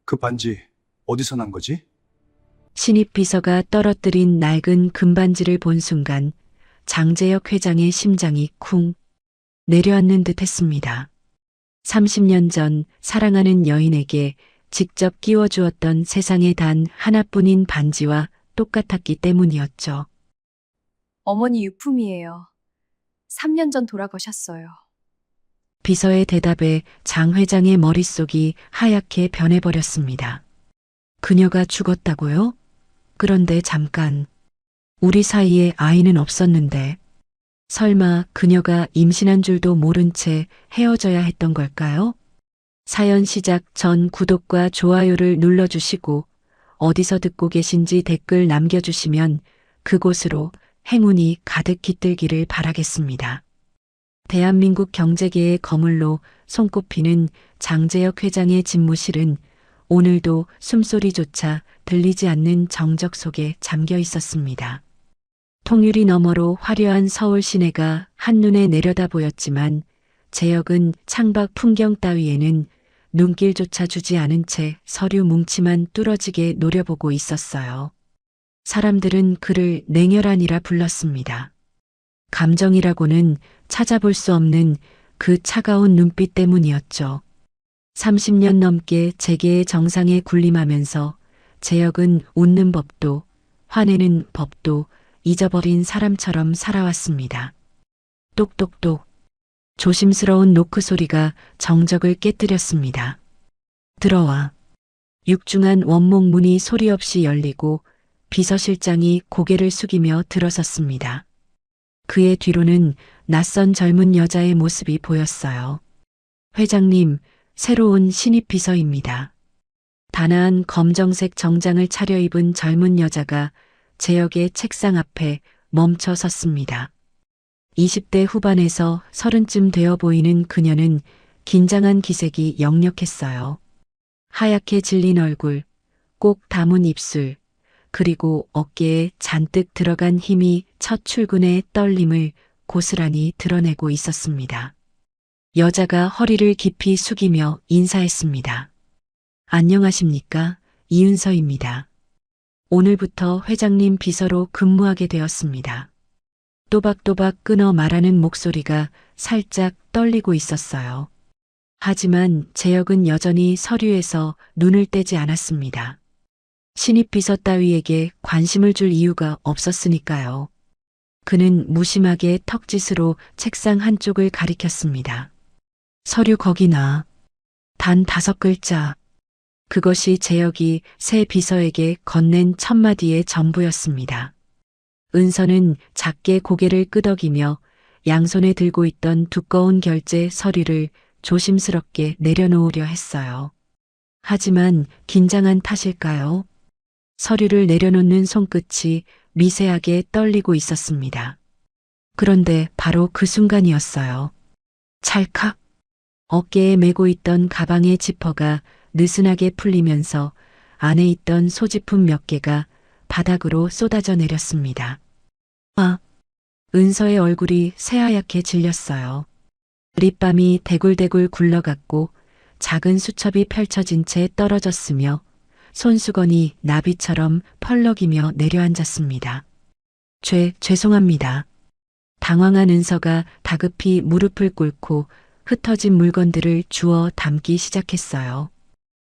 그 반지 어디서 난 거지? 신입 비서가 떨어뜨린 낡은 금반지를 본 순간 장재혁 회장의 심장이 쿵 내려앉는 듯 했습니다. 30년 전 사랑하는 여인에게 직접 끼워주었던 세상에 단 하나뿐인 반지와 똑같았기 때문이었죠. 어머니 유품이에요. 3년 전 돌아가셨어요. 비서의 대답에 장 회장의 머릿속이 하얗게 변해버렸습니다. 그녀가 죽었다고요? 그런데 잠깐, 우리 사이에 아이는 없었는데, 설마 그녀가 임신한 줄도 모른 채 헤어져야 했던 걸까요? 사연 시작 전 구독과 좋아요를 눌러주시고, 어디서 듣고 계신지 댓글 남겨주시면 그곳으로 행운이 가득 깃들기를 바라겠습니다. 대한민국 경제계의 거물로 손꼽히는 장재혁 회장의 집무실은 오늘도 숨소리조차 들리지 않는 정적 속에 잠겨 있었습니다. 통유리 너머로 화려한 서울 시내가 한눈에 내려다 보였지만 재혁은 창밖 풍경 따위에는 눈길조차 주지 않은 채 서류 뭉치만 뚫어지게 노려보고 있었어요. 사람들은 그를 냉혈한이라 불렀습니다. 감정이라고는 찾아볼 수 없는 그 차가운 눈빛 때문이었죠. 30년 넘게 재계의 정상에 군림하면서 재혁은 웃는 법도 화내는 법도 잊어버린 사람처럼 살아왔습니다. 똑똑똑. 조심스러운 노크 소리가 정적을 깨뜨렸습니다. 들어와. 육중한 원목 문이 소리 없이 열리고 비서실장이 고개를 숙이며 들어섰습니다. 그의 뒤로는 낯선 젊은 여자의 모습이 보였어요. 회장님, 새로운 신입 비서입니다. 단아한 검정색 정장을 차려입은 젊은 여자가 재혁의 책상 앞에 멈춰 섰습니다. 20대 후반에서 30쯤 되어 보이는 그녀는 긴장한 기색이 역력했어요. 하얗게 질린 얼굴, 꼭 담은 입술, 그리고 어깨에 잔뜩 들어간 힘이 첫 출근의 떨림을 고스란히 드러내고 있었습니다. 여자가 허리를 깊이 숙이며 인사했습니다. 안녕하십니까? 이은서입니다. 오늘부터 회장님 비서로 근무하게 되었습니다. 또박또박 끊어 말하는 목소리가 살짝 떨리고 있었어요. 하지만 재혁은 여전히 서류에서 눈을 떼지 않았습니다. 신입 비서 따위에게 관심을 줄 이유가 없었으니까요. 그는 무심하게 턱짓으로 책상 한쪽을 가리켰습니다. 서류 거기나. 단 5글자. 그것이 재혁이 새 비서에게 건넨 첫마디의 전부였습니다. 은서는 작게 고개를 끄덕이며 양손에 들고 있던 두꺼운 결제 서류를 조심스럽게 내려놓으려 했어요. 하지만 긴장한 탓일까요? 서류를 내려놓는 손끝이 미세하게 떨리고 있었습니다. 그런데 바로 그 순간이었어요. 찰칵. 어깨에 메고 있던 가방의 지퍼가 느슨하게 풀리면서 안에 있던 소지품 몇 개가 바닥으로 쏟아져 내렸습니다. 아! 은서의 얼굴이 새하얗게 질렸어요. 립밤이 대굴대굴 굴러갔고 작은 수첩이 펼쳐진 채 떨어졌으며 손수건이 나비처럼 펄럭이며 내려앉았습니다. 죄송합니다. 당황한 은서가 다급히 무릎을 꿇고 흩어진 물건들을 주워 담기 시작했어요.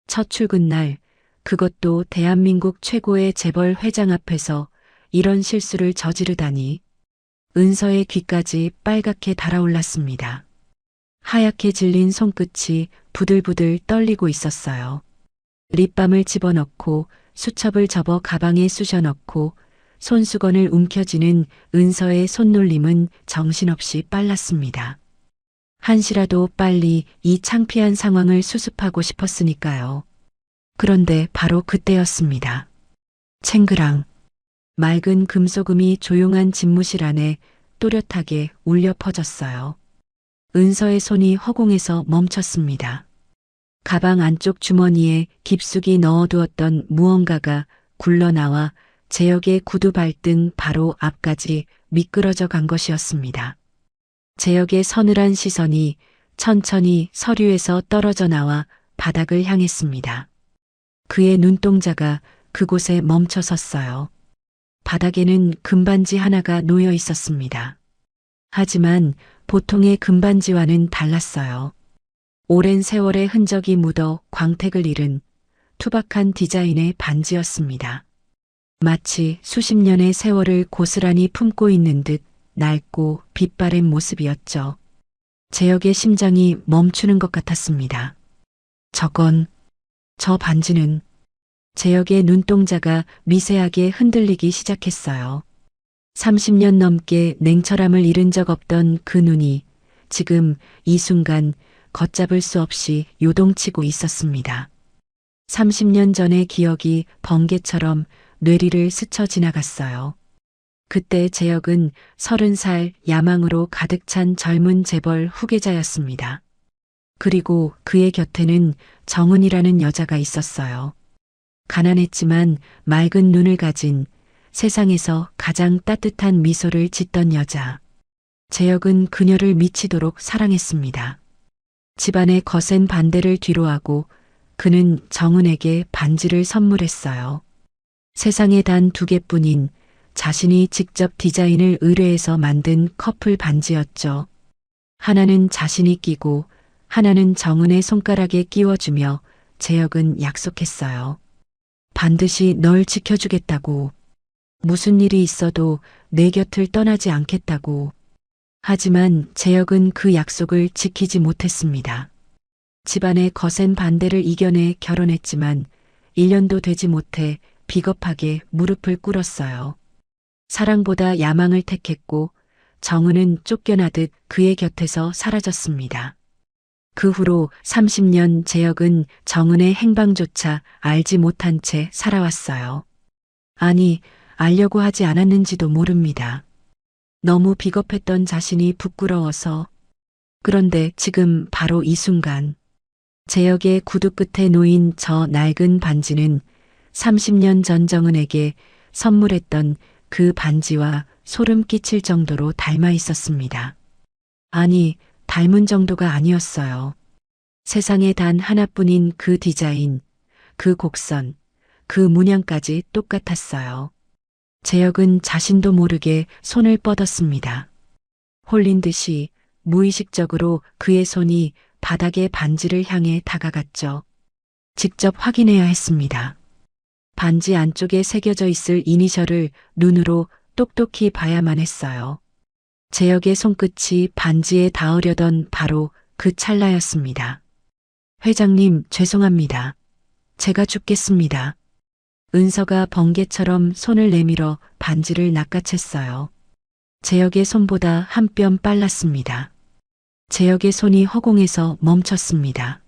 첫 출근 날, 그것도 대한민국 최고의 재벌 회장 앞에서 이런 실수를 저지르다니. 은서의 귀까지 빨갛게 달아올랐습니다. 하얗게 질린 손끝이 부들부들 떨리고 있었어요. 립밤을 집어넣고 수첩을 접어 가방에 쑤셔넣고 손수건을 움켜쥐는 은서의 손놀림은 정신없이 빨랐습니다. 한시라도 빨리 이 창피한 상황을 수습하고 싶었으니까요. 그런데 바로 그때였습니다. 챙그랑. 맑은 금소금이 조용한 집무실 안에 또렷하게 울려 퍼졌어요. 은서의 손이 허공에서 멈췄습니다. 가방 안쪽 주머니에 깊숙이 넣어두었던 무언가가 굴러나와 재혁의 구두 발등 바로 앞까지 미끄러져 간 것이었습니다. 재혁의 서늘한 시선이 천천히 서류에서 떨어져 나와 바닥을 향했습니다. 그의 눈동자가 그곳에 멈춰 섰어요. 바닥에는 금반지 하나가 놓여 있었습니다. 하지만 보통의 금반지와는 달랐어요. 오랜 세월의 흔적이 묻어 광택을 잃은 투박한 디자인의 반지였습니다. 마치 수십 년의 세월을 고스란히 품고 있는 듯 낡고 빛바랜 모습이었죠. 재혁의 심장이 멈추는 것 같았습니다. 저 반지는 재혁의 눈동자가 미세하게 흔들리기 시작했어요. 30년 넘게 냉철함을 잃은 적 없던 그 눈이 지금 이 순간 걷잡을 수 없이 요동치고 있었습니다. 30년 전의 기억이 번개처럼 뇌리를 스쳐 지나갔어요. 그때 재혁은 30살 야망으로 가득 찬 젊은 재벌 후계자였습니다. 그리고 그의 곁에는 정은이라는 여자가 있었어요. 가난했지만 맑은 눈을 가진 세상에서 가장 따뜻한 미소를 짓던 여자. 재혁은 그녀를 미치도록 사랑했습니다. 집안의 거센 반대를 뒤로하고 그는 정은에게 반지를 선물했어요. 세상에 단 2개뿐인 자신이 직접 디자인을 의뢰해서 만든 커플 반지였죠. 하나는 자신이 끼고 하나는 정은의 손가락에 끼워주며 재혁은 약속했어요. 반드시 널 지켜주겠다고. 무슨 일이 있어도 내 곁을 떠나지 않겠다고. 하지만 재혁은 그 약속을 지키지 못했습니다. 집안의 거센 반대를 이겨내 결혼했지만 1년도 되지 못해 비겁하게 무릎을 꿇었어요. 사랑보다 야망을 택했고 정은은 쫓겨나듯 그의 곁에서 사라졌습니다. 그 후로 30년 재혁은 정은의 행방조차 알지 못한 채 살아왔어요. 아니, 알려고 하지 않았는지도 모릅니다. 너무 비겁했던 자신이 부끄러워서. 그런데 지금 바로 이 순간 재혁의 구두 끝에 놓인 저 낡은 반지는 30년 전 정은에게 선물했던 그 반지와 소름 끼칠 정도로 닮아 있었습니다. 아니, 닮은 정도가 아니었어요. 세상에 단 하나뿐인 그 디자인, 그 곡선, 그 문양까지 똑같았어요. 재혁은 자신도 모르게 손을 뻗었습니다. 홀린 듯이 무의식적으로 그의 손이 바닥의 반지를 향해 다가갔죠. 직접 확인해야 했습니다. 반지 안쪽에 새겨져 있을 이니셜을 눈으로 똑똑히 봐야만 했어요. 재혁의 손끝이 반지에 닿으려던 바로 그 찰나였습니다. 회장님, 죄송합니다. 제가 죽겠습니다. 은서가 번개처럼 손을 내밀어 반지를 낚아챘어요. 재혁의 손보다 한 뼘 빨랐습니다. 재혁의 손이 허공에서 멈췄습니다.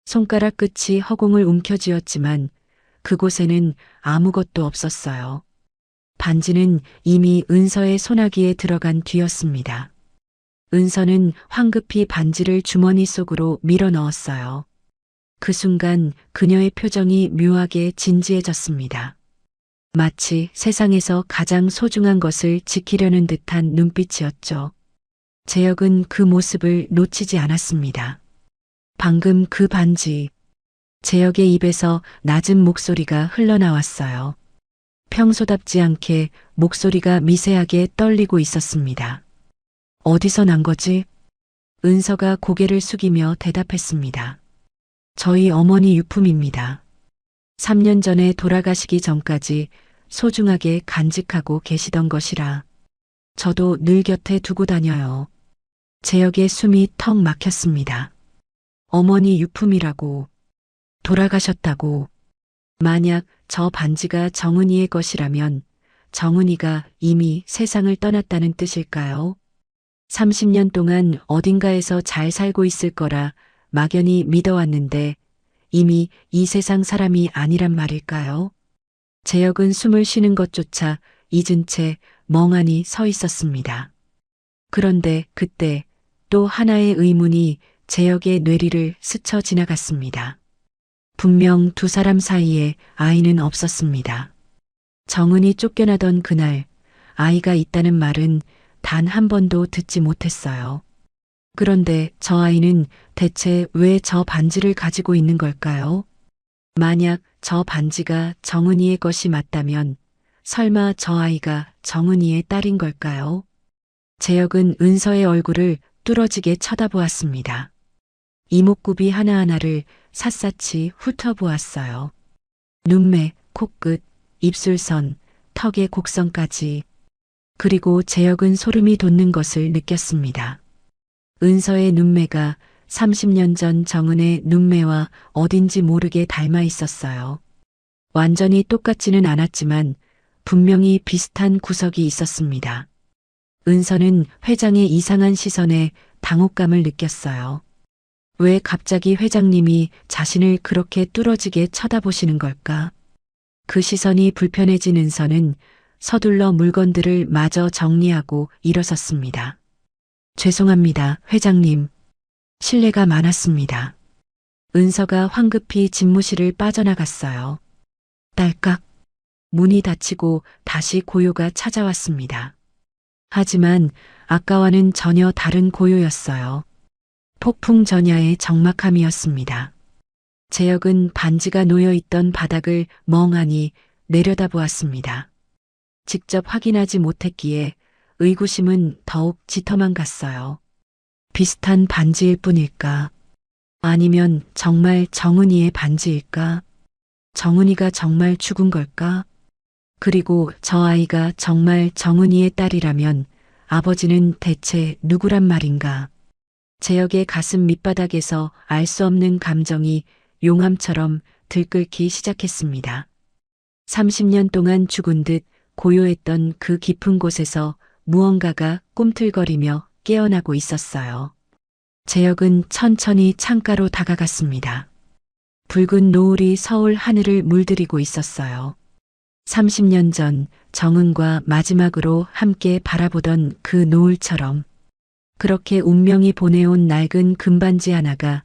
손가락 끝이 허공을 움켜쥐었지만 그곳에는 아무것도 없었어요. 반지는 이미 은서의 소나기에 들어간 뒤였습니다. 은서는 황급히 반지를 주머니 속으로 밀어 넣었어요. 그 순간 그녀의 표정이 묘하게 진지해졌습니다. 마치 세상에서 가장 소중한 것을 지키려는 듯한 눈빛이었죠. 재혁은 그 모습을 놓치지 않았습니다. 방금 그 반지. 재혁의 입에서 낮은 목소리가 흘러나왔어요. 평소답지 않게 목소리가 미세하게 떨리고 있었습니다. 어디서 난 거지? 은서가 고개를 숙이며 대답했습니다. 저희 어머니 유품입니다. 3년 전에 돌아가시기 전까지 소중하게 간직하고 계시던 것이라 저도 늘 곁에 두고 다녀요. 재혁의 숨이 턱 막혔습니다. 어머니 유품이라고. 돌아가셨다고. 만약 저 반지가 정은이의 것이라면 정은이가 이미 세상을 떠났다는 뜻일까요? 30년 동안 어딘가에서 잘 살고 있을 거라 막연히 믿어왔는데 이미 이 세상 사람이 아니란 말일까요? 재혁은 숨을 쉬는 것조차 잊은 채 멍하니 서 있었습니다. 그런데 그때 또 하나의 의문이 재혁의 뇌리를 스쳐 지나갔습니다. 분명 2사람 사이에 아이는 없었습니다. 정은이 쫓겨나던 그날 아이가 있다는 말은 단 한 번도 듣지 못했어요. 그런데 저 아이는 대체 왜 저 반지를 가지고 있는 걸까요? 만약 저 반지가 정은이의 것이 맞다면 설마 저 아이가 정은이의 딸인 걸까요? 재혁은 은서의 얼굴을 뚫어지게 쳐다보았습니다. 이목구비 하나하나를 샅샅이 훑어보았어요. 눈매, 코끝, 입술선, 턱의 곡선까지. 그리고 재혁은 소름이 돋는 것을 느꼈습니다. 은서의 눈매가 30년 전 정은의 눈매와 어딘지 모르게 닮아 있었어요. 완전히 똑같지는 않았지만 분명히 비슷한 구석이 있었습니다. 은서는 회장의 이상한 시선에 당혹감을 느꼈어요. 왜 갑자기 회장님이 자신을 그렇게 뚫어지게 쳐다보시는 걸까? 그 시선이 불편해진 은서는 서둘러 물건들을 마저 정리하고 일어섰습니다. 죄송합니다, 회장님. 실례가 많았습니다. 은서가 황급히 집무실을 빠져나갔어요. 딸깍. 문이 닫히고 다시 고요가 찾아왔습니다. 하지만 아까와는 전혀 다른 고요였어요. 폭풍 전야의 적막함이었습니다. 재혁은 반지가 놓여있던 바닥을 멍하니 내려다보았습니다. 직접 확인하지 못했기에 의구심은 더욱 짙어만 갔어요. 비슷한 반지일 뿐일까? 아니면 정말 정은이의 반지일까? 정은이가 정말 죽은 걸까? 그리고 저 아이가 정말 정은이의 딸이라면 아버지는 대체 누구란 말인가? 재혁의 가슴 밑바닥에서 알 수 없는 감정이 용암처럼 들끓기 시작했습니다. 30년 동안 죽은 듯 고요했던 그 깊은 곳에서 무언가가 꿈틀거리며 깨어나고 있었어요. 재혁은 천천히 창가로 다가갔습니다. 붉은 노을이 서울 하늘을 물들이고 있었어요. 30년 전 정은과 마지막으로 함께 바라보던 그 노을처럼 그렇게 운명이 보내온 낡은 금반지 하나가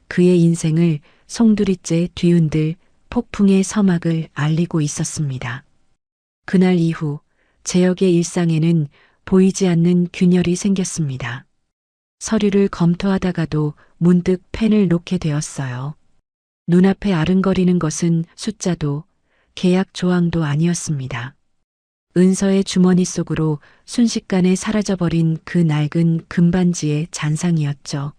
그의 인생을 송두리째 뒤흔들 폭풍의 서막을 알리고 있었습니다. 그날 이후 재혁의 일상에는 보이지 않는 균열이 생겼습니다. 서류를 검토하다가도 문득 펜을 놓게 되었어요. 눈앞에 아른거리는 것은 숫자도 계약 조항도 아니었습니다. 은서의 주머니 속으로 순식간에 사라져버린 그 낡은 금반지의 잔상이었죠.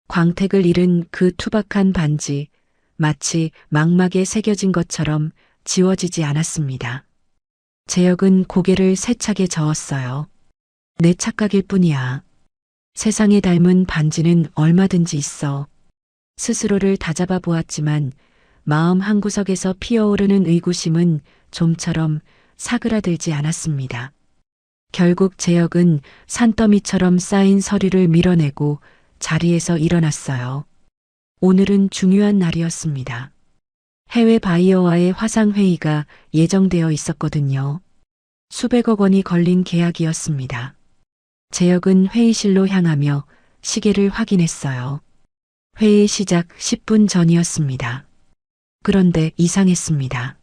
광택을 잃은 그 투박한 반지, 마치 망막에 새겨진 것처럼 지워지지 않았습니다. 재혁은 고개를 세차게 저었어요. 내 착각일 뿐이야. 세상에 닮은 반지는 얼마든지 있어. 스스로를 다잡아 보았지만 마음 한구석에서 피어오르는 의구심은 좀처럼 사그라들지 않았습니다. 결국 재혁은 산더미처럼 쌓인 서류를 밀어내고 자리에서 일어났어요. 오늘은 중요한 날이었습니다. 해외 바이어와의 화상회의가 예정되어 있었거든요. 수백억 원이 걸린 계약이었습니다. 재혁은 회의실로 향하며 시계를 확인했어요. 회의 시작 10분 전이었습니다. 그런데 이상했습니다.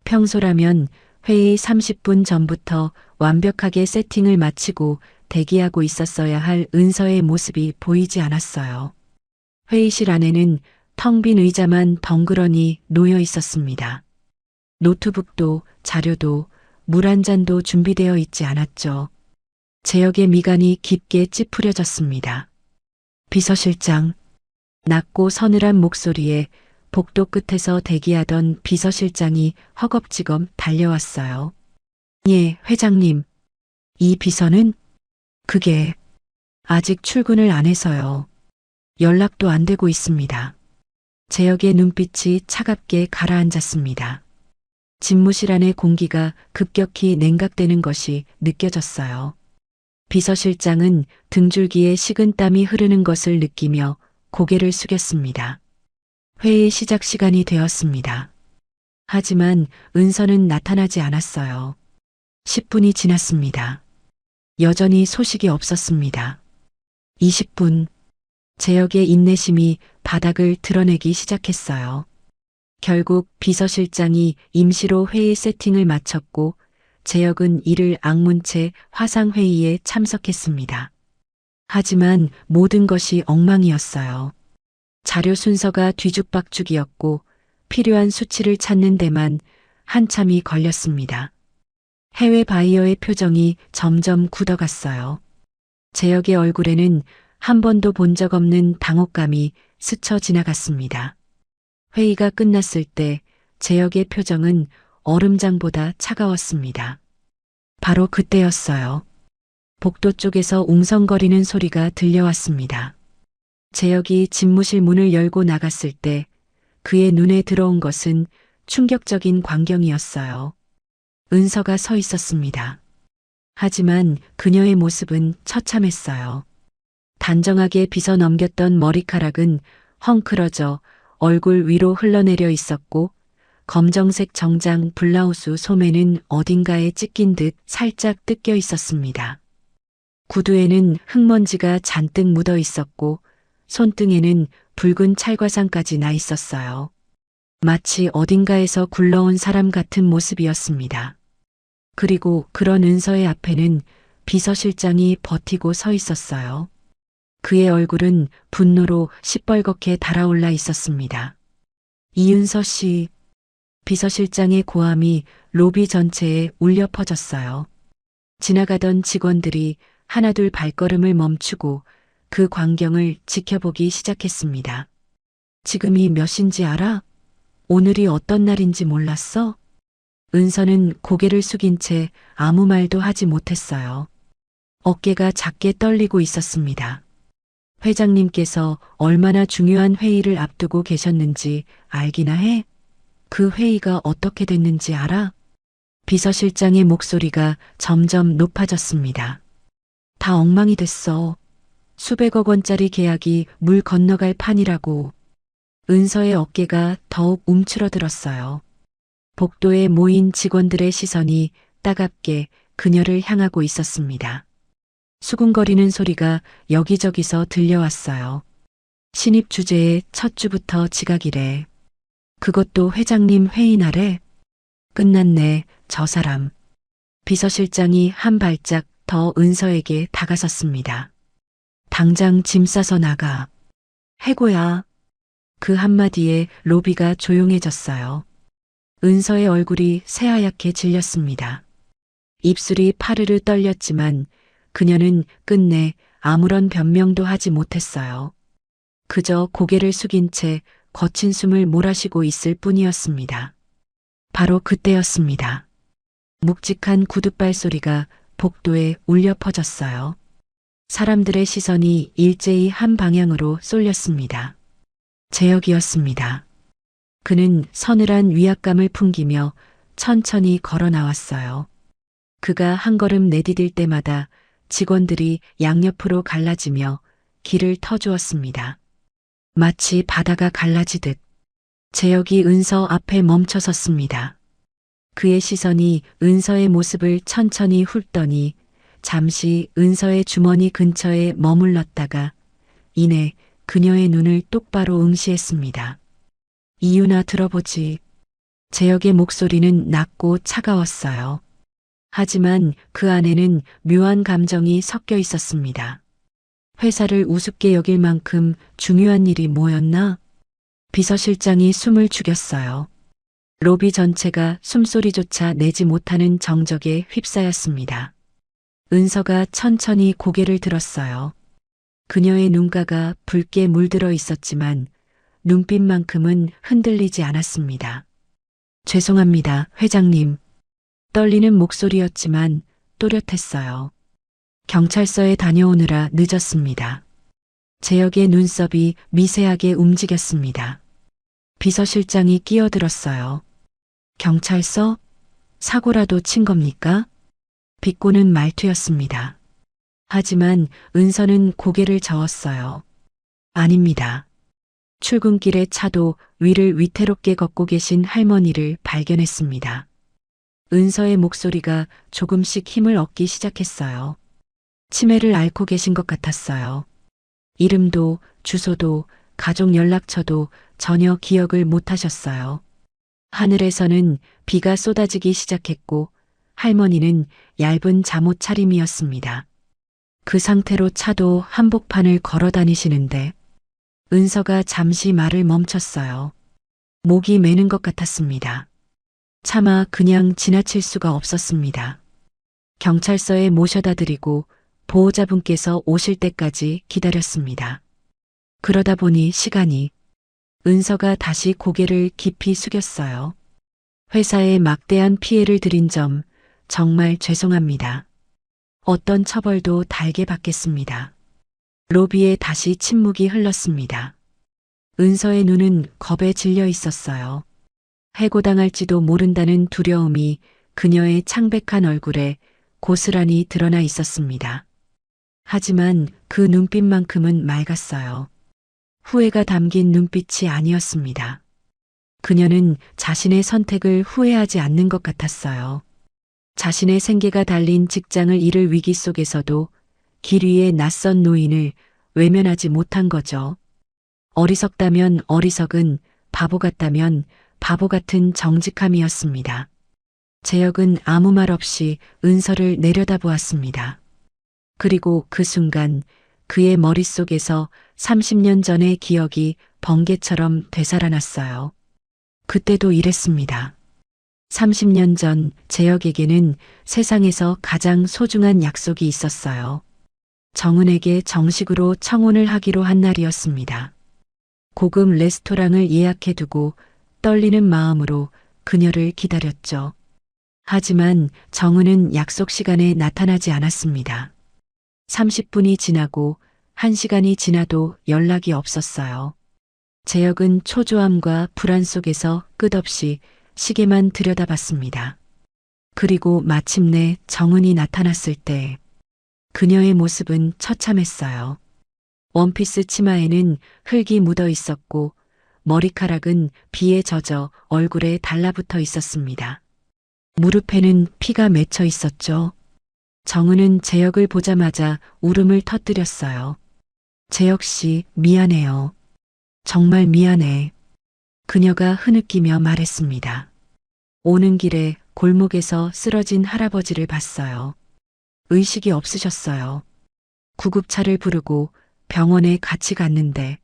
평소라면 회의 30분 전부터 완벽하게 세팅을 마치고 대기하고 있었어야 할 은서의 모습이 보이지 않았어요. 회의실 안에는 텅 빈 의자만 덩그러니 놓여 있었습니다. 노트북도 자료도 물 한 잔도 준비되어 있지 않았죠. 재혁의 미간이 깊게 찌푸려졌습니다. 비서실장. 낮고 서늘한 목소리에 복도 끝에서 대기하던 비서실장이 허겁지겁 달려왔어요. 예, 회장님. 이 비서는? 그게 아직 출근을 안 해서요. 연락도 안 되고 있습니다. 재혁의 눈빛이 차갑게 가라앉았습니다. 집무실 안의 공기가 급격히 냉각되는 것이 느껴졌어요. 비서실장은 등줄기에 식은땀이 흐르는 것을 느끼며 고개를 숙였습니다. 회의 시작 시간이 되었습니다. 하지만 은서는 나타나지 않았어요. 10분이 지났습니다. 여전히 소식이 없었습니다. 20분. 재혁의 인내심이 바닥을 드러내기 시작했어요. 결국 비서실장이 임시로 회의 세팅을 마쳤고 재혁은 이를 악문 채 화상회의에 참석했습니다. 하지만 모든 것이 엉망이었어요. 자료 순서가 뒤죽박죽이었고 필요한 수치를 찾는 데만 한참이 걸렸습니다. 해외 바이어의 표정이 점점 굳어갔어요. 재혁의 얼굴에는 한 번도 본 적 없는 당혹감이 스쳐 지나갔습니다. 회의가 끝났을 때 재혁의 표정은 얼음장보다 차가웠습니다. 바로 그때였어요. 복도 쪽에서 웅성거리는 소리가 들려왔습니다. 재혁이 집무실 문을 열고 나갔을 때 그의 눈에 들어온 것은 충격적인 광경이었어요. 은서가 서 있었습니다. 하지만 그녀의 모습은 처참했어요. 단정하게 빗어 넘겼던 머리카락은 헝클어져 얼굴 위로 흘러내려 있었고 검정색 정장 블라우스 소매는 어딘가에 찢긴 듯 살짝 뜯겨 있었습니다. 구두에는 흙먼지가 잔뜩 묻어 있었고 손등에는 붉은 찰과상까지 나 있었어요. 마치 어딘가에서 굴러온 사람 같은 모습이었습니다. 그리고 그런 은서의 앞에는 비서실장이 버티고 서 있었어요. 그의 얼굴은 분노로 시뻘겋게 달아올라 있었습니다. 이은서 씨, 비서실장의 고함이 로비 전체에 울려 퍼졌어요. 지나가던 직원들이 하나둘 발걸음을 멈추고 그 광경을 지켜보기 시작했습니다. 지금이 몇 시인지 알아? 오늘이 어떤 날인지 몰랐어? 은서는 고개를 숙인 채 아무 말도 하지 못했어요. 어깨가 작게 떨리고 있었습니다. 회장님께서 얼마나 중요한 회의를 앞두고 계셨는지 알기나 해? 그 회의가 어떻게 됐는지 알아? 비서실장의 목소리가 점점 높아졌습니다. 다 엉망이 됐어. 수백억 원짜리 계약이 물 건너갈 판이라고. 은서의 어깨가 더욱 움츠러들었어요. 복도에 모인 직원들의 시선이 따갑게 그녀를 향하고 있었습니다. 수군거리는 소리가 여기저기서 들려왔어요. 신입 주제의 첫 주부터 지각이래. 그것도 회장님 회의 날에? 끝났네, 저 사람. 비서실장이 한 발짝 더 은서에게 다가섰습니다. 당장 짐 싸서 나가. 해고야. 그 한마디에 로비가 조용해졌어요. 은서의 얼굴이 새하얗게 질렸습니다. 입술이 파르르 떨렸지만 그녀는 끝내 아무런 변명도 하지 못했어요. 그저 고개를 숙인 채 거친 숨을 몰아쉬고 있을 뿐이었습니다. 바로 그때였습니다. 묵직한 구둣발 소리가 복도에 울려 퍼졌어요. 사람들의 시선이 일제히 한 방향으로 쏠렸습니다. 재혁이었습니다. 그는 서늘한 위압감을 풍기며 천천히 걸어 나왔어요. 그가 한 걸음 내디딜 때마다 직원들이 양옆으로 갈라지며 길을 터주었습니다. 마치 바다가 갈라지듯 재혁이 은서 앞에 멈춰 섰습니다. 그의 시선이 은서의 모습을 천천히 훑더니 잠시 은서의 주머니 근처에 머물렀다가 이내 그녀의 눈을 똑바로 응시했습니다. 이유나 들어보지. 재혁의 목소리는 낮고 차가웠어요. 하지만 그 안에는 묘한 감정이 섞여 있었습니다. 회사를 우습게 여길 만큼 중요한 일이 뭐였나? 비서실장이 숨을 죽였어요. 로비 전체가 숨소리조차 내지 못하는 정적에 휩싸였습니다. 은서가 천천히 고개를 들었어요. 그녀의 눈가가 붉게 물들어 있었지만 눈빛만큼은 흔들리지 않았습니다. 죄송합니다, 회장님. 떨리는 목소리였지만 또렷했어요. 경찰서에 다녀오느라 늦었습니다. 재혁의 눈썹이 미세하게 움직였습니다. 비서실장이 끼어들었어요. 경찰서? 사고라도 친 겁니까? 비꼬는 말투였습니다. 하지만 은서는 고개를 저었어요. 아닙니다. 출근길에 차도 위를 위태롭게 걷고 계신 할머니를 발견했습니다. 은서의 목소리가 조금씩 힘을 얻기 시작했어요. 치매를 앓고 계신 것 같았어요. 이름도 주소도 가족 연락처도 전혀 기억을 못 하셨어요. 하늘에서는 비가 쏟아지기 시작했고 할머니는 얇은 잠옷 차림이었습니다. 그 상태로 차도 한복판을 걸어 다니시는데 은서가 잠시 말을 멈췄어요. 목이 메는 것 같았습니다. 차마 그냥 지나칠 수가 없었습니다. 경찰서에 모셔다 드리고 보호자분께서 오실 때까지 기다렸습니다. 그러다 보니 시간이 은서가 다시 고개를 깊이 숙였어요. 회사에 막대한 피해를 드린 점 정말 죄송합니다. 어떤 처벌도 달게 받겠습니다. 로비에 다시 침묵이 흘렀습니다. 은서의 눈은 겁에 질려 있었어요. 해고당할지도 모른다는 두려움이 그녀의 창백한 얼굴에 고스란히 드러나 있었습니다. 하지만 그 눈빛만큼은 맑았어요. 후회가 담긴 눈빛이 아니었습니다. 그녀는 자신의 선택을 후회하지 않는 것 같았어요. 자신의 생계가 달린 직장을 잃을 위기 속에서도 길 위의 낯선 노인을 외면하지 못한 거죠. 어리석다면 어리석은, 바보 같다면 바보 같은 정직함이었습니다. 재혁은 아무 말 없이 은서를 내려다보았습니다. 그리고 그 순간 그의 머릿속에서 30년 전의 기억이 번개처럼 되살아났어요. 그때도 이랬습니다. 30년 전 재혁에게는 세상에서 가장 소중한 약속이 있었어요. 정은에게 정식으로 청혼을 하기로 한 날이었습니다. 고급 레스토랑을 예약해두고 떨리는 마음으로 그녀를 기다렸죠. 하지만 정은은 약속 시간에 나타나지 않았습니다. 30분이 지나고 1시간이 지나도 연락이 없었어요. 재혁은 초조함과 불안 속에서 끝없이 시계만 들여다봤습니다. 그리고 마침내 정은이 나타났을 때 그녀의 모습은 처참했어요. 원피스 치마에는 흙이 묻어 있었고 머리카락은 비에 젖어 얼굴에 달라붙어 있었습니다. 무릎에는 피가 맺혀 있었죠. 정은은 재혁을 보자마자 울음을 터뜨렸어요. 재혁 씨, 미안해요. 정말 미안해. 그녀가 흐느끼며 말했습니다. 오는 길에 골목에서 쓰러진 할아버지를 봤어요. 의식이 없으셨어요. 구급차를 부르고 병원에 같이 갔는데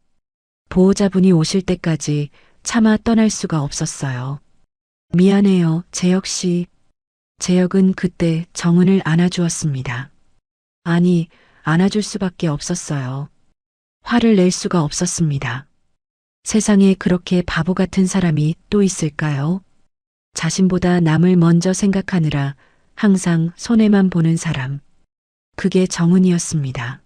보호자분이 오실 때까지 차마 떠날 수가 없었어요. 미안해요, 재혁 씨. 재혁은 그때 정은을 안아주었습니다. 아니, 안아줄 수밖에 없었어요. 화를 낼 수가 없었습니다. 세상에 그렇게 바보 같은 사람이 또 있을까요? 자신보다 남을 먼저 생각하느라 항상 손해만 보는 사람. 그게 정은이었습니다.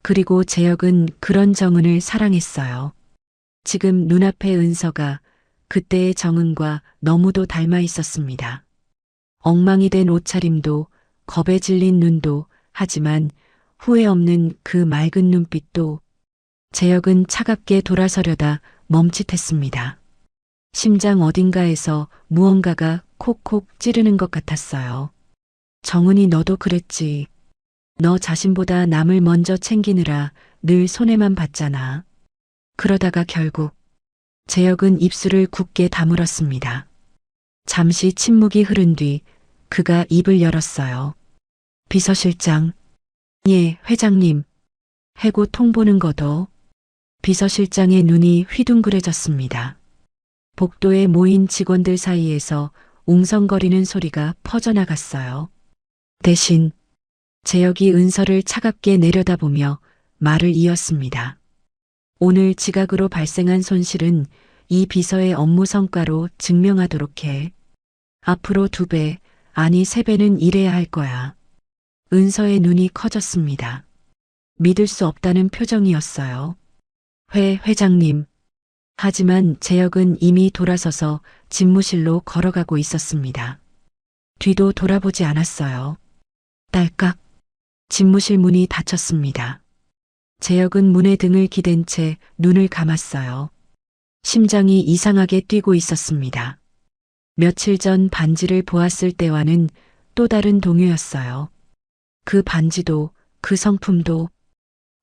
그리고 재혁은 그런 정은을 사랑했어요. 지금 눈앞의 은서가 그때의 정은과 너무도 닮아 있었습니다. 엉망이 된 옷차림도, 겁에 질린 눈도, 하지만 후회 없는 그 맑은 눈빛도. 재혁은 차갑게 돌아서려다 멈칫했습니다. 심장 어딘가에서 무언가가 콕콕 찌르는 것 같았어요. 정은이 너도 그랬지. 너 자신보다 남을 먼저 챙기느라 늘 손해만 봤잖아. 그러다가 결국 재혁은 입술을 굳게 다물었습니다. 잠시 침묵이 흐른 뒤 그가 입을 열었어요. 비서실장. 예, 회장님. 해고 통보는 거도. 비서실장의 눈이 휘둥그레졌습니다. 복도에 모인 직원들 사이에서 웅성거리는 소리가 퍼져나갔어요. 대신 재혁이 은서를 차갑게 내려다보며 말을 이었습니다. 오늘 지각으로 발생한 손실은 이 비서의 업무 성과로 증명하도록 해. 앞으로 2배, 아니 3배는 일해야 할 거야. 은서의 눈이 커졌습니다. 믿을 수 없다는 표정이었어요. 회장님. 하지만 재혁은 이미 돌아서서 집무실로 걸어가고 있었습니다. 뒤도 돌아보지 않았어요. 딸깍. 집무실 문이 닫혔습니다. 재혁은 문에 등을 기댄 채 눈을 감았어요. 심장이 이상하게 뛰고 있었습니다. 며칠 전 반지를 보았을 때와는 또 다른 동요였어요. 그 반지도, 그 성품도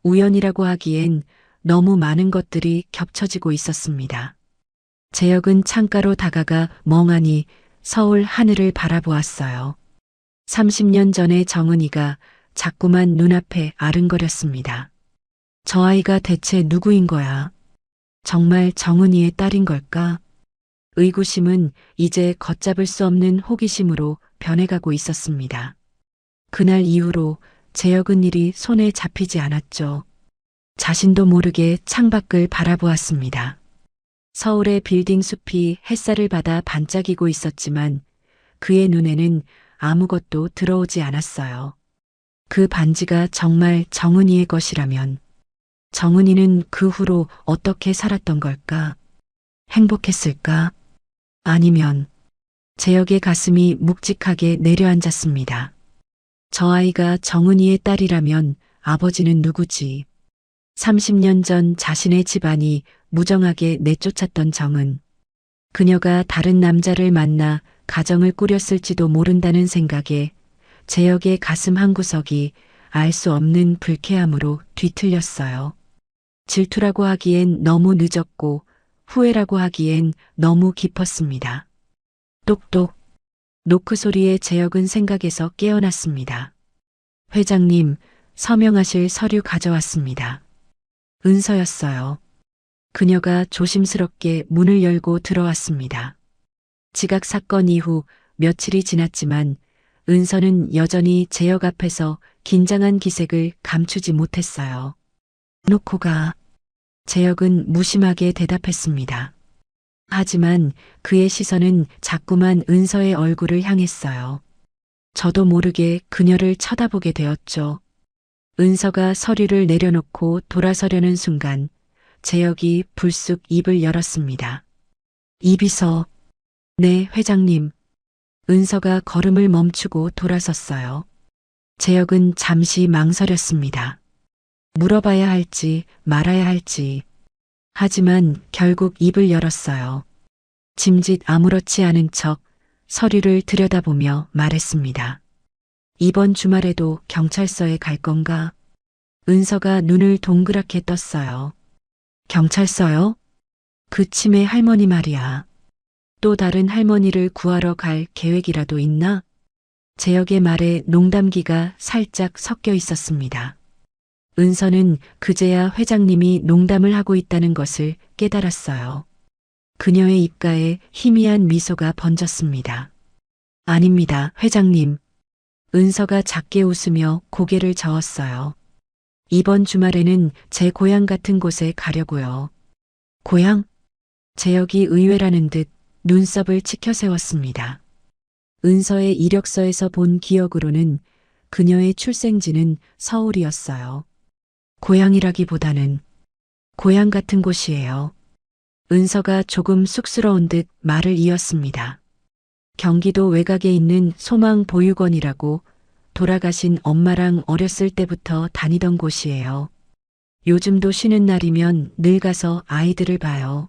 우연이라고 하기엔 너무 많은 것들이 겹쳐지고 있었습니다. 재혁은 창가로 다가가 멍하니 서울 하늘을 바라보았어요. 30년 전의 정은이가 자꾸만 눈앞에 아른거렸습니다. 저 아이가 대체 누구인 거야? 정말 정은이의 딸인 걸까? 의구심은 이제 걷잡을 수 없는 호기심으로 변해가고 있었습니다. 그날 이후로 재혁은 일이 손에 잡히지 않았죠. 자신도 모르게 창밖을 바라보았습니다. 서울의 빌딩 숲이 햇살을 받아 반짝이고 있었지만 그의 눈에는 아무것도 들어오지 않았어요. 그 반지가 정말 정은이의 것이라면 정은이는 그 후로 어떻게 살았던 걸까? 행복했을까? 아니면 재혁의 가슴이 묵직하게 내려앉았습니다. 저 아이가 정은이의 딸이라면 아버지는 누구지? 30년 전 자신의 집안이 무정하게 내쫓았던 정은. 그녀가 다른 남자를 만나 가정을 꾸렸을지도 모른다는 생각에 재혁의 가슴 한구석이 알 수 없는 불쾌함으로 뒤틀렸어요. 질투라고 하기엔 너무 늦었고 후회라고 하기엔 너무 깊었습니다. 똑똑. 노크 소리에 재혁은 생각에서 깨어났습니다. 회장님, 서명하실 서류 가져왔습니다. 은서였어요. 그녀가 조심스럽게 문을 열고 들어왔습니다. 지각 사건 이후 며칠이 지났지만 은서는 여전히 재혁 앞에서 긴장한 기색을 감추지 못했어요. 놓고가. 재혁은 무심하게 대답했습니다. 하지만 그의 시선은 자꾸만 은서의 얼굴을 향했어요. 저도 모르게 그녀를 쳐다보게 되었죠. 은서가 서류를 내려놓고 돌아서려는 순간 재혁이 불쑥 입을 열었습니다. 이비서. 네, 회장님. 은서가 걸음을 멈추고 돌아섰어요. 재혁은 잠시 망설였습니다. 물어봐야 할지 말아야 할지. 하지만 결국 입을 열었어요. 짐짓 아무렇지 않은 척 서류를 들여다보며 말했습니다. 이번 주말에도 경찰서에 갈 건가? 은서가 눈을 동그랗게 떴어요. 경찰서요? 그 치매 할머니 말이야. 또 다른 할머니를 구하러 갈 계획이라도 있나? 재혁의 말에 농담기가 살짝 섞여 있었습니다. 은서는 그제야 회장님이 농담을 하고 있다는 것을 깨달았어요. 그녀의 입가에 희미한 미소가 번졌습니다. 아닙니다, 회장님. 은서가 작게 웃으며 고개를 저었어요. 이번 주말에는 제 고향 같은 곳에 가려고요. 고향? 재혁이 의외라는 듯 눈썹을 치켜세웠습니다. 은서의 이력서에서 본 기억으로는 그녀의 출생지는 서울이었어요. 고향이라기보다는 고향 같은 곳이에요. 은서가 조금 쑥스러운 듯 말을 이었습니다. 경기도 외곽에 있는 소망보육원이라고 돌아가신 엄마랑 어렸을 때부터 다니던 곳이에요. 요즘도 쉬는 날이면 늘 가서 아이들을 봐요.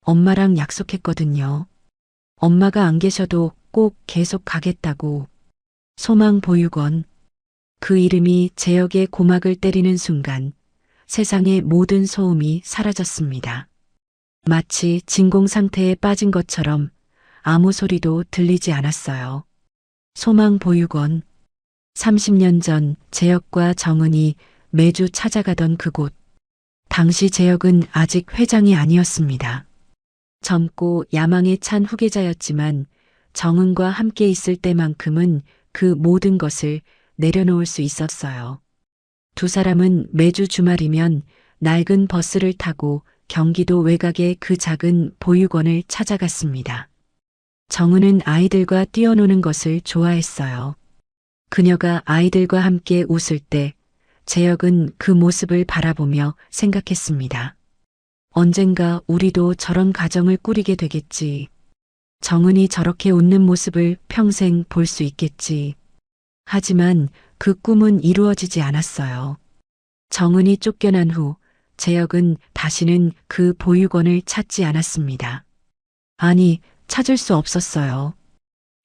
엄마랑 약속했거든요. 엄마가 안 계셔도 꼭 계속 가겠다고. 소망보육원. 그 이름이 재혁의 고막을 때리는 순간 세상의 모든 소음이 사라졌습니다. 마치 진공 상태에 빠진 것처럼 아무 소리도 들리지 않았어요. 소망보육원. 30년 전 재혁과 정은이 매주 찾아가던 그곳. 당시 재혁은 아직 회장이 아니었습니다. 젊고 야망에 찬 후계자였지만 정은과 함께 있을 때만큼은 그 모든 것을 내려놓을 수 있었어요. 두 사람은 매주 주말이면 낡은 버스를 타고 경기도 외곽의 그 작은 보육원을 찾아갔습니다. 정은은 아이들과 뛰어노는 것을 좋아했어요. 그녀가 아이들과 함께 웃을 때 재혁은 그 모습을 바라보며 생각했습니다. 언젠가 우리도 저런 가정을 꾸리게 되겠지. 정은이 저렇게 웃는 모습을 평생 볼 수 있겠지. 하지만 그 꿈은 이루어지지 않았어요. 정은이 쫓겨난 후 재혁은 다시는 그 보육원을 찾지 않았습니다. 아니, 찾을 수 없었어요.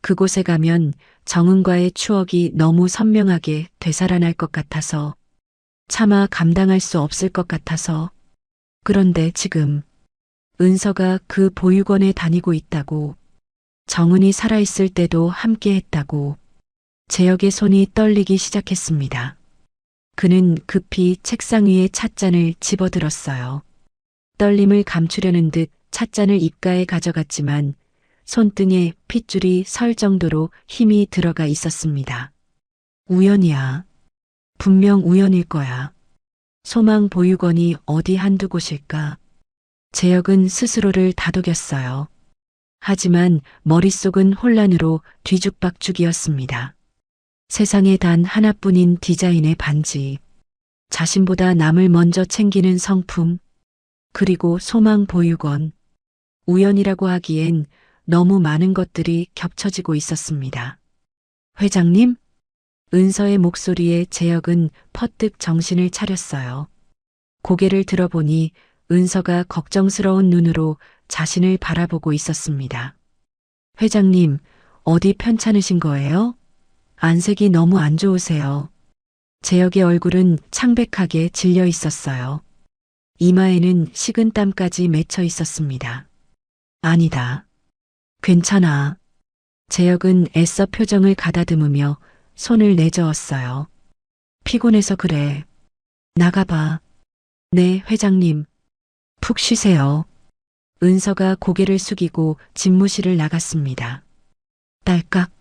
그곳에 가면 정은과의 추억이 너무 선명하게 되살아날 것 같아서, 차마 감당할 수 없을 것 같아서. 그런데 지금 은서가 그 보육원에 다니고 있다고, 정은이 살아있을 때도 함께 했다고. 재혁의 손이 떨리기 시작했습니다. 그는 급히 책상 위에 찻잔을 집어들었어요. 떨림을 감추려는 듯 찻잔을 입가에 가져갔지만 손등에 핏줄이 설 정도로 힘이 들어가 있었습니다. 우연이야. 분명 우연일 거야. 소망 보육원이 어디 한두 곳일까? 재혁은 스스로를 다독였어요. 하지만 머릿속은 혼란으로 뒤죽박죽이었습니다. 세상에 단 하나뿐인 디자인의 반지, 자신보다 남을 먼저 챙기는 성품, 그리고 소망 보육원. 우연이라고 하기엔 너무 많은 것들이 겹쳐지고 있었습니다. 회장님? 은서의 목소리에 재혁은 퍼뜩 정신을 차렸어요. 고개를 들어보니 은서가 걱정스러운 눈으로 자신을 바라보고 있었습니다. 회장님, 어디 편찮으신 거예요? 안색이 너무 안 좋으세요. 재혁의 얼굴은 창백하게 질려 있었어요. 이마에는 식은 땀까지 맺혀 있었습니다. 아니다. 괜찮아. 재혁은 애써 표정을 가다듬으며 손을 내저었어요. 피곤해서 그래. 나가봐. 네, 회장님. 푹 쉬세요. 은서가 고개를 숙이고 집무실을 나갔습니다. 딸깍.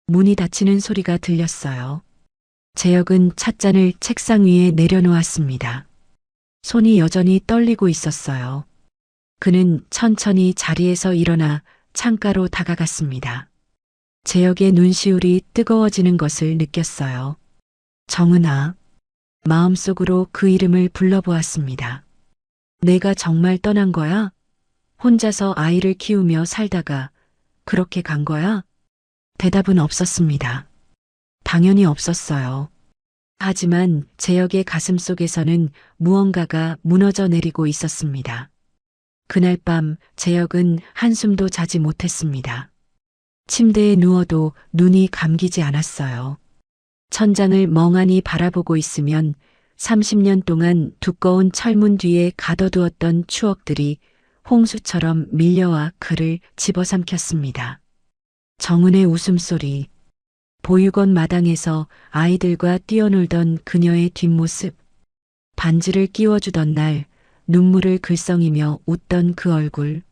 문이 닫히는 소리가 들렸어요. 재혁은 찻잔을 책상 위에 내려놓았습니다. 손이 여전히 떨리고 있었어요. 그는 천천히 자리에서 일어나 창가로 다가갔습니다. 재혁의 눈시울이 뜨거워지는 것을 느꼈어요. 정은아. 마음속으로 그 이름을 불러보았습니다. 내가 정말 떠난 거야? 혼자서 아이를 키우며 살다가 그렇게 간 거야? 대답은 없었습니다. 당연히 없었어요. 하지만 재혁의 가슴 속에서는 무언가가 무너져 내리고 있었습니다. 그날 밤 재혁은 한숨도 자지 못했습니다. 침대에 누워도 눈이 감기지 않았어요. 천장을 멍하니 바라보고 있으면 30년 동안 두꺼운 철문 뒤에 가둬두었던 추억들이 홍수처럼 밀려와 그를 집어삼켰습니다. 정은의 웃음소리, 보육원 마당에서 아이들과 뛰어놀던 그녀의 뒷모습, 반지를 끼워주던 날 눈물을 글썽이며 웃던 그 얼굴,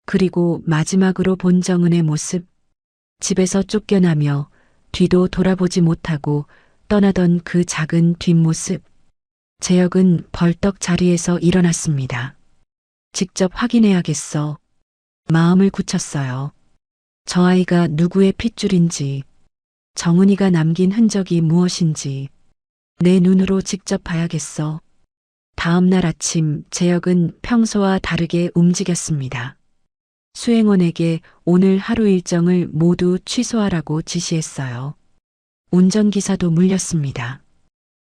그리고 마지막으로 본 정은의 모습, 집에서 쫓겨나며 뒤도 돌아보지 못하고 떠나던 그 작은 뒷모습. 재혁은 벌떡 자리에서 일어났습니다. 직접 확인해야겠어. 마음을 굳혔어요. 저 아이가 누구의 핏줄인지, 정은이가 남긴 흔적이 무엇인지 내 눈으로 직접 봐야겠어. 다음 날 아침 재혁은 평소와 다르게 움직였습니다. 수행원에게 오늘 하루 일정을 모두 취소하라고 지시했어요. 운전기사도 물렸습니다.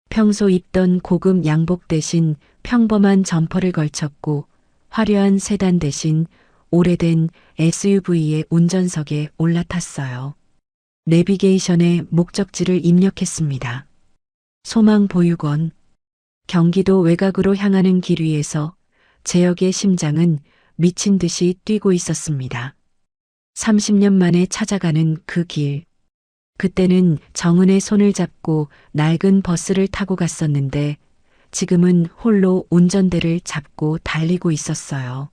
평소 입던 고급 양복 대신 평범한 점퍼를 걸쳤고 화려한 세단 대신 오래된 SUV의 운전석에 올라탔어요. 내비게이션에 목적지를 입력했습니다. 소망 보육원. 경기도 외곽으로 향하는 길 위에서 재혁의 심장은 미친 듯이 뛰고 있었습니다. 30년 만에 찾아가는 그 길. 그때는 정은의 손을 잡고 낡은 버스를 타고 갔었는데 지금은 홀로 운전대를 잡고 달리고 있었어요.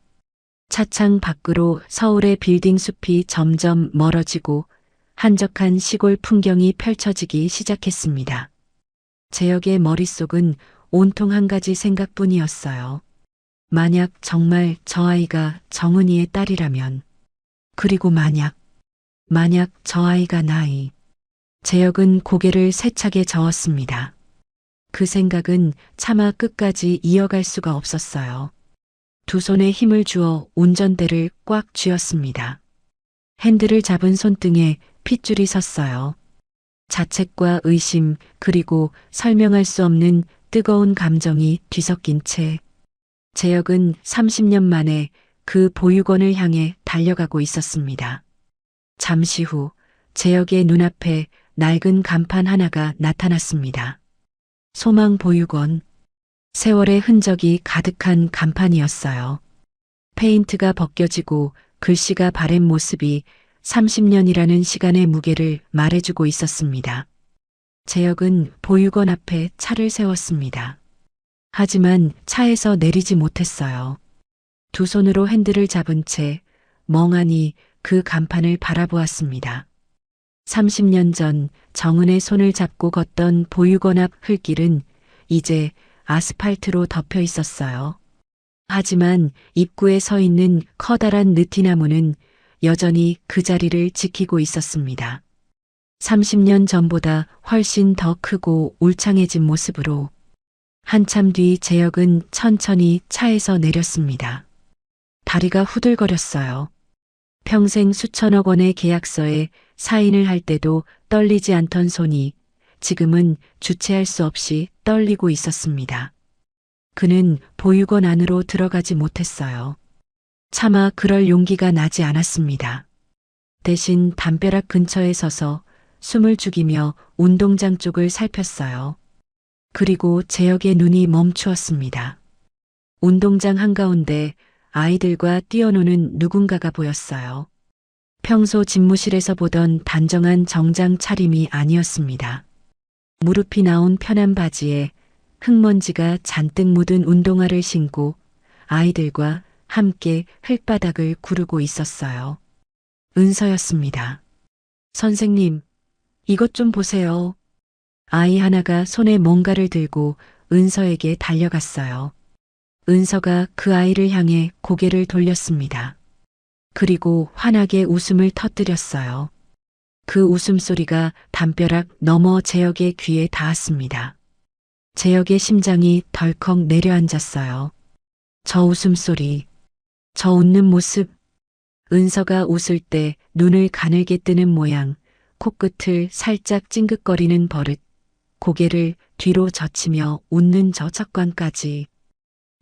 차창 밖으로 서울의 빌딩 숲이 점점 멀어지고 한적한 시골 풍경이 펼쳐지기 시작했습니다. 재혁의 머릿속은 온통 한 가지 생각뿐이었어요. 만약 정말 저 아이가 정은이의 딸이라면, 그리고 만약 저 아이가 나이. 재혁은 고개를 세차게 저었습니다. 그 생각은 차마 끝까지 이어갈 수가 없었어요. 두 손에 힘을 주어 운전대를 꽉 쥐었습니다. 핸들을 잡은 손등에 핏줄이 섰어요. 자책과 의심 그리고 설명할 수 없는 뜨거운 감정이 뒤섞인 채 재혁은 30년 만에 그 보육원을 향해 달려가고 있었습니다. 잠시 후 재혁의 눈앞에 낡은 간판 하나가 나타났습니다. 소망 보육원. 세월의 흔적이 가득한 간판이었어요. 페인트가 벗겨지고 글씨가 바랜 모습이 30년이라는 시간의 무게를 말해주고 있었습니다. 재혁은 보육원 앞에 차를 세웠습니다. 하지만 차에서 내리지 못했어요. 두 손으로 핸들을 잡은 채 멍하니 그 간판을 바라보았습니다. 30년 전 정은의 손을 잡고 걷던 보육원 앞 흙길은 이제 아스팔트로 덮여 있었어요. 하지만 입구에 서 있는 커다란 느티나무는 여전히 그 자리를 지키고 있었습니다. 30년 전보다 훨씬 더 크고 울창해진 모습으로. 한참 뒤 재혁은 천천히 차에서 내렸습니다. 다리가 후들거렸어요. 평생 수천억 원의 계약서에 사인을 할 때도 떨리지 않던 손이 지금은 주체할 수 없이 떨리고 있었습니다. 그는 보육원 안으로 들어가지 못했어요. 차마 그럴 용기가 나지 않았습니다. 대신 담벼락 근처에 서서 숨을 죽이며 운동장 쪽을 살폈어요. 그리고 재혁의 눈이 멈추었습니다. 운동장 한가운데 아이들과 뛰어노는 누군가가 보였어요. 평소 집무실에서 보던 단정한 정장 차림이 아니었습니다. 무릎이 나온 편한 바지에 흙먼지가 잔뜩 묻은 운동화를 신고 아이들과 함께 흙바닥을 구르고 있었어요. 은서였습니다. 선생님, 이것 좀 보세요. 아이 하나가 손에 뭔가를 들고 은서에게 달려갔어요. 은서가 그 아이를 향해 고개를 돌렸습니다. 그리고 환하게 웃음을 터뜨렸어요. 그 웃음소리가 담벼락 너머 재혁의 귀에 닿았습니다. 재혁의 심장이 덜컥 내려앉았어요. 저 웃음소리, 저 웃는 모습, 은서가 웃을 때 눈을 가늘게 뜨는 모양, 코끝을 살짝 찡긋거리는 버릇, 고개를 뒤로 젖히며 웃는 저 척관까지.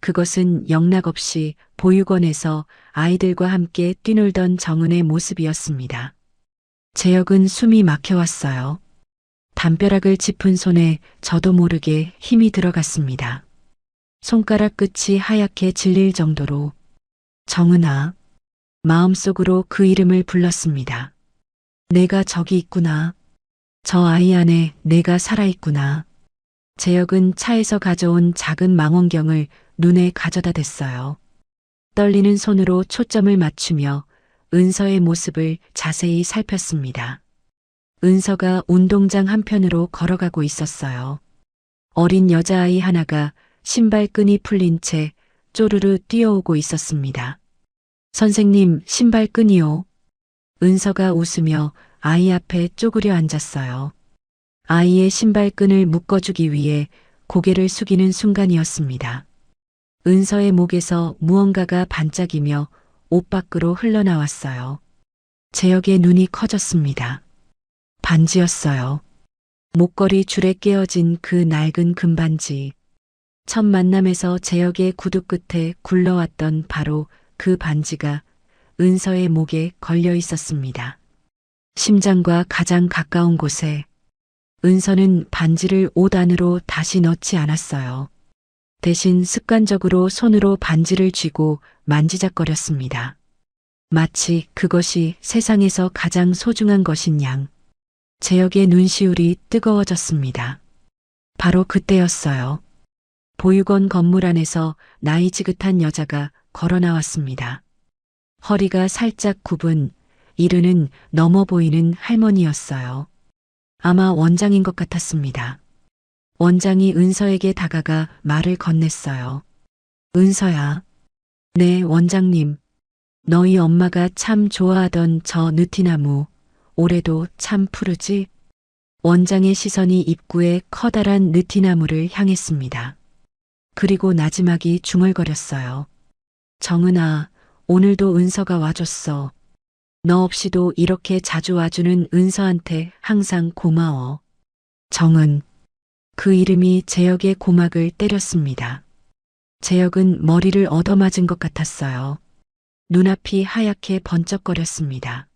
그것은 영락없이 보육원에서 아이들과 함께 뛰놀던 정은의 모습이었습니다. 재혁은 숨이 막혀왔어요. 담벼락을 짚은 손에 저도 모르게 힘이 들어갔습니다. 손가락 끝이 하얗게 질릴 정도로. 정은아. 마음속으로 그 이름을 불렀습니다. 내가 저기 있구나. 저 아이 안에 내가 살아있구나. 재혁은 차에서 가져온 작은 망원경을 눈에 가져다 댔어요. 떨리는 손으로 초점을 맞추며 은서의 모습을 자세히 살폈습니다. 은서가 운동장 한편으로 걸어가고 있었어요. 어린 여자아이 하나가 신발끈이 풀린 채 쪼르르 뛰어오고 있었습니다. 선생님, 신발끈이요. 은서가 웃으며 아이 앞에 쪼그려 앉았어요. 아이의 신발끈을 묶어주기 위해 고개를 숙이는 순간이었습니다. 은서의 목에서 무언가가 반짝이며 옷 밖으로 흘러나왔어요. 재혁의 눈이 커졌습니다. 반지였어요. 목걸이 줄에 깨어진 그 낡은 금반지. 첫 만남에서 재혁의 구두 끝에 굴러왔던 바로 그 반지가 은서의 목에 걸려 있었습니다. 심장과 가장 가까운 곳에. 은서는 반지를 옷 안으로 다시 넣지 않았어요. 대신 습관적으로 손으로 반지를 쥐고 만지작거렸습니다. 마치 그것이 세상에서 가장 소중한 것인 양. 재혁의 눈시울이 뜨거워졌습니다. 바로 그때였어요. 보육원 건물 안에서 나이 지긋한 여자가 걸어 나왔습니다. 허리가 살짝 굽은 이르는 넘어 보이는 할머니였어요. 아마 원장인 것 같았습니다. 원장이 은서에게 다가가 말을 건넸어요. 은서야. 네, 원장님. 너희 엄마가 참 좋아하던 저 느티나무, 올해도 참 푸르지? 원장의 시선이 입구에 커다란 느티나무를 향했습니다. 그리고 나지막이 중얼거렸어요. 정은아, 오늘도 은서가 와줬어. 너 없이도 이렇게 자주 와주는 은서한테 항상 고마워. 정은. 그 이름이 재혁의 고막을 때렸습니다. 재혁은 머리를 얻어맞은 것 같았어요. 눈앞이 하얗게 번쩍거렸습니다.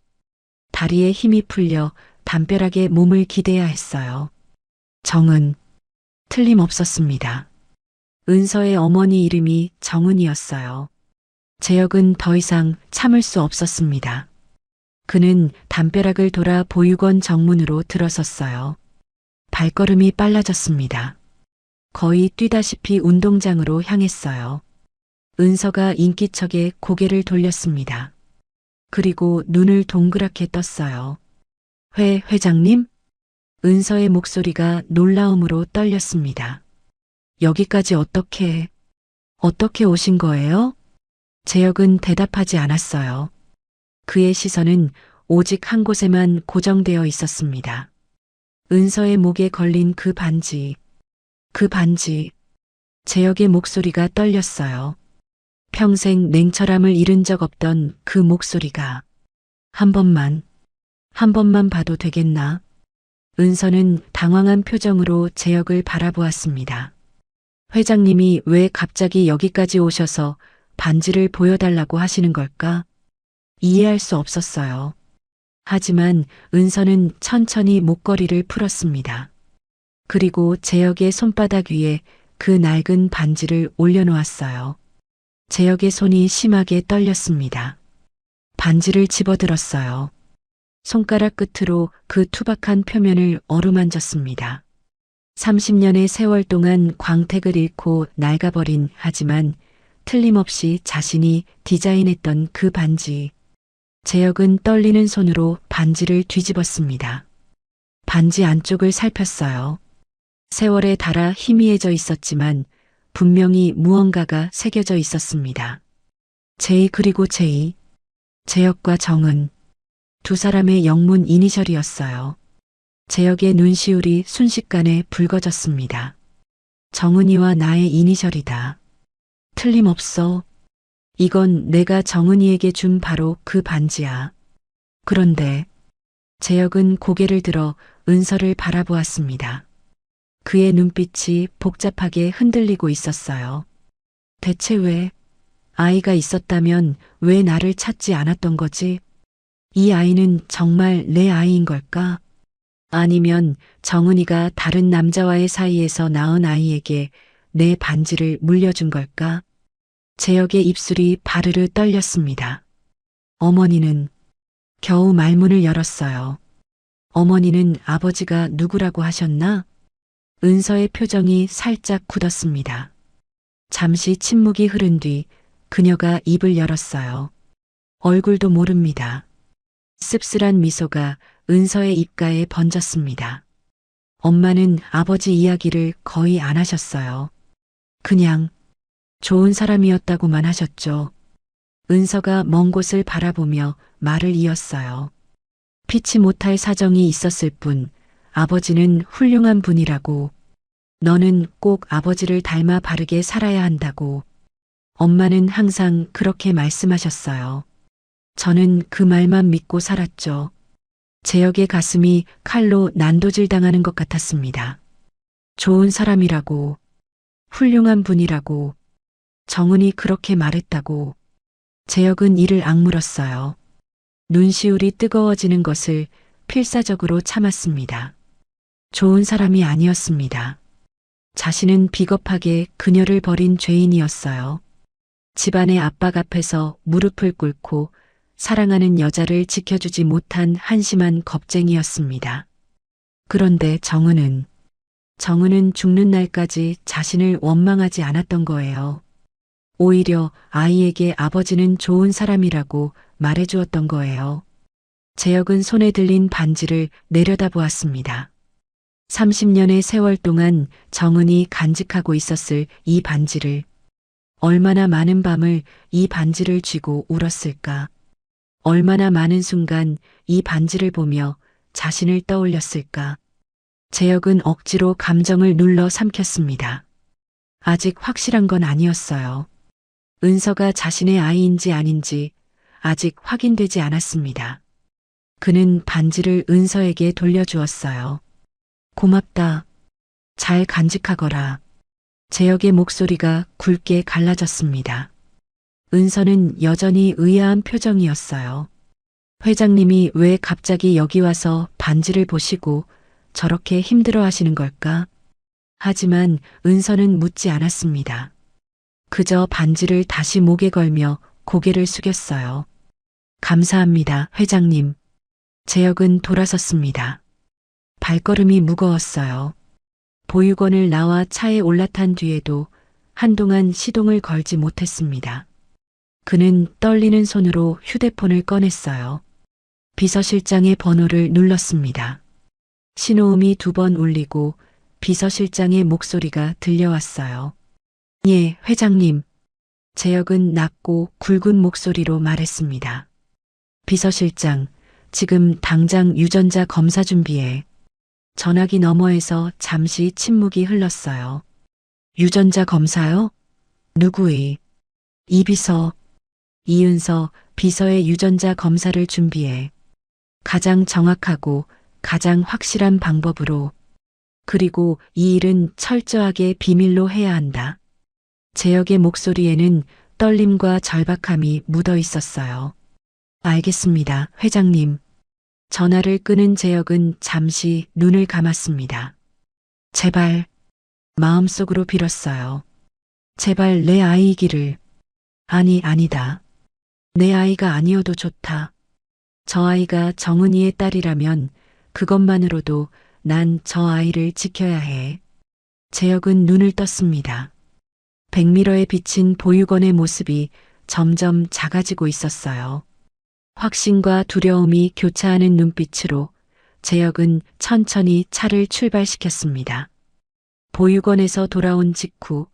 다리에 힘이 풀려 담벼락에 몸을 기대야 했어요. 정은. 틀림없었습니다. 은서의 어머니 이름이 정은이었어요. 재혁은 더 이상 참을 수 없었습니다. 그는 담벼락을 돌아 보육원 정문으로 들어섰어요. 발걸음이 빨라졌습니다. 거의 뛰다시피 운동장으로 향했어요. 은서가 인기척에 고개를 돌렸습니다. 그리고 눈을 동그랗게 떴어요. 회장님? 은서의 목소리가 놀라움으로 떨렸습니다. 여기까지 어떻게 오신 거예요? 재혁은 대답하지 않았어요. 그의 시선은 오직 한 곳에만 고정되어 있었습니다. 은서의 목에 걸린 그 반지. 재혁의 목소리가 떨렸어요. 평생 냉철함을 잃은 적 없던 그 목소리가. 한 번만 봐도 되겠나? 은서는 당황한 표정으로 재혁을 바라보았습니다. 회장님이 왜 갑자기 여기까지 오셔서 반지를 보여달라고 하시는 걸까? 이해할 수 없었어요. 하지만 은서는 천천히 목걸이를 풀었습니다. 그리고 재혁의 손바닥 위에 그 낡은 반지를 올려놓았어요. 재혁의 손이 심하게 떨렸습니다. 반지를 집어들었어요. 손가락 끝으로 그 투박한 표면을 어루만졌습니다. 30년의 세월 동안 광택을 잃고 낡아버린 하지만 틀림없이 자신이 디자인했던 그 반지. 재혁은 떨리는 손으로 반지를 뒤집었습니다. 반지 안쪽을 살폈어요. 세월에 닳아 희미해져 있었지만 분명히 무언가가 새겨져 있었습니다. 그리고 재혁과 정은 두 사람의 영문 이니셜이었어요. 재혁의 눈시울이 순식간에 붉어졌습니다. 정은이와 나의 이니셜이다. 틀림없어. 이건 내가 정은이에게 준 바로 그 반지야. 그런데 재혁은 고개를 들어 은서를 바라보았습니다. 그의 눈빛이 복잡하게 흔들리고 있었어요. 대체 왜 아이가 있었다면 왜 나를 찾지 않았던 거지? 이 아이는 정말 내 아이인 걸까? 아니면 정은이가 다른 남자와의 사이에서 낳은 아이에게 내 반지를 물려준 걸까? 재혁의 입술이 바르르 떨렸습니다. 어머니는 겨우 말문을 열었어요. 어머니는 아버지가 누구라고 하셨나? 은서의 표정이 살짝 굳었습니다. 잠시 침묵이 흐른 뒤 그녀가 입을 열었어요. 얼굴도 모릅니다. 씁쓸한 미소가 은서의 입가에 번졌습니다. 엄마는 아버지 이야기를 거의 안 하셨어요. 그냥 좋은 사람이었다고만 하셨죠. 은서가 먼 곳을 바라보며 말을 이었어요. 피치 못할 사정이 있었을 뿐 아버지는 훌륭한 분이라고. 너는 꼭 아버지를 닮아 바르게 살아야 한다고. 엄마는 항상 그렇게 말씀하셨어요. 저는 그 말만 믿고 살았죠. 재혁의 가슴이 칼로 난도질 당하는 것 같았습니다. 좋은 사람이라고, 훌륭한 분이라고, 정은이 그렇게 말했다고. 재혁은 이를 악물었어요. 눈시울이 뜨거워지는 것을 필사적으로 참았습니다. 좋은 사람이 아니었습니다. 자신은 비겁하게 그녀를 버린 죄인이었어요. 집안의 압박 앞에서 무릎을 꿇고 사랑하는 여자를 지켜주지 못한 한심한 겁쟁이였습니다. 그런데 정은은 죽는 날까지 자신을 원망하지 않았던 거예요. 오히려 아이에게 아버지는 좋은 사람이라고 말해주었던 거예요. 재혁은 손에 들린 반지를 내려다보았습니다. 30년의 세월 동안 정은이 간직하고 있었을 이 반지를, 얼마나 많은 밤을 이 반지를 쥐고 울었을까. 얼마나 많은 순간 이 반지를 보며 자신을 떠올렸을까. 재혁은 억지로 감정을 눌러 삼켰습니다. 아직 확실한 건 아니었어요. 은서가 자신의 아이인지 아닌지 아직 확인되지 않았습니다. 그는 반지를 은서에게 돌려주었어요. 고맙다. 잘 간직하거라. 재혁의 목소리가 굵게 갈라졌습니다. 은서는 여전히 의아한 표정이었어요. 회장님이 왜 갑자기 여기 와서 반지를 보시고 저렇게 힘들어 하시는 걸까? 하지만 은서는 묻지 않았습니다. 그저 반지를 다시 목에 걸며 고개를 숙였어요. 감사합니다, 회장님. 재혁은 돌아섰습니다. 발걸음이 무거웠어요. 보육원을 나와 차에 올라탄 뒤에도 한동안 시동을 걸지 못했습니다. 그는 떨리는 손으로 휴대폰을 꺼냈어요. 비서실장의 번호를 눌렀습니다. 신호음이 2번 울리고 비서실장의 목소리가 들려왔어요. 예, 회장님. 재혁은 낮고 굵은 목소리로 말했습니다. 비서실장, 지금 당장 유전자 검사 준비해. 전화기 너머에서 잠시 침묵이 흘렀어요. 유전자 검사요? 누구의? 이비서. 이은서 비서의 유전자 검사를 준비해. 가장 정확하고 가장 확실한 방법으로. 그리고 이 일은 철저하게 비밀로 해야 한다. 재혁의 목소리에는 떨림과 절박함이 묻어 있었어요. 알겠습니다, 회장님. 전화를 끊은 재혁은 잠시 눈을 감았습니다. 제발, 마음속으로 빌었어요. 제발 내 아이이기를. 아니다. 내 아이가 아니어도 좋다. 저 아이가 정은이의 딸이라면 그것만으로도 난 저 아이를 지켜야 해. 재혁은 눈을 떴습니다. 백미러에 비친 보육원의 모습이 점점 작아지고 있었어요. 확신과 두려움이 교차하는 눈빛으로 재혁은 천천히 차를 출발시켰습니다. 보육원에서 돌아온 직후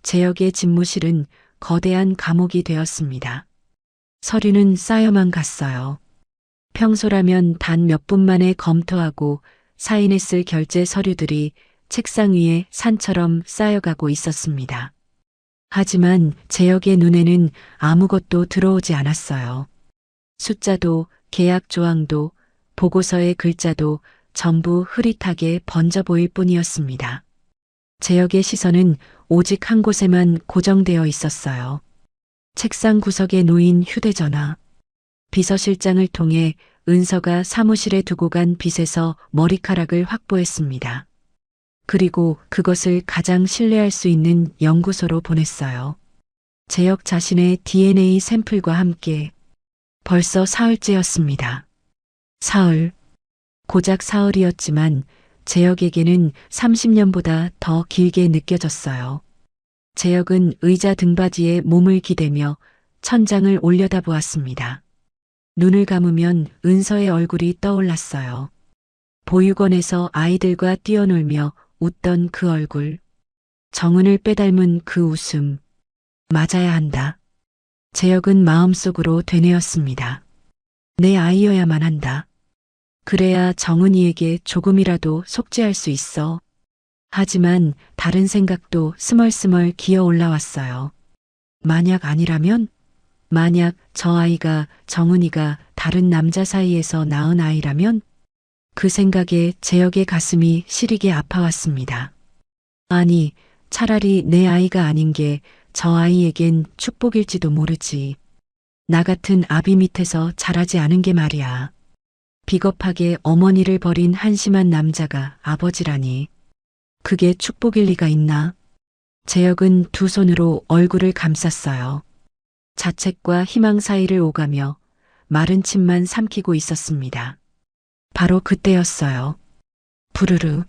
재혁의 집무실은 거대한 감옥이 되었습니다. 서류는 쌓여만 갔어요. 평소라면 단 몇 분 만에 검토하고 사인했을 결제 서류들이 책상 위에 산처럼 쌓여가고 있었습니다. 하지만 재혁의 눈에는 아무것도 들어오지 않았어요. 숫자도 계약 조항도 보고서의 글자도 전부 흐릿하게 번져 보일 뿐이었습니다. 재혁의 시선은 오직 한 곳에만 고정되어 있었어요. 책상 구석에 놓인 휴대전화. 비서실장을 통해 은서가 사무실에 두고 간 빚에서 머리카락을 확보했습니다. 그리고 그것을 가장 신뢰할 수 있는 연구소로 보냈어요. 재혁 자신의 DNA 샘플과 함께. 벌써 사흘째였습니다. 사흘. 고작 사흘이었지만 재혁에게는 30년보다 더 길게 느껴졌어요. 재혁은 의자 등받이에 몸을 기대며 천장을 올려다보았습니다. 눈을 감으면 은서의 얼굴이 떠올랐어요. 보육원에서 아이들과 뛰어놀며 웃던 그 얼굴. 정은을 빼닮은 그 웃음. 맞아야 한다. 재혁은 마음속으로 되뇌었습니다. 내 아이여야만 한다. 그래야 정은이에게 조금이라도 속죄할 수 있어. 하지만 다른 생각도 스멀스멀 기어 올라왔어요. 만약 아니라면? 만약 저 아이가 정은이가 다른 남자 사이에서 낳은 아이라면? 그 생각에 재혁의 가슴이 시리게 아파왔습니다. 아니, 차라리 내 아이가 아닌 게 저 아이에겐 축복일지도 모르지. 나 같은 아비 밑에서 자라지 않은 게 말이야. 비겁하게 어머니를 버린 한심한 남자가 아버지라니. 그게 축복일 리가 있나? 재혁은 두 손으로 얼굴을 감쌌어요. 자책과 희망 사이를 오가며 마른 침만 삼키고 있었습니다. 바로 그때였어요. 부르르.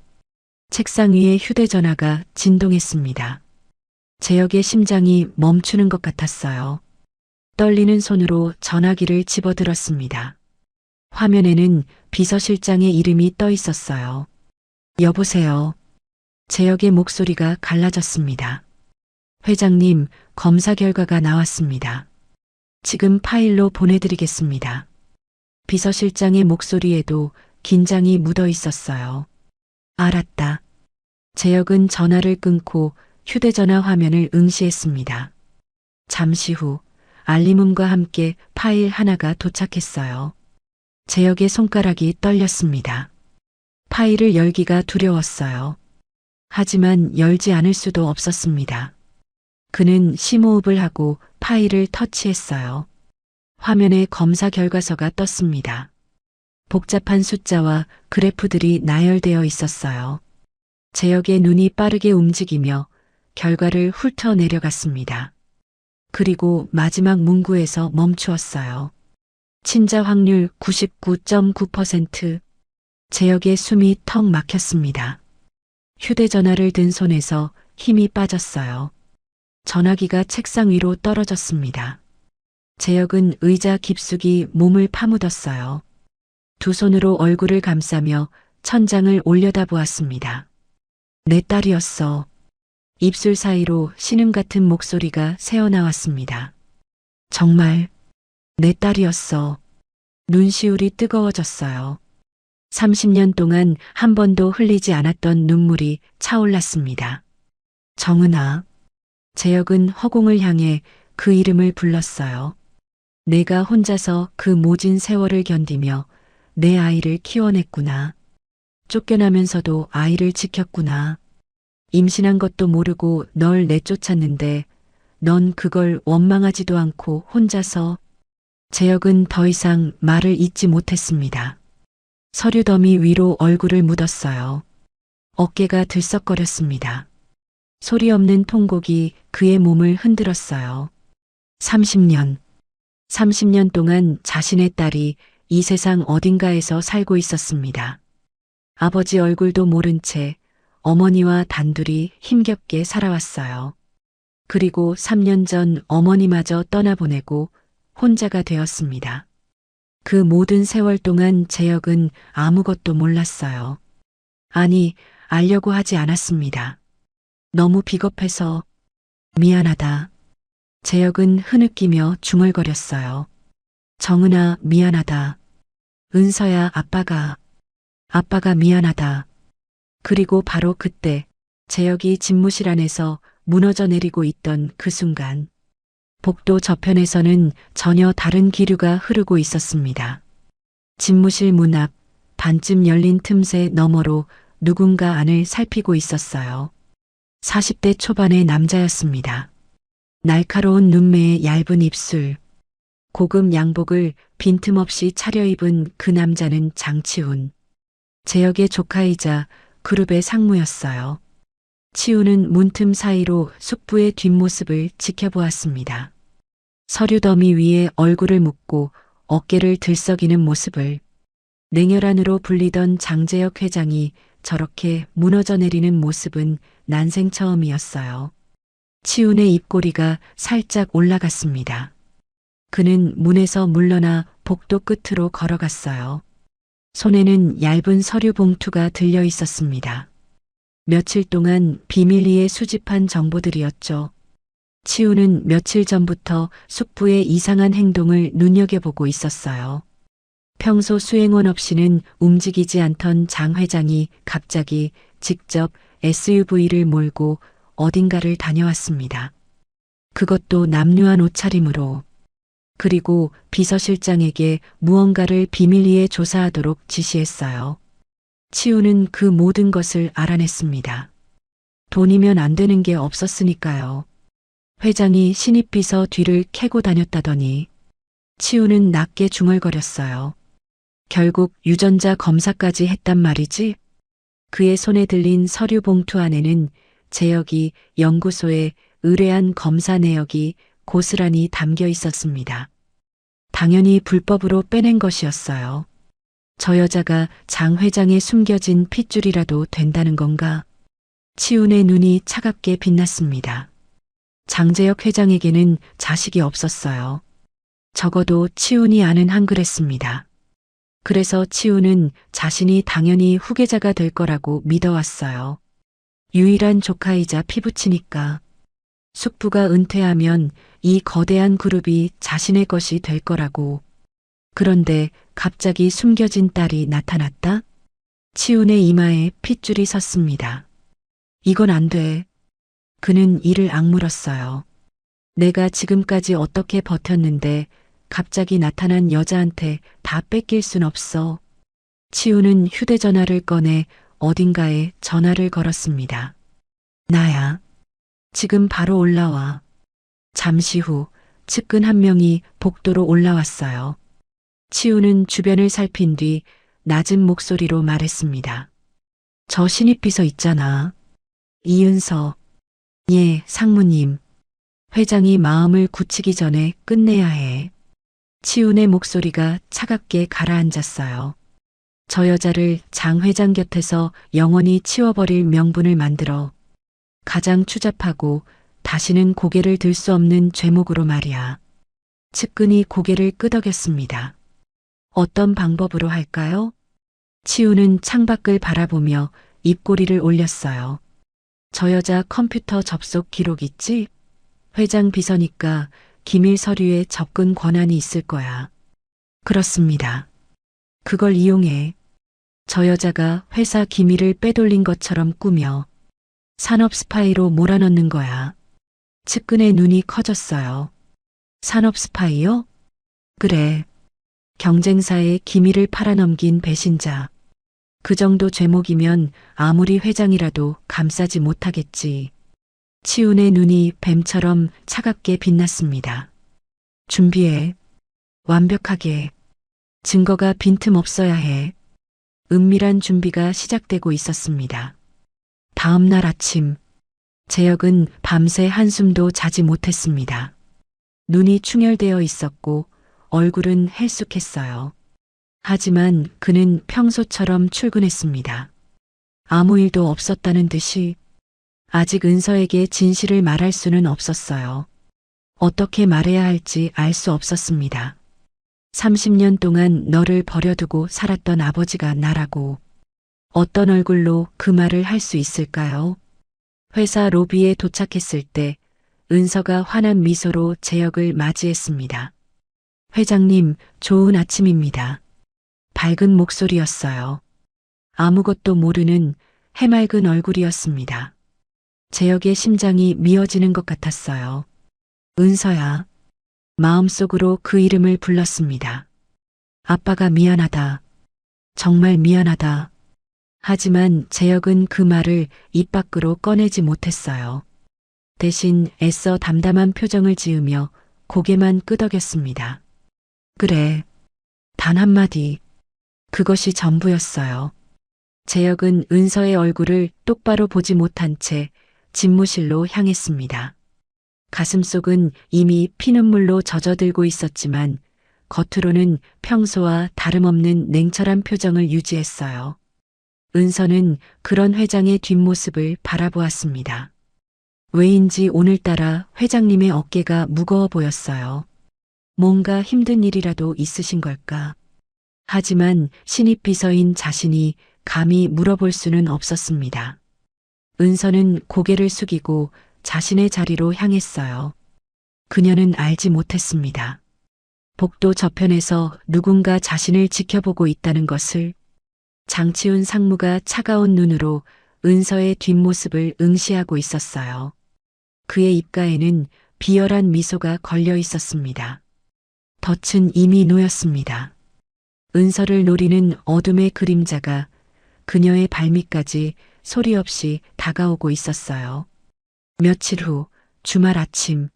책상 위에 휴대전화가 진동했습니다. 재혁의 심장이 멈추는 것 같았어요. 떨리는 손으로 전화기를 집어들었습니다. 화면에는 비서실장의 이름이 떠 있었어요. 여보세요. 재혁의 목소리가 갈라졌습니다. 회장님, 검사 결과가 나왔습니다. 지금 파일로 보내드리겠습니다. 비서실장의 목소리에도 긴장이 묻어 있었어요. 알았다. 재혁은 전화를 끊고 휴대전화 화면을 응시했습니다. 잠시 후 알림음과 함께 파일 하나가 도착했어요. 재혁의 손가락이 떨렸습니다. 파일을 열기가 두려웠어요. 하지만 열지 않을 수도 없었습니다. 그는 심호흡을 하고 파일을 터치했어요. 화면에 검사 결과서가 떴습니다. 복잡한 숫자와 그래프들이 나열되어 있었어요. 재혁의 눈이 빠르게 움직이며 결과를 훑어 내려갔습니다. 그리고 마지막 문구에서 멈추었어요. 친자 확률 99.9%. 재혁의 숨이 턱 막혔습니다. 휴대전화를 든 손에서 힘이 빠졌어요. 전화기가 책상 위로 떨어졌습니다. 재혁은 의자 깊숙이 몸을 파묻었어요. 두 손으로 얼굴을 감싸며 천장을 올려다보았습니다. 내 딸이었어. 입술 사이로 신음 같은 목소리가 새어나왔습니다. 정말 내 딸이었어. 눈시울이 뜨거워졌어요. 30년 동안 한 번도 흘리지 않았던 눈물이 차올랐습니다. 정은아. 재혁은 허공을 향해 그 이름을 불렀어요. 내가 혼자서 그 모진 세월을 견디며 내 아이를 키워냈구나. 쫓겨나면서도 아이를 지켰구나. 임신한 것도 모르고 널 내쫓았는데 넌 그걸 원망하지도 않고 혼자서. 재혁은 더 이상 말을 잇지 못했습니다. 서류 더미 위로 얼굴을 묻었어요. 어깨가 들썩거렸습니다. 소리 없는 통곡이 그의 몸을 흔들었어요. 30년 동안 자신의 딸이 이 세상 어딘가에서 살고 있었습니다. 아버지 얼굴도 모른 채 어머니와 단둘이 힘겹게 살아왔어요. 그리고 3년 전 어머니마저 떠나보내고 혼자가 되었습니다. 그 모든 세월 동안 재혁은 아무것도 몰랐어요. 아니, 알려고 하지 않았습니다. 너무 비겁해서 미안하다. 재혁은 흐느끼며 중얼거렸어요. 정은아, 미안하다. 은서야, 아빠가 미안하다. 그리고 바로 그때 재혁이 집무실 안에서 무너져 내리고 있던 그 순간 복도 저편에서는 전혀 다른 기류가 흐르고 있었습니다. 집무실 문 앞 반쯤 열린 틈새 너머로 누군가 안을 살피고 있었어요. 40대 초반의 남자였습니다. 날카로운 눈매에 얇은 입술, 고급 양복을 빈틈없이 차려입은 그 남자는 장치훈. 재혁의 조카이자 그룹의 상무였어요. 치우는 문틈 사이로 숙부의 뒷모습을 지켜보았습니다. 서류 더미 위에 얼굴을 묻고 어깨를 들썩이는 모습을. 냉혈한으로 불리던 장재혁 회장이 저렇게 무너져 내리는 모습은 난생 처음이었어요. 치훈의 입꼬리가 살짝 올라갔습니다. 그는 문에서 물러나 복도 끝으로 걸어갔어요. 손에는 얇은 서류 봉투가 들려 있었습니다. 며칠 동안 비밀리에 수집한 정보들이었죠. 치우는 며칠 전부터 숙부의 이상한 행동을 눈여겨보고 있었어요. 평소 수행원 없이는 움직이지 않던 장 회장이 갑자기 직접 SUV를 몰고 어딘가를 다녀왔습니다. 그것도 남루한 옷차림으로. 그리고 비서실장에게 무언가를 비밀리에 조사하도록 지시했어요. 치우는 그 모든 것을 알아냈습니다. 돈이면 안 되는 게 없었으니까요. 회장이 신입 비서 뒤를 캐고 다녔다더니 치우는 낮게 중얼거렸어요. 결국 유전자 검사까지 했단 말이지? 그의 손에 들린 서류 봉투 안에는 재혁이 연구소에 의뢰한 검사 내역이 고스란히 담겨 있었습니다. 당연히 불법으로 빼낸 것이었어요. 저 여자가 장 회장에 숨겨진 핏줄이라도 된다는 건가? 치훈의 눈이 차갑게 빛났습니다. 장재혁 회장에게는 자식이 없었어요. 적어도 치훈이 아는 한 그랬습니다. 그래서 치훈은 자신이 당연히 후계자가 될 거라고 믿어왔어요. 유일한 조카이자 피부치니까. 숙부가 은퇴하면 이 거대한 그룹이 자신의 것이 될 거라고. 그런데 갑자기 숨겨진 딸이 나타났다? 치훈의 이마에 핏줄이 섰습니다. 이건 안 돼. 그는 이를 악물었어요. 내가 지금까지 어떻게 버텼는데 갑자기 나타난 여자한테 다 뺏길 순 없어. 치훈은 휴대전화를 꺼내 어딘가에 전화를 걸었습니다. 나야. 지금 바로 올라와. 잠시 후 측근 한 명이 복도로 올라왔어요. 치훈은 주변을 살핀 뒤 낮은 목소리로 말했습니다. 저 신입비서 있잖아. 이은서. 예, 상무님. 회장이 마음을 굳히기 전에 끝내야 해. 치훈의 목소리가 차갑게 가라앉았어요. 저 여자를 장 회장 곁에서 영원히 치워버릴 명분을 만들어 가장 추잡하고 다시는 고개를 들 수 없는 죄목으로 말이야. 측근이 고개를 끄덕였습니다. 어떤 방법으로 할까요? 치우는 창밖을 바라보며 입꼬리를 올렸어요. 저 여자 컴퓨터 접속 기록 있지? 회장 비서니까 기밀 서류에 접근 권한이 있을 거야. 그렇습니다. 그걸 이용해. 저 여자가 회사 기밀을 빼돌린 것처럼 꾸며 산업 스파이로 몰아넣는 거야. 측근의 눈이 커졌어요. 산업 스파이요? 그래. 경쟁사의 기밀을 팔아넘긴 배신자. 그 정도 죄목이면 아무리 회장이라도 감싸지 못하겠지. 치훈의 눈이 뱀처럼 차갑게 빛났습니다. 준비해. 완벽하게. 증거가 빈틈없어야 해. 은밀한 준비가 시작되고 있었습니다. 다음 날 아침, 재혁은 밤새 한숨도 자지 못했습니다. 눈이 충혈되어 있었고 얼굴은 헬쑥했어요. 하지만 그는 평소처럼 출근했습니다. 아무 일도 없었다는 듯이. 아직 은서에게 진실을 말할 수는 없었어요. 어떻게 말해야 할지 알 수 없었습니다. 30년 동안 너를 버려두고 살았던 아버지가 나라고. 어떤 얼굴로 그 말을 할 수 있을까요? 회사 로비에 도착했을 때 은서가 환한 미소로 재혁을 맞이했습니다. 회장님, 좋은 아침입니다. 밝은 목소리였어요. 아무것도 모르는 해맑은 얼굴이었습니다. 재혁의 심장이 미어지는 것 같았어요. 은서야. 마음속으로 그 이름을 불렀습니다. 아빠가 미안하다. 정말 미안하다. 하지만 재혁은 그 말을 입 밖으로 꺼내지 못했어요. 대신 애써 담담한 표정을 지으며 고개만 끄덕였습니다. 그래. 단 한마디. 그것이 전부였어요. 재혁은 은서의 얼굴을 똑바로 보지 못한 채 집무실로 향했습니다. 가슴속은 이미 피눈물로 젖어들고 있었지만 겉으로는 평소와 다름없는 냉철한 표정을 유지했어요. 은서는 그런 회장의 뒷모습을 바라보았습니다. 왜인지 오늘따라 회장님의 어깨가 무거워 보였어요. 뭔가 힘든 일이라도 있으신 걸까? 하지만 신입 비서인 자신이 감히 물어볼 수는 없었습니다. 은서는 고개를 숙이고 자신의 자리로 향했어요. 그녀는 알지 못했습니다. 복도 저편에서 누군가 자신을 지켜보고 있다는 것을. 장치훈 상무가 차가운 눈으로 은서의 뒷모습을 응시하고 있었어요. 그의 입가에는 비열한 미소가 걸려 있었습니다. 덫은 이미 놓였습니다. 은서를 노리는 어둠의 그림자가 그녀의 발밑까지 소리 없이 다가오고 있었어요. 며칠 후 주말 아침,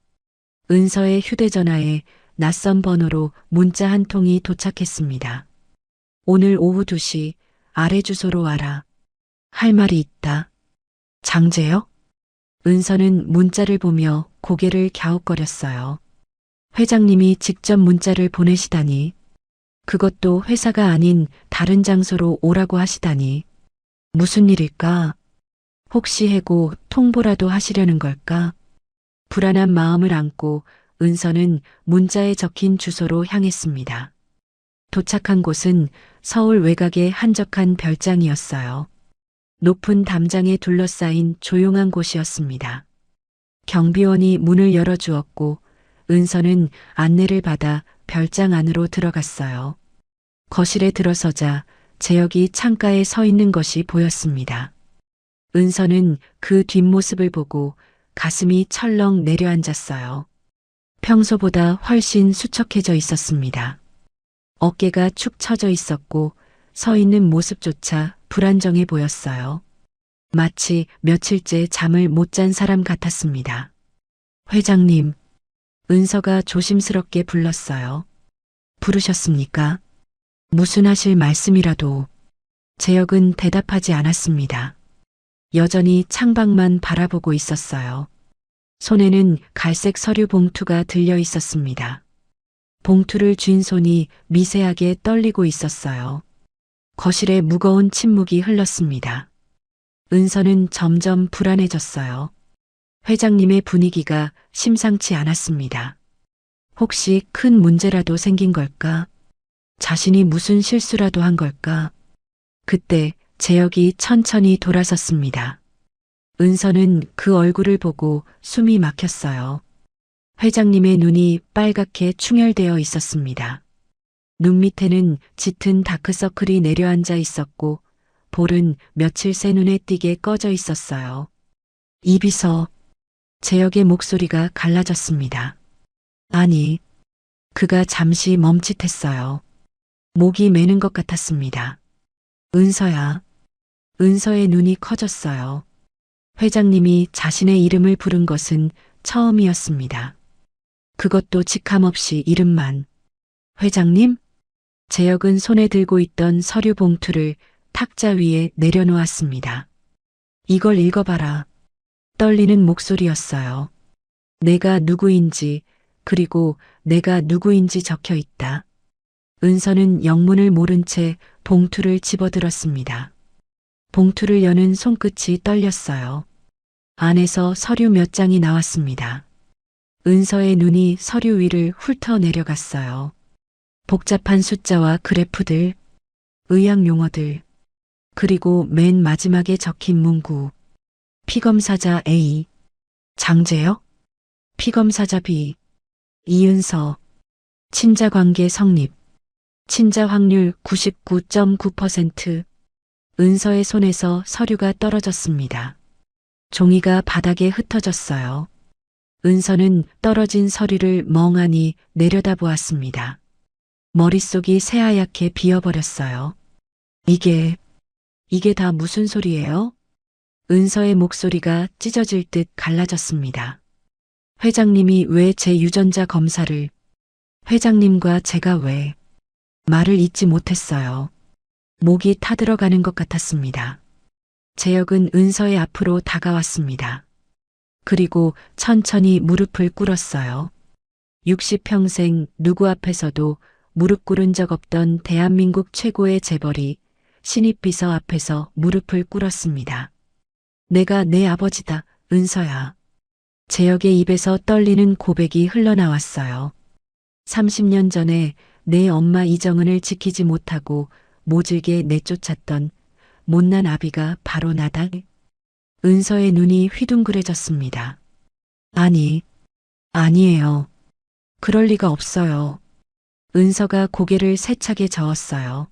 은서의 휴대전화에 낯선 번호로 문자 한 통이 도착했습니다. 오늘 오후 2시 아래 주소로 와라. 할 말이 있다. 장재혁? 은서는 문자를 보며 고개를 갸웃거렸어요. 회장님이 직접 문자를 보내시다니. 그것도 회사가 아닌 다른 장소로 오라고 하시다니. 무슨 일일까? 혹시 해고 통보라도 하시려는 걸까? 불안한 마음을 안고 은서는 문자에 적힌 주소로 향했습니다. 도착한 곳은 서울 외곽의 한적한 별장이었어요. 높은 담장에 둘러싸인 조용한 곳이었습니다. 경비원이 문을 열어주었고 은서는 안내를 받아 별장 안으로 들어갔어요. 거실에 들어서자 재혁이 창가에 서 있는 것이 보였습니다. 은서는 그 뒷모습을 보고 가슴이 철렁 내려앉았어요. 평소보다 훨씬 수척해져 있었습니다. 어깨가 축 처져 있었고 서 있는 모습조차 불안정해 보였어요. 마치 며칠째 잠을 못 잔 사람 같았습니다. 회장님, 은서가 조심스럽게 불렀어요. 부르셨습니까? 무슨 하실 말씀이라도. 재혁은 대답하지 않았습니다. 여전히 창밖만 바라보고 있었어요. 손에는 갈색 서류 봉투가 들려 있었습니다. 봉투를 쥔 손이 미세하게 떨리고 있었어요. 거실에 무거운 침묵이 흘렀습니다. 은서는 점점 불안해졌어요. 회장님의 분위기가 심상치 않았습니다. 혹시 큰 문제라도 생긴 걸까? 자신이 무슨 실수라도 한 걸까? 그때 재혁이 천천히 돌아섰습니다. 은서는 그 얼굴을 보고 숨이 막혔어요. 회장님의 눈이 빨갛게 충혈되어 있었습니다. 눈 밑에는 짙은 다크서클이 내려앉아 있었고 볼은 며칠 새 눈에 띄게 꺼져 있었어요. 이비서 재혁의 목소리가 갈라졌습니다. 아니, 그가 잠시 멈칫했어요. 목이 메는 것 같았습니다. 은서야. 은서의 눈이 커졌어요. 회장님이 자신의 이름을 부른 것은 처음이었습니다. 그것도 직함없이 이름만. 회장님? 재혁은 손에 들고 있던 서류 봉투를 탁자 위에 내려놓았습니다. 이걸 읽어봐라. 떨리는 목소리였어요. 내가 누구인지, 그리고 내가 누구인지 적혀 있다. 은서는 영문을 모른 채 봉투를 집어들었습니다. 봉투를 여는 손끝이 떨렸어요. 안에서 서류 몇 장이 나왔습니다. 은서의 눈이 서류 위를 훑어 내려갔어요. 복잡한 숫자와 그래프들, 의학 용어들, 그리고 맨 마지막에 적힌 문구. 피검사자 A, 장재혁, 피검사자 B, 이은서, 친자관계 성립, 친자 확률 99.9%. 은서의 손에서 서류가 떨어졌습니다. 종이가 바닥에 흩어졌어요. 은서는 떨어진 서류를 멍하니 내려다보았습니다. 머릿속이 새하얗게 비어버렸어요. 이게 다 무슨 소리예요? 은서의 목소리가 찢어질 듯 갈라졌습니다. 회장님이 왜 제 유전자 검사를, 회장님과 제가 왜, 말을 잇지 못했어요. 목이 타들어가는 것 같았습니다. 재혁은 은서의 앞으로 다가왔습니다. 그리고 천천히 무릎을 꿇었어요. 60평생 누구 앞에서도 무릎 꿇은 적 없던 대한민국 최고의 재벌이 신입비서 앞에서 무릎을 꿇었습니다. 내가 내 아버지다, 은서야. 재혁의 입에서 떨리는 고백이 흘러나왔어요. 30년 전에 내 엄마 이정은을 지키지 못하고 모질게 내쫓았던 못난 아비가 바로 나다. 은서의 눈이 휘둥그레졌습니다. 아니에요. 그럴 리가 없어요. 은서가 고개를 세차게 저었어요.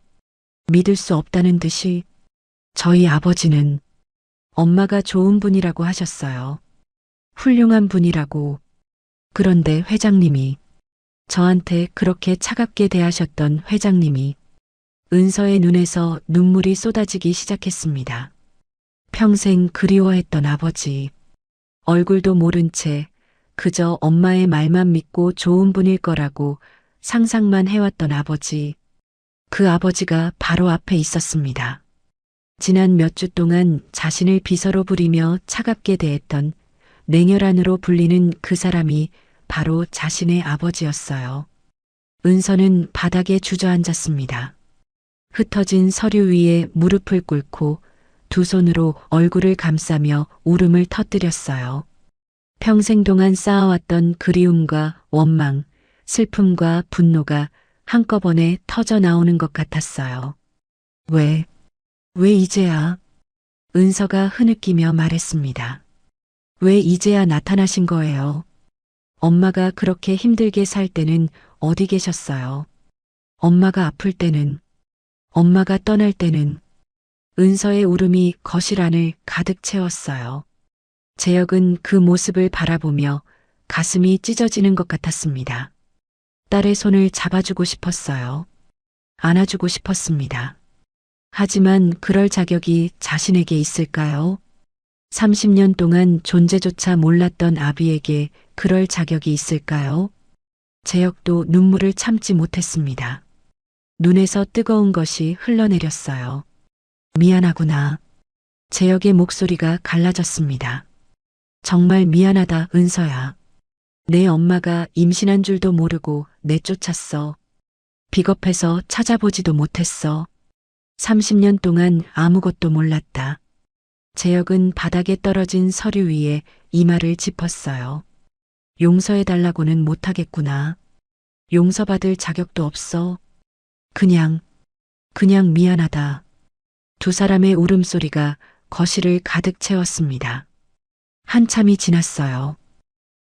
믿을 수 없다는 듯이. 저희 아버지는 엄마가 좋은 분이라고 하셨어요. 훌륭한 분이라고. 그런데 회장님이, 저한테 그렇게 차갑게 대하셨던 회장님이. 은서의 눈에서 눈물이 쏟아지기 시작했습니다. 평생 그리워했던 아버지. 얼굴도 모른 채 그저 엄마의 말만 믿고 좋은 분일 거라고 상상만 해왔던 아버지. 그 아버지가 바로 앞에 있었습니다. 지난 몇 주 동안 자신을 비서로 부리며 차갑게 대했던 냉혈한으로 불리는 그 사람이 바로 자신의 아버지였어요. 은서는 바닥에 주저앉았습니다. 흩어진 서류 위에 무릎을 꿇고 두 손으로 얼굴을 감싸며 울음을 터뜨렸어요. 평생 동안 쌓아왔던 그리움과 원망, 슬픔과 분노가 한꺼번에 터져 나오는 것 같았어요. 왜 이제야? 은서가 흐느끼며 말했습니다. 왜 이제야 나타나신 거예요? 엄마가 그렇게 힘들게 살 때는 어디 계셨어요? 엄마가 아플 때는, 엄마가 떠날 때는. 은서의 울음이 거실 안을 가득 채웠어요. 재혁은 그 모습을 바라보며 가슴이 찢어지는 것 같았습니다. 딸의 손을 잡아주고 싶었어요. 안아주고 싶었습니다. 하지만 그럴 자격이 자신에게 있을까요? 30년 동안 존재조차 몰랐던 아비에게 그럴 자격이 있을까요? 재혁도 눈물을 참지 못했습니다. 눈에서 뜨거운 것이 흘러내렸어요. 미안하구나. 재혁의 목소리가 갈라졌습니다. 정말 미안하다, 은서야. 내 엄마가 임신한 줄도 모르고 내쫓았어. 비겁해서 찾아보지도 못했어. 30년 동안 아무것도 몰랐다. 재혁은 바닥에 떨어진 서류 위에 이마를 짚었어요. 용서해달라고는 못하겠구나. 용서받을 자격도 없어. 그냥 미안하다. 두 사람의 울음소리가 거실을 가득 채웠습니다. 한참이 지났어요.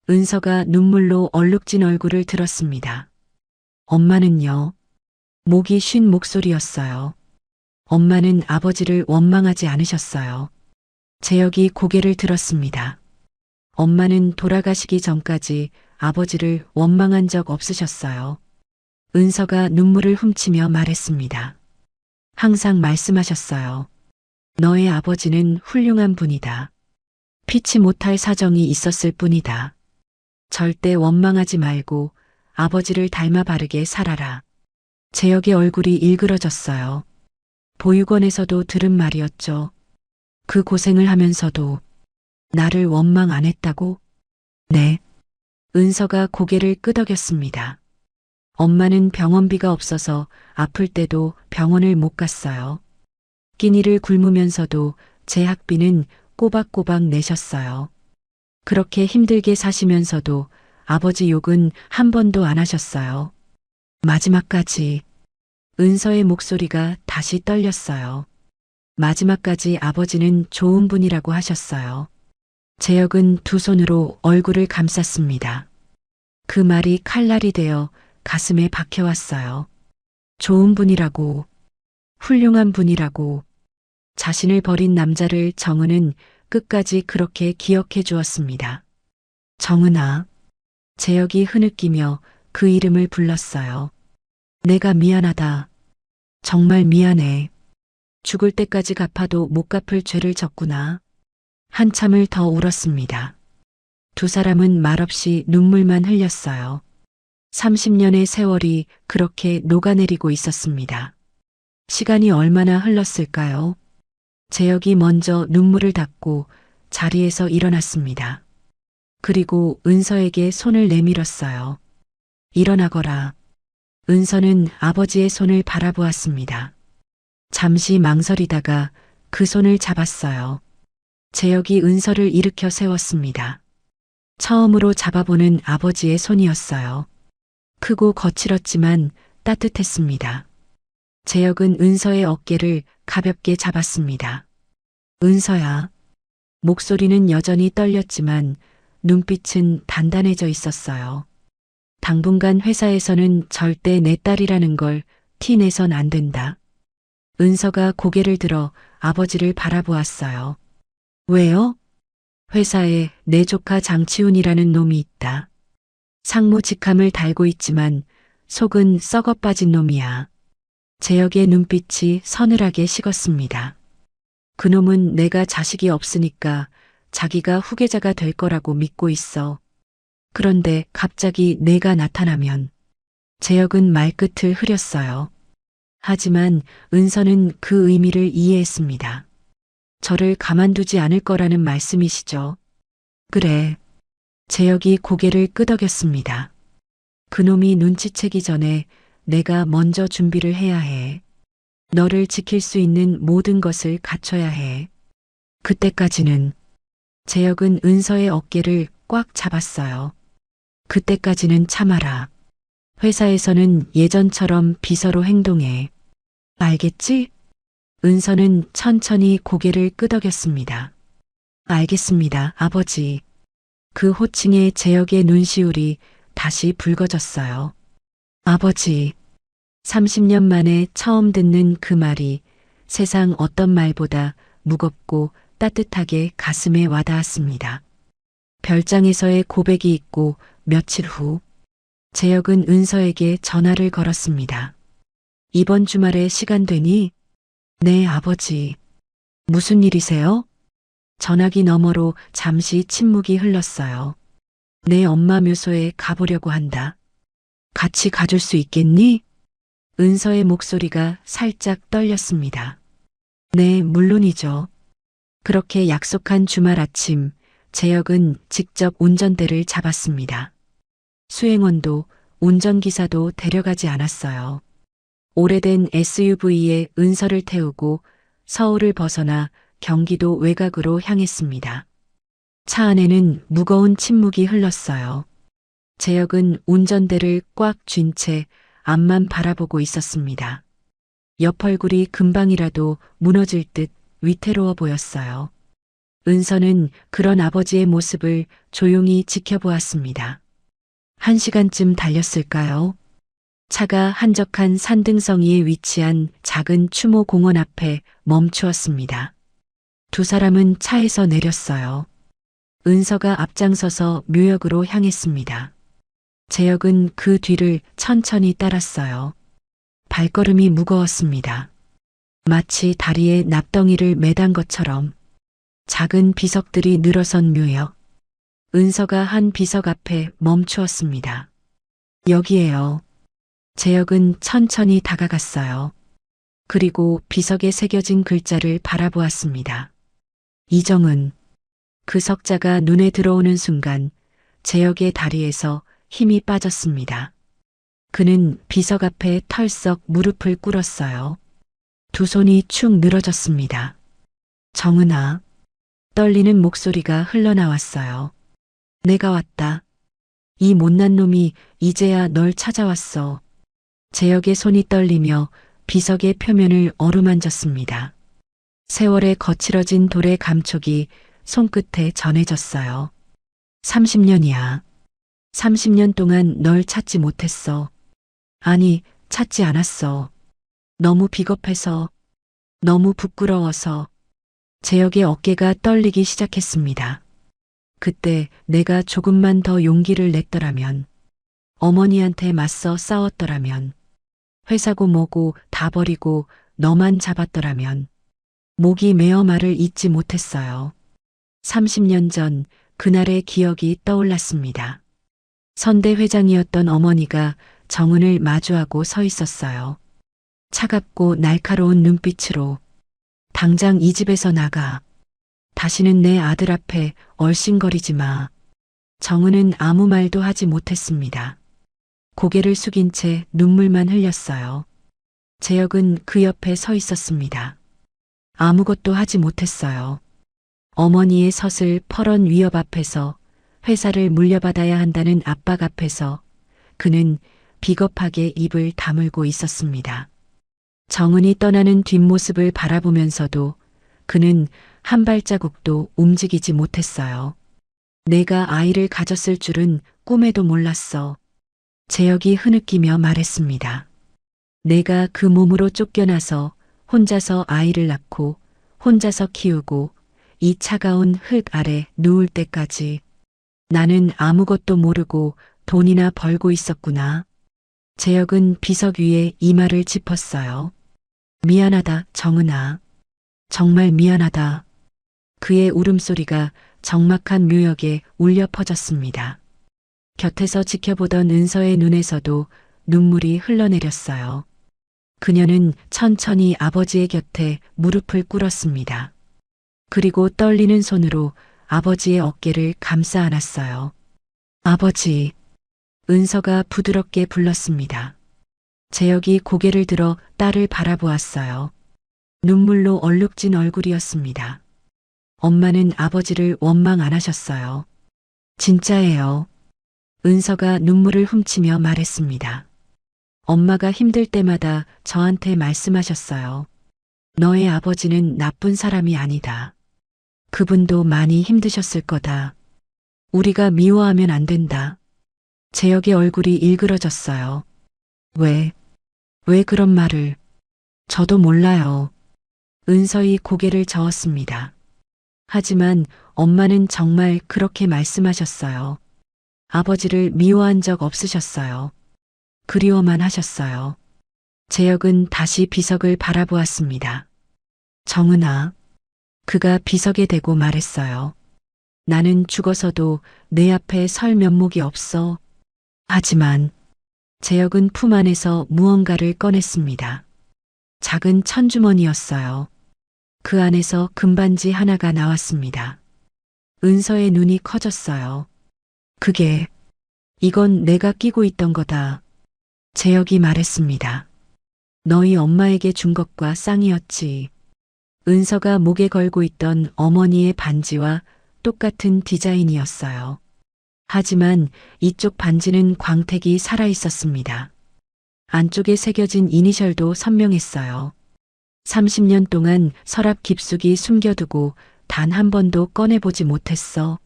은서가 눈물로 얼룩진 얼굴을 들었습니다. 엄마는요? 목이 쉰 목소리였어요. 엄마는 아버지를 원망하지 않으셨어요. 재혁이 고개를 들었습니다. 엄마는 돌아가시기 전까지 아버지를 원망한 적 없으셨어요. 은서가 눈물을 훔치며 말했습니다. 항상 말씀하셨어요. 너의 아버지는 훌륭한 분이다. 피치 못할 사정이 있었을 뿐이다. 절대 원망하지 말고 아버지를 닮아 바르게 살아라. 재혁의 얼굴이 일그러졌어요. 보육원에서도 들은 말이었죠. 그 고생을 하면서도 나를 원망 안 했다고? 네. 은서가 고개를 끄덕였습니다. 엄마는 병원비가 없어서 아플 때도 병원을 못 갔어요. 끼니를 굶으면서도 제 학비는 꼬박꼬박 내셨어요. 그렇게 힘들게 사시면서도 아버지 욕은 한 번도 안 하셨어요. 마지막까지. 은서의 목소리가 다시 떨렸어요. 마지막까지 아버지는 좋은 분이라고 하셨어요. 재혁은 두 손으로 얼굴을 감쌌습니다. 그 말이 칼날이 되어 가슴에 박혀왔어요. 좋은 분이라고, 훌륭한 분이라고, 자신을 버린 남자를 정은은 끝까지 그렇게 기억해 주었습니다. 정은아. 재혁이 흐느끼며 그 이름을 불렀어요. 내가 미안하다. 정말 미안해. 죽을 때까지 갚아도 못 갚을 죄를 졌구나. 한참을 더 울었습니다. 두 사람은 말없이 눈물만 흘렸어요. 30년의 세월이 그렇게 녹아내리고 있었습니다. 시간이 얼마나 흘렀을까요? 재혁이 먼저 눈물을 닦고 자리에서 일어났습니다. 그리고 은서에게 손을 내밀었어요. 일어나거라. 은서는 아버지의 손을 바라보았습니다. 잠시 망설이다가 그 손을 잡았어요. 재혁이 은서를 일으켜 세웠습니다. 처음으로 잡아보는 아버지의 손이었어요. 크고 거칠었지만 따뜻했습니다. 재혁은 은서의 어깨를 가볍게 잡았습니다. 은서야. 목소리는 여전히 떨렸지만 눈빛은 단단해져 있었어요. 당분간 회사에서는 절대 내 딸이라는 걸 티내선 안 된다. 은서가 고개를 들어 아버지를 바라보았어요. 왜요? 회사에 내 조카 장치훈이라는 놈이 있다. 상무 직함을 달고 있지만 속은 썩어 빠진 놈이야. 재혁의 눈빛이 서늘하게 식었습니다. 그놈은 내가 자식이 없으니까 자기가 후계자가 될 거라고 믿고 있어. 그런데 갑자기 내가 나타나면. 재혁은 말끝을 흐렸어요. 하지만 은서는 그 의미를 이해했습니다. 저를 가만두지 않을 거라는 말씀이시죠? 그래. 재혁이 고개를 끄덕였습니다. 그놈이 눈치채기 전에 내가 먼저 준비를 해야 해. 너를 지킬 수 있는 모든 것을 갖춰야 해. 그때까지는. 재혁은 은서의 어깨를 꽉 잡았어요. 그때까지는 참아라. 회사에서는 예전처럼 비서로 행동해. 알겠지? 은서는 천천히 고개를 끄덕였습니다. 알겠습니다, 아버지. 그 호칭에 재혁의 눈시울이 다시 붉어졌어요. 아버지. 30년 만에 처음 듣는 그 말이 세상 어떤 말보다 무겁고 따뜻하게 가슴에 와닿았습니다. 별장에서의 고백이 있고 며칠 후 재혁은 은서에게 전화를 걸었습니다. 이번 주말에 시간 되니? 네, 아버지. 무슨 일이세요? 전화기 너머로 잠시 침묵이 흘렀어요. 내 엄마 묘소에 가보려고 한다. 같이 가줄 수 있겠니? 은서의 목소리가 살짝 떨렸습니다. 네, 물론이죠. 그렇게 약속한 주말 아침, 재혁은 직접 운전대를 잡았습니다. 수행원도 운전기사도 데려가지 않았어요. 오래된 SUV에 은서를 태우고 서울을 벗어나 경기도 외곽으로 향했습니다. 차 안에는 무거운 침묵이 흘렀어요. 재혁은 운전대를 꽉 쥔 채 앞만 바라보고 있었습니다. 옆 얼굴이 금방이라도 무너질 듯 위태로워 보였어요. 은서는 그런 아버지의 모습을 조용히 지켜보았습니다. 1시간쯤 달렸을까요? 차가 한적한 산등성이에 위치한 작은 추모 공원 앞에 멈추었습니다. 두 사람은 차에서 내렸어요. 은서가 앞장서서 묘역으로 향했습니다. 재혁은 그 뒤를 천천히 따랐어요. 발걸음이 무거웠습니다. 마치 다리에 납덩이를 매단 것처럼 작은 비석들이 늘어선 묘역. 은서가 한 비석 앞에 멈추었습니다. 여기에요. 재혁은 천천히 다가갔어요. 그리고 비석에 새겨진 글자를 바라보았습니다. 이정은. 그 석자가 눈에 들어오는 순간 재혁의 다리에서 힘이 빠졌습니다. 그는 비석 앞에 털썩 무릎을 꿇었어요. 두 손이 축 늘어졌습니다. 정은아. 떨리는 목소리가 흘러나왔어요. 내가 왔다. 이 못난 놈이 이제야 널 찾아왔어. 재혁의 손이 떨리며 비석의 표면을 어루만졌습니다. 세월의 거칠어진 돌의 감촉이 손끝에 전해졌어요. 30년이야. 30년 동안 널 찾지 못했어. 아니, 찾지 않았어. 너무 비겁해서, 너무 부끄러워서. 재혁의 어깨가 떨리기 시작했습니다. 그때 내가 조금만 더 용기를 냈더라면, 어머니한테 맞서 싸웠더라면, 회사고 뭐고 다 버리고 너만 잡았더라면, 목이 메어 말을 잇지 못했어요. 30년 전 그날의 기억이 떠올랐습니다. 선대 회장이었던 어머니가 정은을 마주하고 서 있었어요. 차갑고 날카로운 눈빛으로 당장 이 집에서 나가. 다시는 내 아들 앞에 얼씬거리지 마. 정은은 아무 말도 하지 못했습니다. 고개를 숙인 채 눈물만 흘렸어요. 재혁은 그 옆에 서 있었습니다. 아무것도 하지 못했어요. 어머니의 서슬 퍼런 위협 앞에서, 회사를 물려받아야 한다는 압박 앞에서 그는 비겁하게 입을 다물고 있었습니다. 정은이 떠나는 뒷모습을 바라보면서도 그는 한 발자국도 움직이지 못했어요. 내가 아이를 가졌을 줄은 꿈에도 몰랐어. 재혁이 흐느끼며 말했습니다. 내가 그 몸으로 쫓겨나서 혼자서 아이를 낳고 혼자서 키우고 이 차가운 흙 아래 누울 때까지 나는 아무것도 모르고 돈이나 벌고 있었구나. 재혁은 비석 위에 이마를 짚었어요. 미안하다, 정은아. 정말 미안하다. 그의 울음소리가 적막한 묘역에 울려 퍼졌습니다. 곁에서 지켜보던 은서의 눈에서도 눈물이 흘러내렸어요. 그녀는 천천히 아버지의 곁에 무릎을 꿇었습니다. 그리고 떨리는 손으로 아버지의 어깨를 감싸 안았어요. 아버지. 은서가 부드럽게 불렀습니다. 재혁이 고개를 들어 딸을 바라보았어요. 눈물로 얼룩진 얼굴이었습니다. 엄마는 아버지를 원망 안 하셨어요. 진짜예요. 은서가 눈물을 훔치며 말했습니다. 엄마가 힘들 때마다 저한테 말씀하셨어요. 너의 아버지는 나쁜 사람이 아니다. 그분도 많이 힘드셨을 거다. 우리가 미워하면 안 된다. 재혁의 얼굴이 일그러졌어요. 왜 그런 말을? 저도 몰라요. 은서이 고개를 저었습니다. 하지만 엄마는 정말 그렇게 말씀하셨어요. 아버지를 미워한 적 없으셨어요. 그리워만 하셨어요. 재혁은 다시 비석을 바라보았습니다. 정은아. 그가 비석에 대고 말했어요. 나는 죽어서도 내 앞에 설 면목이 없어. 하지만 재혁은 품 안에서 무언가를 꺼냈습니다. 작은 천주머니였어요. 그 안에서 금반지 하나가 나왔습니다. 은서의 눈이 커졌어요. 이건 내가 끼고 있던 거다. 재혁이 말했습니다. 너희 엄마에게 준 것과 쌍이었지. 은서가 목에 걸고 있던 어머니의 반지와 똑같은 디자인이었어요. 하지만 이쪽 반지는 광택이 살아 있었습니다. 안쪽에 새겨진 이니셜도 선명했어요. 30년 동안 서랍 깊숙이 숨겨두고 단 한 번도 꺼내보지 못했어.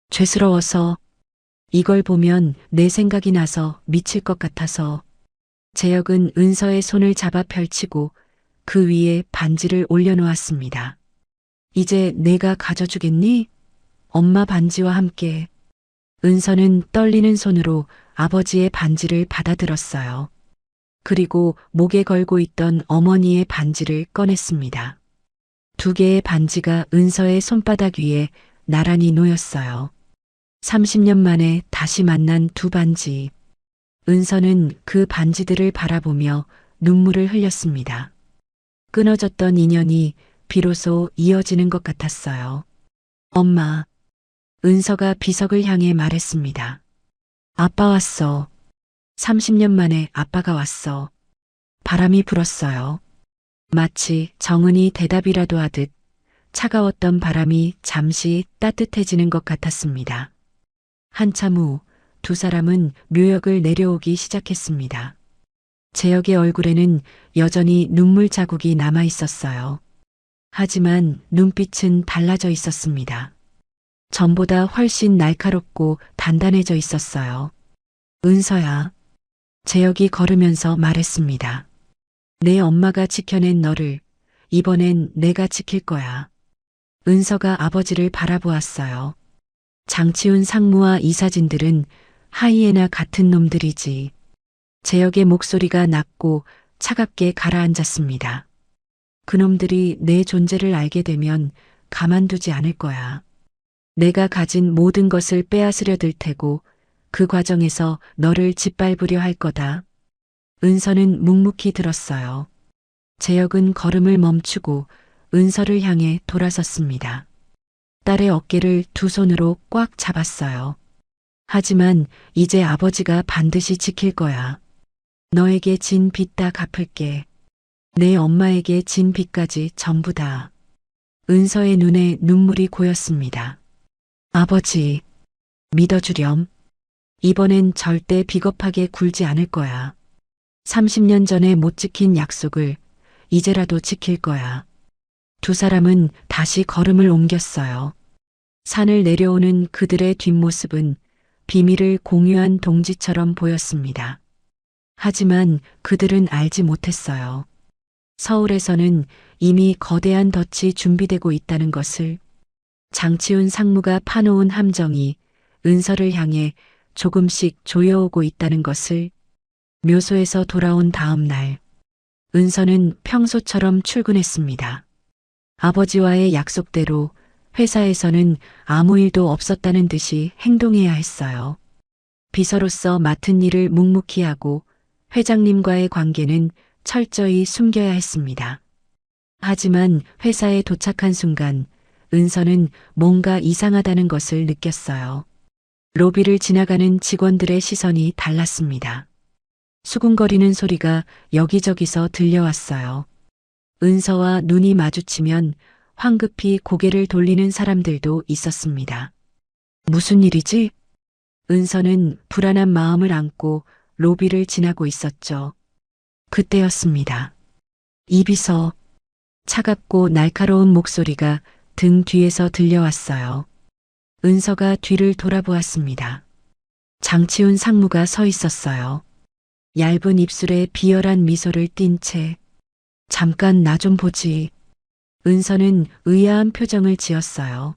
죄스러워서. 이걸 보면 내 생각이 나서 미칠 것 같아서. 재혁은 은서의 손을 잡아 펼치고 그 위에 반지를 올려놓았습니다. 이제 내가 가져주겠니? 엄마 반지와 함께. 은서는 떨리는 손으로 아버지의 반지를 받아들었어요. 그리고 목에 걸고 있던 어머니의 반지를 꺼냈습니다. 두 개의 반지가 은서의 손바닥 위에 나란히 놓였어요. 30년 만에 다시 만난 두 반지. 은서는 그 반지들을 바라보며 눈물을 흘렸습니다. 끊어졌던 인연이 비로소 이어지는 것 같았어요. 엄마. 은서가 비석을 향해 말했습니다. 아빠 왔어. 30년 만에 아빠가 왔어. 바람이 불었어요. 마치 정은이 대답이라도 하듯 차가웠던 바람이 잠시 따뜻해지는 것 같았습니다. 한참 후 두 사람은 묘역을 내려오기 시작했습니다. 재혁의 얼굴에는 여전히 눈물 자국이 남아 있었어요. 하지만 눈빛은 달라져 있었습니다. 전보다 훨씬 날카롭고 단단해져 있었어요. 은서야. 재혁이 걸으면서 말했습니다. 내 엄마가 지켜낸 너를 이번엔 내가 지킬 거야. 은서가 아버지를 바라보았어요. 장치훈 상무와 이 사진들은 하이에나 같은 놈들이지. 재혁의 목소리가 낮고 차갑게 가라앉았습니다. 그놈들이 내 존재를 알게 되면 가만두지 않을 거야. 내가 가진 모든 것을 빼앗으려 들 테고 그 과정에서 너를 짓밟으려 할 거다. 은서는 묵묵히 들었어요. 재혁은 걸음을 멈추고 은서를 향해 돌아섰습니다. 딸의 어깨를 두 손으로 꽉 잡았어요. 하지만 이제 아버지가 반드시 지킬 거야. 너에게 진 빚 다 갚을게. 내 엄마에게 진 빚까지 전부 다. 은서의 눈에 눈물이 고였습니다. 아버지, 믿어주렴. 이번엔 절대 비겁하게 굴지 않을 거야. 30년 전에 못 지킨 약속을 이제라도 지킬 거야. 두 사람은 다시 걸음을 옮겼어요. 산을 내려오는 그들의 뒷모습은 비밀을 공유한 동지처럼 보였습니다. 하지만 그들은 알지 못했어요. 서울에서는 이미 거대한 덫이 준비되고 있다는 것을. 장치훈 상무가 파놓은 함정이 은서를 향해 조금씩 조여오고 있다는 것을. 묘소에서 돌아온 다음 날, 은서는 평소처럼 출근했습니다. 아버지와의 약속대로 회사에서는 아무 일도 없었다는 듯이 행동해야 했어요. 비서로서 맡은 일을 묵묵히 하고 회장님과의 관계는 철저히 숨겨야 했습니다. 하지만 회사에 도착한 순간 은서는 뭔가 이상하다는 것을 느꼈어요. 로비를 지나가는 직원들의 시선이 달랐습니다. 수군거리는 소리가 여기저기서 들려왔어요. 은서와 눈이 마주치면 황급히 고개를 돌리는 사람들도 있었습니다. 무슨 일이지? 은서는 불안한 마음을 안고 로비를 지나고 있었죠. 그때였습니다. 이비서. 차갑고 날카로운 목소리가 등 뒤에서 들려왔어요. 은서가 뒤를 돌아보았습니다. 장치훈 상무가 서 있었어요. 얇은 입술에 비열한 미소를 띤 채. 잠깐 나 좀 보지. 은서는 의아한 표정을 지었어요.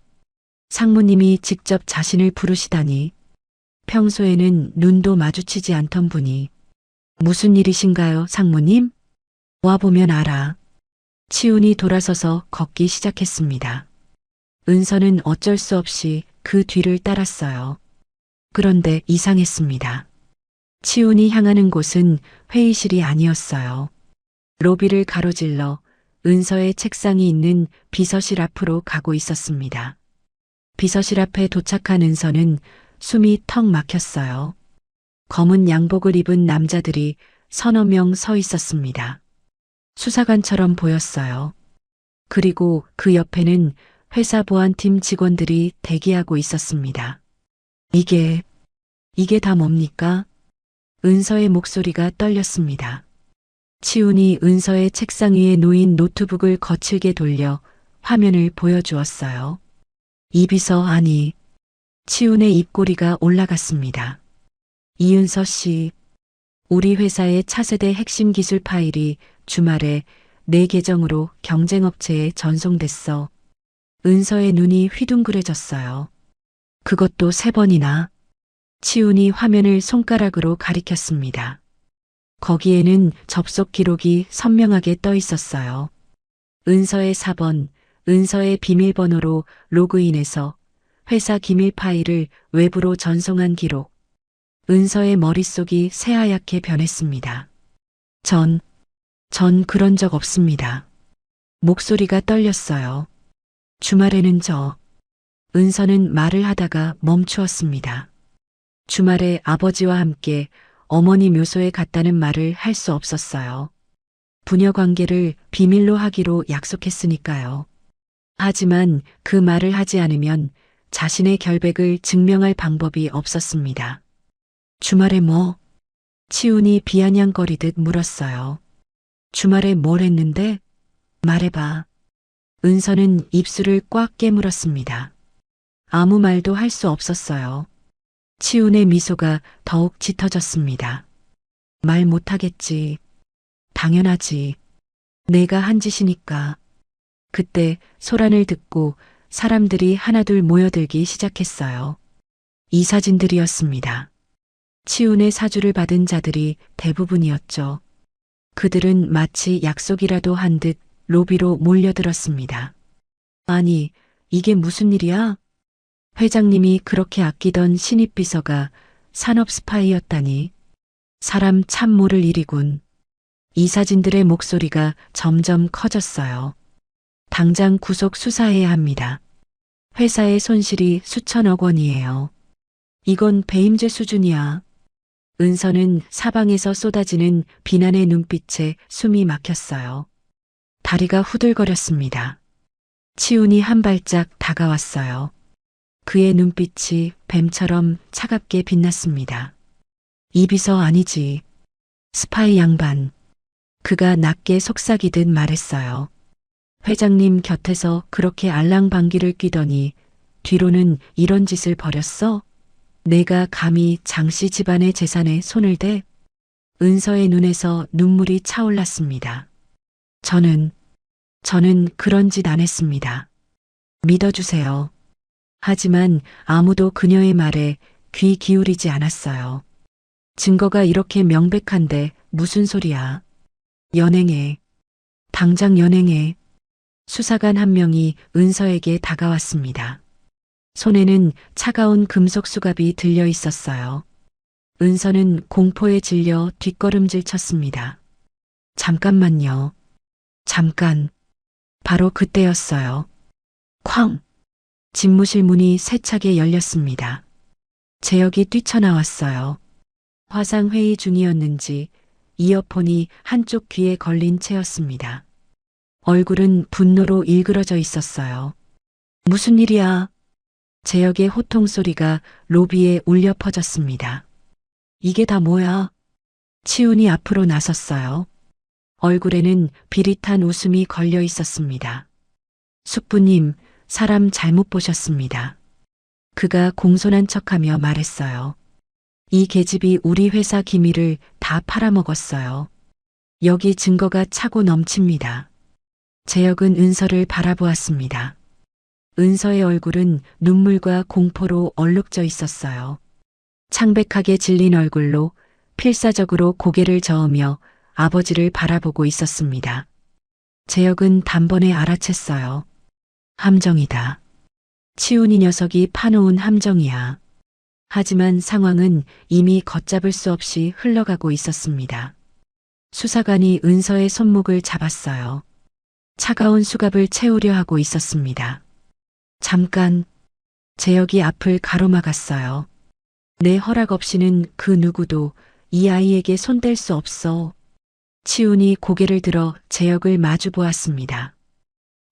상무님이 직접 자신을 부르시다니. 평소에는 눈도 마주치지 않던 분이. 무슨 일이신가요, 상무님? 와보면 알아. 치훈이 돌아서서 걷기 시작했습니다. 은서는 어쩔 수 없이 그 뒤를 따랐어요. 그런데 이상했습니다. 치훈이 향하는 곳은 회의실이 아니었어요. 로비를 가로질러 은서의 책상이 있는 비서실 앞으로 가고 있었습니다. 비서실 앞에 도착한 은서는 숨이 턱 막혔어요. 검은 양복을 입은 남자들이 서너 명 서 있었습니다. 수사관처럼 보였어요. 그리고 그 옆에는 회사 보안팀 직원들이 대기하고 있었습니다. 이게 다 뭡니까? 은서의 목소리가 떨렸습니다. 치훈이 은서의 책상 위에 놓인 노트북을 거칠게 돌려 화면을 보여주었어요. 이 비서 아니. 치훈의 입꼬리가 올라갔습니다. 이은서 씨, 우리 회사의 차세대 핵심 기술 파일이 주말에 내 계정으로 경쟁업체에 전송됐어. 은서의 눈이 휘둥그레졌어요. 그것도 3번이나. 치훈이 화면을 손가락으로 가리켰습니다. 거기에는 접속 기록이 선명하게 떠 있었어요. 은서의 4번, 은서의 비밀번호로 로그인해서 회사 기밀 파일을 외부로 전송한 기록. 은서의 머릿속이 새하얗게 변했습니다. 전 그런 적 없습니다. 목소리가 떨렸어요. 주말에는 은서는 말을 하다가 멈추었습니다. 주말에 아버지와 함께 어머니 묘소에 갔다는 말을 할 수 없었어요. 부녀 관계를 비밀로 하기로 약속했으니까요. 하지만 그 말을 하지 않으면 자신의 결백을 증명할 방법이 없었습니다. 주말에 뭐? 치훈이 비아냥거리듯 물었어요. 주말에 뭘 했는데? 말해봐. 은서는 입술을 꽉 깨물었습니다. 아무 말도 할 수 없었어요. 치훈의 미소가 더욱 짙어졌습니다. 말 못하겠지. 당연하지. 내가 한 짓이니까. 그때 소란을 듣고 사람들이 하나둘 모여들기 시작했어요. 이 사진들이었습니다. 치훈의 사주를 받은 자들이 대부분이었죠. 그들은 마치 약속이라도 한 듯 로비로 몰려들었습니다. 아니, 이게 무슨 일이야? 회장님이 그렇게 아끼던 신입 비서가 산업 스파이였다니. 사람 참 모를 일이군. 이 사진들의 목소리가 점점 커졌어요. 당장 구속 수사해야 합니다. 회사의 손실이 수천억 원이에요. 이건 배임죄 수준이야. 은서는 사방에서 쏟아지는 비난의 눈빛에 숨이 막혔어요. 다리가 후들거렸습니다. 치훈이 한 발짝 다가왔어요. 그의 눈빛이 뱀처럼 차갑게 빛났습니다. 이 비서 아니지. 스파이 양반. 그가 낮게 속삭이듯 말했어요. 회장님 곁에서 그렇게 알랑방귀를 뀌더니 뒤로는 이런 짓을 벌였어? 내가 감히 장씨 집안의 재산에 손을 대? 은서의 눈에서 눈물이 차올랐습니다. 저는 그런 짓 안 했습니다. 믿어주세요. 하지만 아무도 그녀의 말에 귀 기울이지 않았어요. 증거가 이렇게 명백한데 무슨 소리야. 연행해. 당장 연행해. 수사관 한 명이 은서에게 다가왔습니다. 손에는 차가운 금속 수갑이 들려 있었어요. 은서는 공포에 질려 뒷걸음질 쳤습니다. 잠깐만요. 잠깐. 바로 그때였어요. 쾅! 집무실 문이 세차게 열렸습니다. 재혁이 뛰쳐나왔어요. 화상회의 중이었는지 이어폰이 한쪽 귀에 걸린 채였습니다. 얼굴은 분노로 일그러져 있었어요. 무슨 일이야? 재혁의 호통 소리가 로비에 울려 퍼졌습니다. 이게 다 뭐야? 치훈이 앞으로 나섰어요. 얼굴에는 비릿한 웃음이 걸려 있었습니다. 숙부님, 사람 잘못 보셨습니다. 그가 공손한 척하며 말했어요. 이 계집이 우리 회사 기밀을 다 팔아먹었어요. 여기 증거가 차고 넘칩니다. 재혁은 은서를 바라보았습니다. 은서의 얼굴은 눈물과 공포로 얼룩져 있었어요. 창백하게 질린 얼굴로 필사적으로 고개를 저으며 아버지를 바라보고 있었습니다. 재혁은 단번에 알아챘어요. 함정이다. 치훈이 녀석이 파놓은 함정이야. 하지만 상황은 이미 걷잡을 수 없이 흘러가고 있었습니다. 수사관이 은서의 손목을 잡았어요. 차가운 수갑을 채우려 하고 있었습니다. 잠깐. 재혁이 앞을 가로막았어요. 내 허락 없이는 그 누구도 이 아이에게 손댈 수 없어. 치훈이 고개를 들어 재혁을 마주 보았습니다.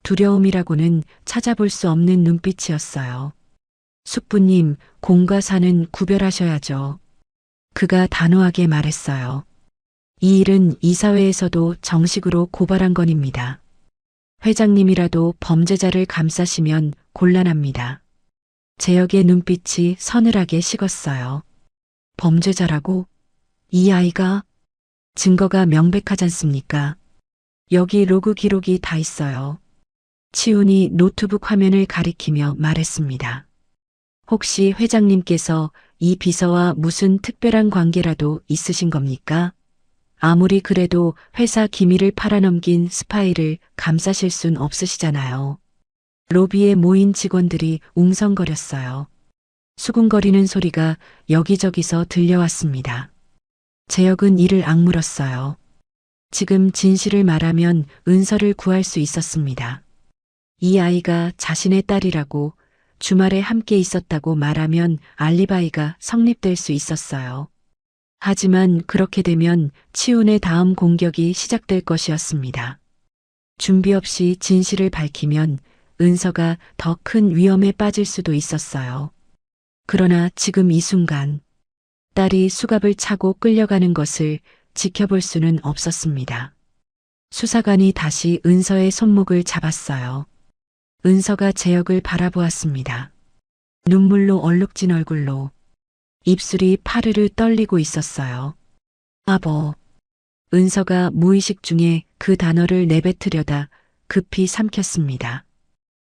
두려움이라고는 찾아볼 수 없는 눈빛이었어요. 숙부님, 공과 사는 구별하셔야죠. 그가 단호하게 말했어요. 이 일은 이사회에서도 정식으로 고발한 건입니다. 회장님이라도 범죄자를 감싸시면 곤란합니다. 재혁의 눈빛이 서늘하게 식었어요. 범죄자라고? 이 아이가? 증거가 명백하지 않습니까? 여기 로그 기록이 다 있어요. 치훈이 노트북 화면을 가리키며 말했습니다. 혹시 회장님께서 이 비서와 무슨 특별한 관계라도 있으신 겁니까? 아무리 그래도 회사 기밀을 팔아넘긴 스파이를 감싸실 순 없으시잖아요. 로비에 모인 직원들이 웅성거렸어요. 수군거리는 소리가 여기저기서 들려왔습니다. 재혁은 이를 악물었어요. 지금 진실을 말하면 은서를 구할 수 있었습니다. 이 아이가 자신의 딸이라고 주말에 함께 있었다고 말하면 알리바이가 성립될 수 있었어요. 하지만 그렇게 되면 치훈의 다음 공격이 시작될 것이었습니다. 준비 없이 진실을 밝히면 은서가 더 큰 위험에 빠질 수도 있었어요. 그러나 지금 이 순간 딸이 수갑을 차고 끌려가는 것을 지켜볼 수는 없었습니다. 수사관이 다시 은서의 손목을 잡았어요. 은서가 재혁을 바라보았습니다. 눈물로 얼룩진 얼굴로 입술이 파르르 떨리고 있었어요. 아버. 은서가 무의식 중에 그 단어를 내뱉으려다 급히 삼켰습니다.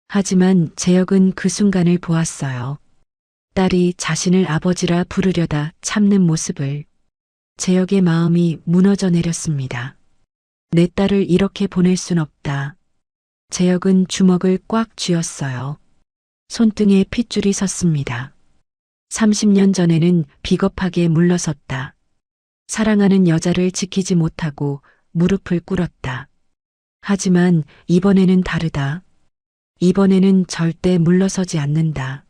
하지만 재혁은 그 순간을 보았어요. 딸이 자신을 아버지라 부르려다 참는 모습을. 재혁의 마음이 무너져 내렸습니다. 내 딸을 이렇게 보낼 순 없다. 재혁은 주먹을 꽉 쥐었어요. 손등에 핏줄이 섰습니다. 30년 전에는 비겁하게 물러섰다. 사랑하는 여자를 지키지 못하고 무릎을 꿇었다. 하지만 이번에는 다르다. 이번에는 절대 물러서지 않는다.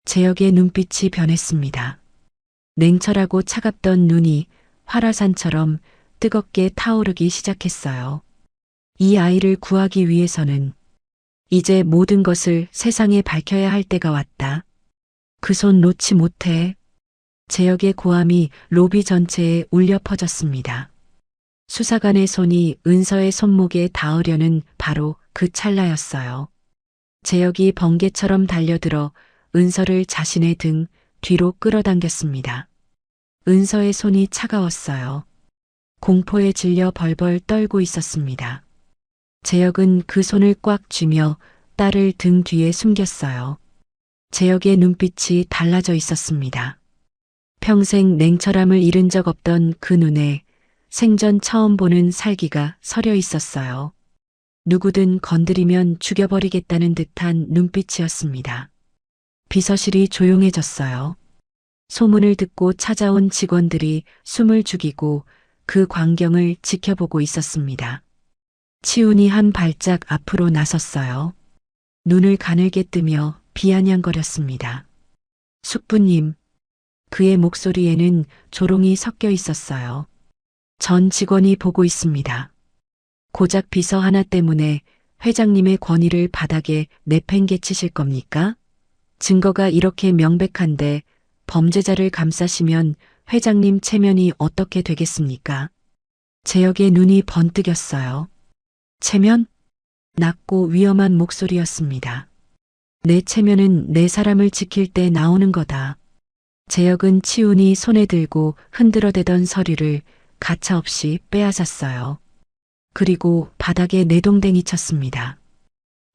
재혁의 눈빛이 변했습니다. 냉철하고 차갑던 눈이 활화산처럼 뜨겁게 타오르기 시작했어요. 이 아이를 구하기 위해서는 이제 모든 것을 세상에 밝혀야 할 때가 왔다. 그 손 놓지 못해. 재혁의 고함이 로비 전체에 울려 퍼졌습니다. 수사관의 손이 은서의 손목에 닿으려는 바로 그 찰나였어요. 재혁이 번개처럼 달려들어 은서를 자신의 등 뒤로 끌어당겼습니다. 은서의 손이 차가웠어요. 공포에 질려 벌벌 떨고 있었습니다. 재혁은 그 손을 꽉 쥐며 딸을 등 뒤에 숨겼어요. 재혁의 눈빛이 달라져 있었습니다. 평생 냉철함을 잃은 적 없던 그 눈에 생전 처음 보는 살기가 서려 있었어요. 누구든 건드리면 죽여버리겠다는 듯한 눈빛이었습니다. 비서실이 조용해졌어요. 소문을 듣고 찾아온 직원들이 숨을 죽이고 그 광경을 지켜보고 있었습니다. 치훈이 한 발짝 앞으로 나섰어요. 눈을 가늘게 뜨며 비아냥거렸습니다. 숙부님. 그의 목소리에는 조롱이 섞여 있었어요. 전 직원이 보고 있습니다. 고작 비서 하나 때문에 회장님의 권위를 바닥에 내팽개치실 겁니까? 증거가 이렇게 명백한데 범죄자를 감싸시면 회장님 체면이 어떻게 되겠습니까? 재혁의 눈이 번뜩였어요. 체면? 낮고 위험한 목소리였습니다. 내 체면은 내 사람을 지킬 때 나오는 거다. 재혁은 치훈이 손에 들고 흔들어대던 서류를 가차없이 빼앗았어요. 그리고 바닥에 내동댕이 쳤습니다.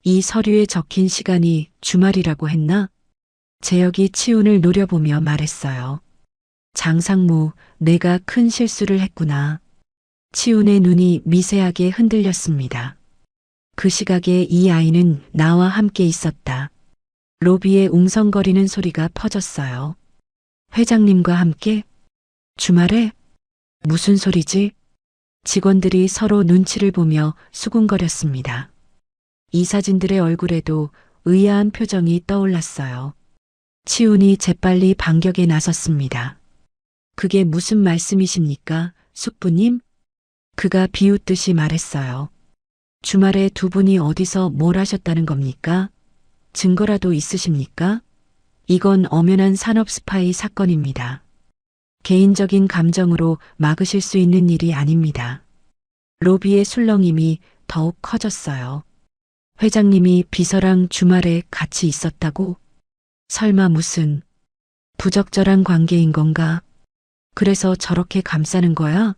이 서류에 적힌 시간이 주말이라고 했나? 재혁이 치훈을 노려보며 말했어요. 장상무, 내가 큰 실수를 했구나. 치훈의 눈이 미세하게 흔들렸습니다. 그 시각에 이 아이는 나와 함께 있었다. 로비에 웅성거리는 소리가 퍼졌어요. 회장님과 함께? 주말에? 무슨 소리지? 직원들이 서로 눈치를 보며 수군거렸습니다. 이 사진들의 얼굴에도 의아한 표정이 떠올랐어요. 치훈이 재빨리 반격에 나섰습니다. 그게 무슨 말씀이십니까, 숙부님? 그가 비웃듯이 말했어요. 주말에 두 분이 어디서 뭘 하셨다는 겁니까? 증거라도 있으십니까? 이건 엄연한 산업 스파이 사건입니다. 개인적인 감정으로 막으실 수 있는 일이 아닙니다. 로비의 술렁임이 더욱 커졌어요. 회장님이 비서랑 주말에 같이 있었다고? 설마 무슨 부적절한 관계인 건가? 그래서 저렇게 감싸는 거야?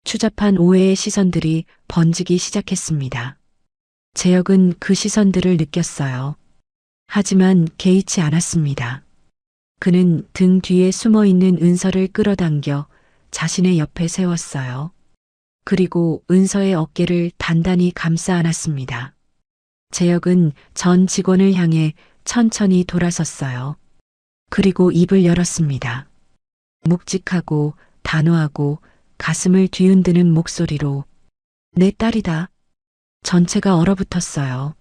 추잡한 오해의 시선들이 번지기 시작했습니다. 재혁은 그 시선들을 느꼈어요. 하지만 개의치 않았습니다. 그는 등 뒤에 숨어 있는 은서를 끌어당겨 자신의 옆에 세웠어요. 그리고 은서의 어깨를 단단히 감싸 안았습니다. 재혁은 전 직원을 향해 천천히 돌아섰어요. 그리고 입을 열었습니다. 묵직하고 단호하고 가슴을 뒤흔드는 목소리로 내 딸이다. 전체가 얼어붙었어요.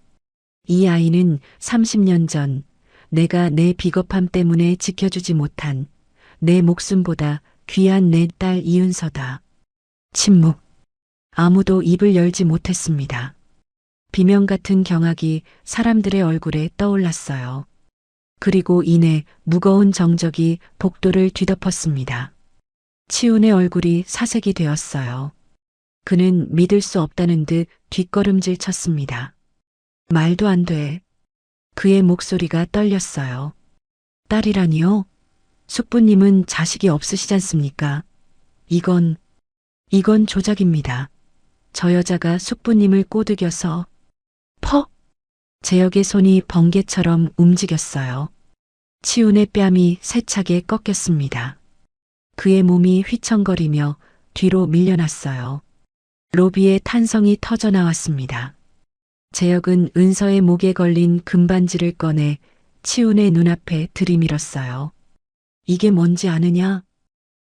이 아이는 30년 전 내가 내 비겁함 때문에 지켜주지 못한 내 목숨보다 귀한 내 딸 이은서다. 침묵. 아무도 입을 열지 못했습니다. 비명 같은 경악이 사람들의 얼굴에 떠올랐어요. 그리고 이내 무거운 정적이 복도를 뒤덮었습니다. 치훈의 얼굴이 사색이 되었어요. 그는 믿을 수 없다는 듯 뒷걸음질 쳤습니다. 말도 안 돼. 그의 목소리가 떨렸어요. 딸이라니요? 숙부님은 자식이 없으시지 않습니까? 이건 조작입니다. 저 여자가 숙부님을 꼬드겨서 퍽! 재혁의 손이 번개처럼 움직였어요. 치훈의 뺨이 세차게 꺾였습니다. 그의 몸이 휘청거리며 뒤로 밀려났어요. 로비의 탄성이 터져 나왔습니다. 재혁은 은서의 목에 걸린 금반지를 꺼내 치훈의 눈앞에 들이밀었어요. 이게 뭔지 아느냐?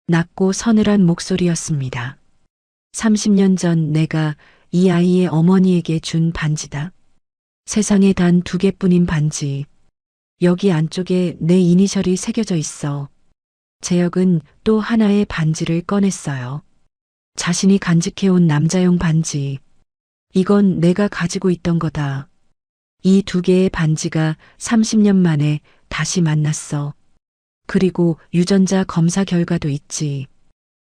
낮고 서늘한 목소리였습니다. 30년 전 내가 이 아이의 어머니에게 준 반지다. 세상에 단 2개뿐인 반지. 여기 안쪽에 내 이니셜이 새겨져 있어. 재혁은 또 하나의 반지를 꺼냈어요. 자신이 간직해온 남자용 반지. 이건 내가 가지고 있던 거다. 이 2개의 반지가 30년 만에 다시 만났어. 그리고 유전자 검사 결과도 있지.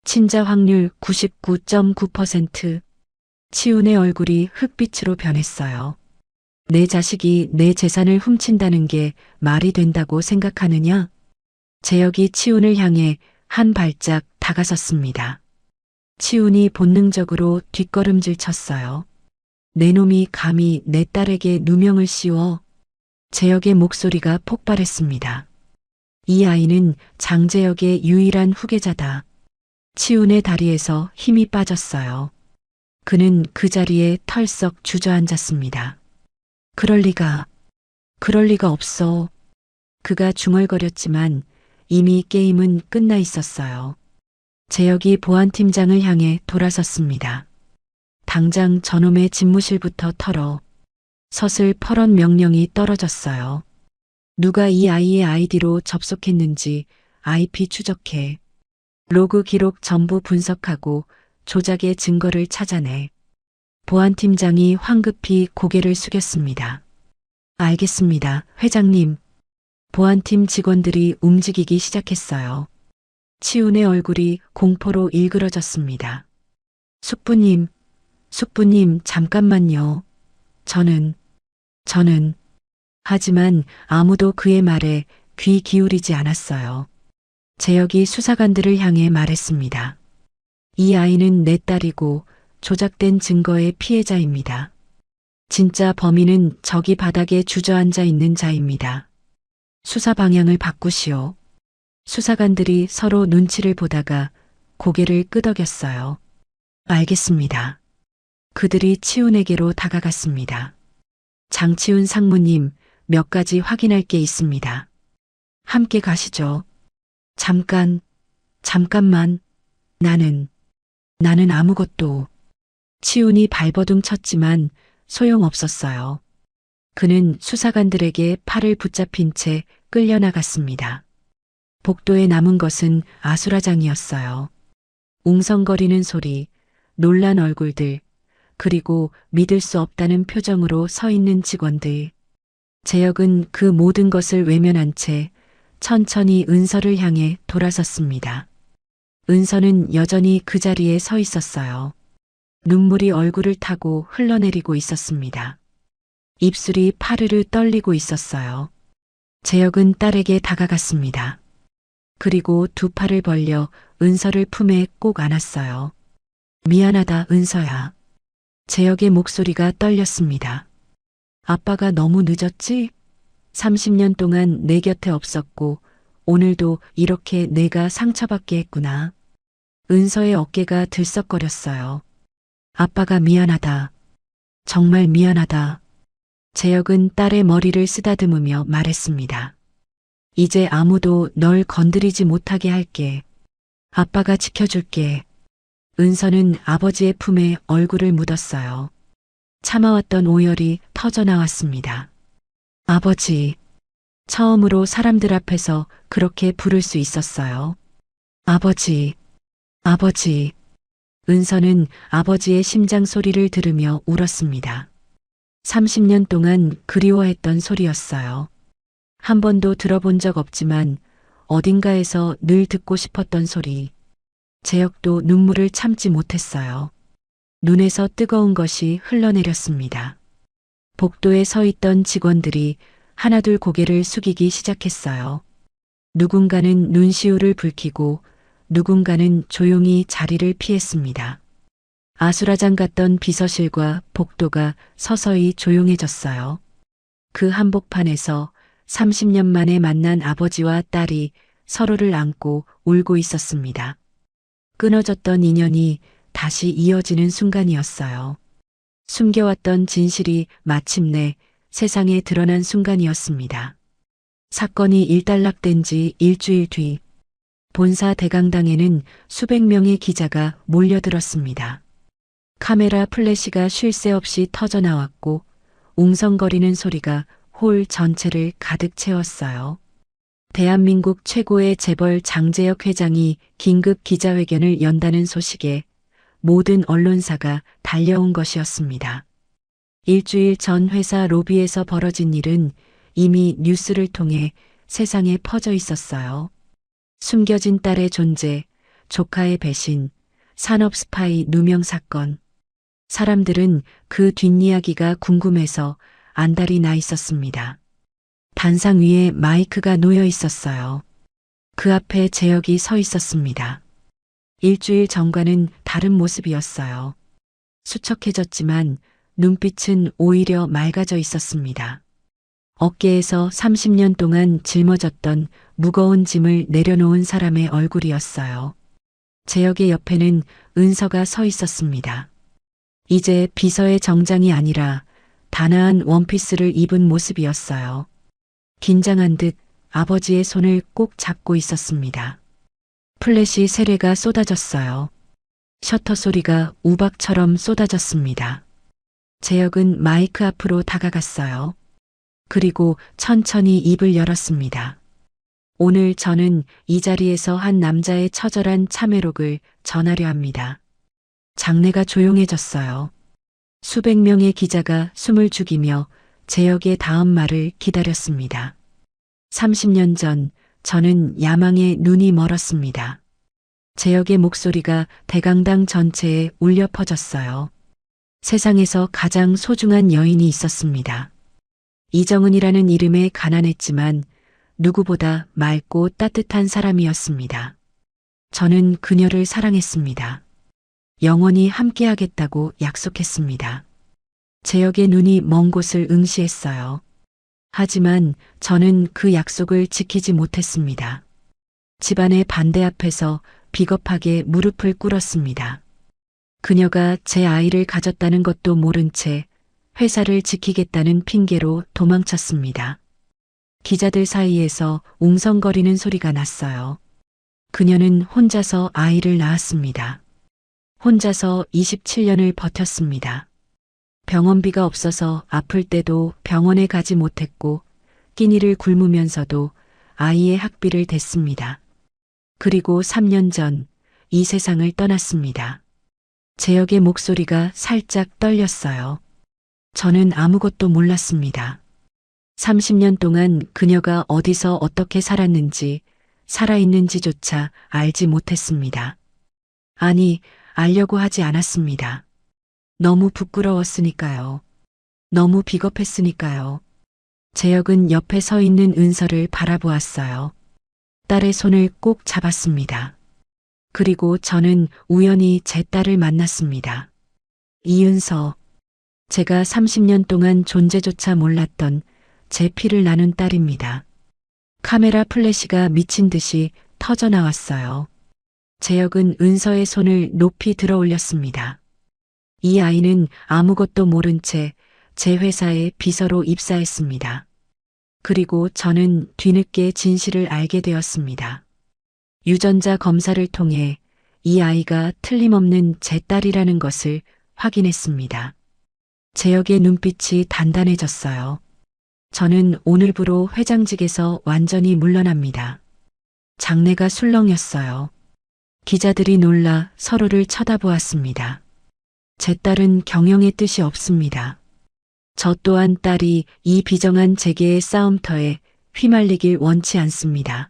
친자 확률 99.9%. 치훈의 얼굴이 흑빛으로 변했어요. 내 자식이 내 재산을 훔친다는 게 말이 된다고 생각하느냐? 재혁이 치훈을 향해 한 발짝 다가섰습니다. 치훈이 본능적으로 뒷걸음질 쳤어요. 내 놈이 감히 내 딸에게 누명을 씌워. 재혁의 목소리가 폭발했습니다. 이 아이는 장재혁의 유일한 후계자다. 치훈의 다리에서 힘이 빠졌어요. 그는 그 자리에 털썩 주저앉았습니다. 그럴 리가 없어. 그가 중얼거렸지만 이미 게임은 끝나 있었어요. 재혁이 보안팀장을 향해 돌아섰습니다. 당장 저놈의 집무실부터 털어. 서슬 퍼런 명령이 떨어졌어요. 누가 이 아이의 아이디로 접속했는지 IP 추적해. 로그 기록 전부 분석하고 조작의 증거를 찾아내. 보안팀장이 황급히 고개를 숙였습니다. 알겠습니다, 회장님. 보안팀 직원들이 움직이기 시작했어요. 치훈의 얼굴이 공포로 일그러졌습니다. 숙부님, 잠깐만요. 저는. 하지만 아무도 그의 말에 귀 기울이지 않았어요. 재혁이 수사관들을 향해 말했습니다. 이 아이는 내 딸이고 조작된 증거의 피해자입니다. 진짜 범인은 저기 바닥에 주저앉아 있는 자입니다. 수사 방향을 바꾸시오. 수사관들이 서로 눈치를 보다가 고개를 끄덕였어요. 알겠습니다. 그들이 치훈에게로 다가갔습니다. 장치훈 상무님, 몇 가지 확인할 게 있습니다. 함께 가시죠. 잠깐만. 나는 아무것도. 치훈이 발버둥 쳤지만 소용없었어요. 그는 수사관들에게 팔을 붙잡힌 채 끌려나갔습니다. 복도에 남은 것은 아수라장이었어요. 웅성거리는 소리, 놀란 얼굴들, 그리고 믿을 수 없다는 표정으로 서 있는 직원들. 재혁은 그 모든 것을 외면한 채 천천히 은서를 향해 돌아섰습니다. 은서는 여전히 그 자리에 서 있었어요. 눈물이 얼굴을 타고 흘러내리고 있었습니다. 입술이 파르르 떨리고 있었어요. 재혁은 딸에게 다가갔습니다. 그리고 두 팔을 벌려 은서를 품에 꼭 안았어요. 미안하다, 은서야. 재혁의 목소리가 떨렸습니다. 아빠가 너무 늦었지? 30년 동안 내 곁에 없었고 오늘도 이렇게 내가 상처받게 했구나. 은서의 어깨가 들썩거렸어요. 아빠가 미안하다. 정말 미안하다. 재혁은 딸의 머리를 쓰다듬으며 말했습니다. 이제 아무도 널 건드리지 못하게 할게. 아빠가 지켜줄게. 은서는 아버지의 품에 얼굴을 묻었어요. 참아왔던 오열이 터져나왔습니다. 아버지. 처음으로 사람들 앞에서 그렇게 부를 수 있었어요. 아버지. 아버지. 은서는 아버지의 심장 소리를 들으며 울었습니다. 30년 동안 그리워했던 소리였어요. 한 번도 들어본 적 없지만 어딘가에서 늘 듣고 싶었던 소리. 재혁도 눈물을 참지 못했어요. 눈에서 뜨거운 것이 흘러내렸습니다. 복도에 서 있던 직원들이 하나둘 고개를 숙이기 시작했어요. 누군가는 눈시울을 붉히고 누군가는 조용히 자리를 피했습니다. 아수라장 같던 비서실과 복도가 서서히 조용해졌어요. 그 한복판에서 30년 만에 만난 아버지와 딸이 서로를 안고 울고 있었습니다. 끊어졌던 인연이 다시 이어지는 순간이었어요. 숨겨왔던 진실이 마침내 세상에 드러난 순간이었습니다. 사건이 일단락된 지 일주일 뒤 본사 대강당에는 수백 명의 기자가 몰려들었습니다. 카메라 플래시가 쉴 새 없이 터져나왔고 웅성거리는 소리가 홀 전체를 가득 채웠어요. 대한민국 최고의 재벌 장제혁 회장이 긴급 기자회견을 연다는 소식에 모든 언론사가 달려온 것이었습니다. 일주일 전 회사 로비에서 벌어진 일은 이미 뉴스를 통해 세상에 퍼져 있었어요. 숨겨진 딸의 존재, 조카의 배신, 산업 스파이 누명 사건. 사람들은 그 뒷이야기가 궁금해서 안달이 나 있었습니다. 단상 위에 마이크가 놓여 있었어요. 그 앞에 재혁이 서 있었습니다. 일주일 전과는 다른 모습이었어요. 수척해졌지만 눈빛은 오히려 맑아져 있었습니다. 어깨에서 30년 동안 짊어졌던 무거운 짐을 내려놓은 사람의 얼굴이었어요. 재혁의 옆에는 은서가 서 있었습니다. 이제 비서의 정장이 아니라 단아한 원피스를 입은 모습이었어요. 긴장한 듯 아버지의 손을 꼭 잡고 있었습니다. 플래시 세례가 쏟아졌어요. 셔터 소리가 우박처럼 쏟아졌습니다. 재혁은 마이크 앞으로 다가갔어요. 그리고 천천히 입을 열었습니다. 오늘 저는 이 자리에서 한 남자의 처절한 참회록을 전하려 합니다. 장내가 조용해졌어요. 수백 명의 기자가 숨을 죽이며 재혁의 다음 말을 기다렸습니다. 30년 전 저는 야망에 눈이 멀었습니다. 재혁의 목소리가 대강당 전체에 울려 퍼졌어요. 세상에서 가장 소중한 여인이 있었습니다. 이정은이라는 이름에 가난했지만 누구보다 맑고 따뜻한 사람이었습니다. 저는 그녀를 사랑했습니다. 영원히 함께하겠다고 약속했습니다. 재혁의 눈이 먼 곳을 응시했어요. 하지만 저는 그 약속을 지키지 못했습니다. 집안의 반대 앞에서 비겁하게 무릎을 꿇었습니다. 그녀가 제 아이를 가졌다는 것도 모른 채 회사를 지키겠다는 핑계로 도망쳤습니다. 기자들 사이에서 웅성거리는 소리가 났어요. 그녀는 혼자서 아이를 낳았습니다. 혼자서 27년을 버텼습니다. 병원비가 없어서 아플 때도 병원에 가지 못했고 끼니를 굶으면서도 아이의 학비를 댔습니다. 그리고 3년 전 이 세상을 떠났습니다. 재혁의 목소리가 살짝 떨렸어요. 저는 아무것도 몰랐습니다. 30년 동안 그녀가 어디서 어떻게 살았는지, 살아있는지조차 알지 못했습니다. 아니, 알려고 하지 않았습니다. 너무 부끄러웠으니까요. 너무 비겁했으니까요. 재혁은 옆에 서 있는 은서를 바라보았어요. 딸의 손을 꼭 잡았습니다. 그리고 저는 우연히 제 딸을 만났습니다. 이은서, 제가 30년 동안 존재조차 몰랐던 제 피를 나눈 딸입니다. 카메라 플래시가 미친 듯이 터져 나왔어요. 재혁은 은서의 손을 높이 들어 올렸습니다. 이 아이는 아무것도 모른 채 제 회사에 비서로 입사했습니다. 그리고 저는 뒤늦게 진실을 알게 되었습니다. 유전자 검사를 통해 이 아이가 틀림없는 제 딸이라는 것을 확인했습니다. 재혁의 눈빛이 단단해졌어요. 저는 오늘부로 회장직에서 완전히 물러납니다. 장내가 술렁였어요. 기자들이 놀라 서로를 쳐다보았습니다. 제 딸은 경영의 뜻이 없습니다. 저 또한 딸이 이 비정한 재계의 싸움터에 휘말리길 원치 않습니다.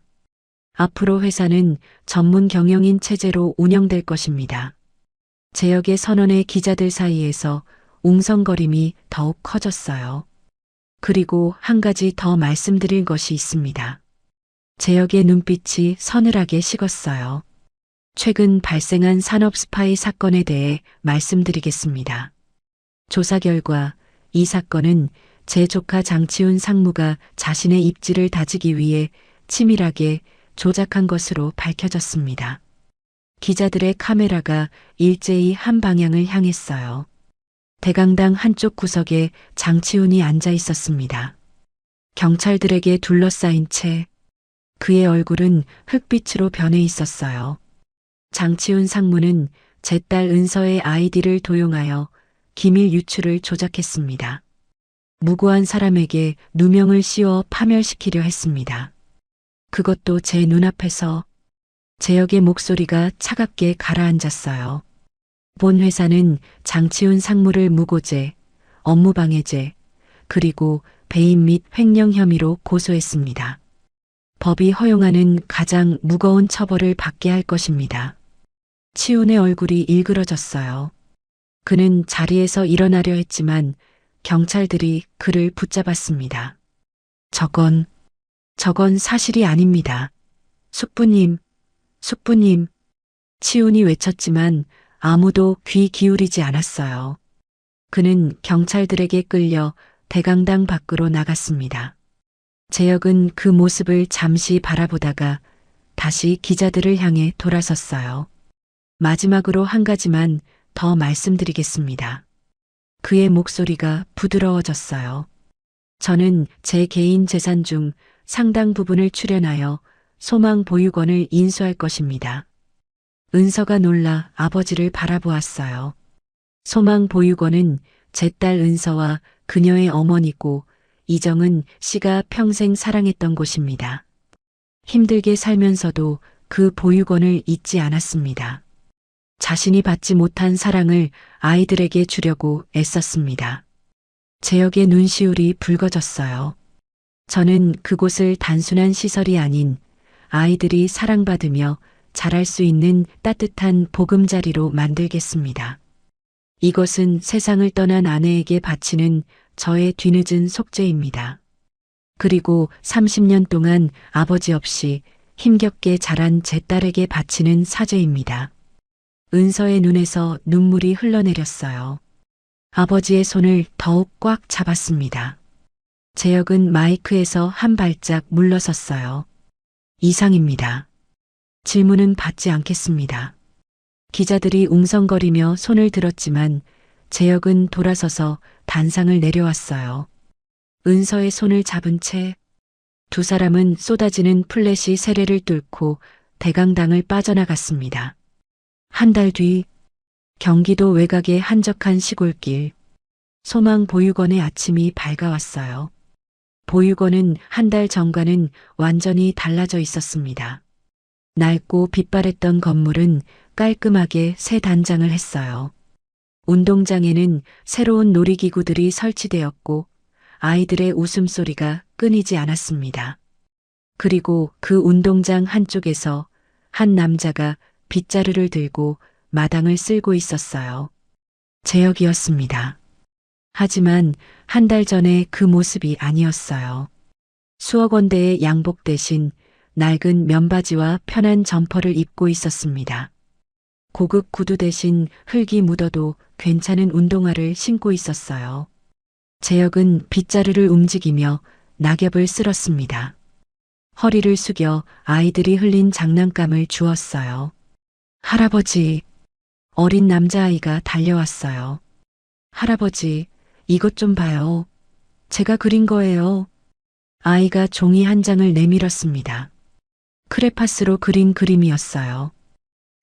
앞으로 회사는 전문 경영인 체제로 운영될 것입니다. 재혁의 선언에 기자들 사이에서 웅성거림이 더욱 커졌어요. 그리고 한 가지 더 말씀드릴 것이 있습니다. 재혁의 눈빛이 서늘하게 식었어요. 최근 발생한 산업 스파이 사건에 대해 말씀드리겠습니다. 조사 결과 이 사건은 제 조카 장치훈 상무가 자신의 입지를 다지기 위해 치밀하게 조작한 것으로 밝혀졌습니다. 기자들의 카메라가 일제히 한 방향을 향했어요. 대강당 한쪽 구석에 장치훈이 앉아 있었습니다. 경찰들에게 둘러싸인 채 그의 얼굴은 흑빛으로 변해 있었어요. 장치훈 상무는 제 딸 은서의 아이디를 도용하여 기밀 유출을 조작했습니다. 무고한 사람에게 누명을 씌워 파멸시키려 했습니다. 그것도 제 눈앞에서. 재혁의 목소리가 차갑게 가라앉았어요. 본 회사는 장치훈 상무를 무고죄, 업무방해죄, 그리고 배임 및 횡령 혐의로 고소했습니다. 법이 허용하는 가장 무거운 처벌을 받게 할 것입니다. 치훈의 얼굴이 일그러졌어요. 그는 자리에서 일어나려 했지만 경찰들이 그를 붙잡았습니다. 저건 사실이 아닙니다. 숙부님, 숙부님. 치훈이 외쳤지만 아무도 귀 기울이지 않았어요. 그는 경찰들에게 끌려 대강당 밖으로 나갔습니다. 재혁은 그 모습을 잠시 바라보다가 다시 기자들을 향해 돌아섰어요. 마지막으로 한 가지만 더 말씀드리겠습니다. 그의 목소리가 부드러워졌어요. 저는 제 개인 재산 중 상당 부분을 출연하여 소망 보육원을 인수할 것입니다. 은서가 놀라 아버지를 바라보았어요. 소망 보육원은 제 딸 은서와 그녀의 어머니고 이정은 씨가 평생 사랑했던 곳입니다. 힘들게 살면서도 그 보육원을 잊지 않았습니다. 자신이 받지 못한 사랑을 아이들에게 주려고 애썼습니다. 재혁의 눈시울이 붉어졌어요. 저는 그곳을 단순한 시설이 아닌 아이들이 사랑받으며 자랄 수 있는 따뜻한 보금자리로 만들겠습니다. 이것은 세상을 떠난 아내에게 바치는 저의 뒤늦은 속죄입니다. 그리고 30년 동안 아버지 없이 힘겹게 자란 제 딸에게 바치는 사죄입니다. 은서의 눈에서 눈물이 흘러내렸어요. 아버지의 손을 더욱 꽉 잡았습니다. 재혁은 마이크에서 한 발짝 물러섰어요. 이상입니다. 질문은 받지 않겠습니다. 기자들이 웅성거리며 손을 들었지만 재혁은 돌아서서 단상을 내려왔어요. 은서의 손을 잡은 채 두 사람은 쏟아지는 플래시 세례를 뚫고 대강당을 빠져나갔습니다. 한 달 뒤 경기도 외곽의 한적한 시골길, 소망 보육원의 아침이 밝아왔어요. 보육원은 한 달 전과는 완전히 달라져 있었습니다. 낡고 빛바랬던 건물은 깔끔하게 새 단장을 했어요. 운동장에는 새로운 놀이기구들이 설치되었고 아이들의 웃음소리가 끊이지 않았습니다. 그리고 그 운동장 한쪽에서 한 남자가 빗자루를 들고 마당을 쓸고 있었어요. 재혁이었습니다. 하지만 한 달 전에 그 모습이 아니었어요. 수억 원대의 양복 대신 낡은 면바지와 편한 점퍼를 입고 있었습니다. 고급 구두 대신 흙이 묻어도 괜찮은 운동화를 신고 있었어요. 재혁은 빗자루를 움직이며 낙엽을 쓸었습니다. 허리를 숙여 아이들이 흘린 장난감을 주었어요. 할아버지, 어린 남자아이가 달려왔어요. 할아버지, 이것 좀 봐요. 제가 그린 거예요. 아이가 종이 한 장을 내밀었습니다. 크레파스로 그린 그림이었어요.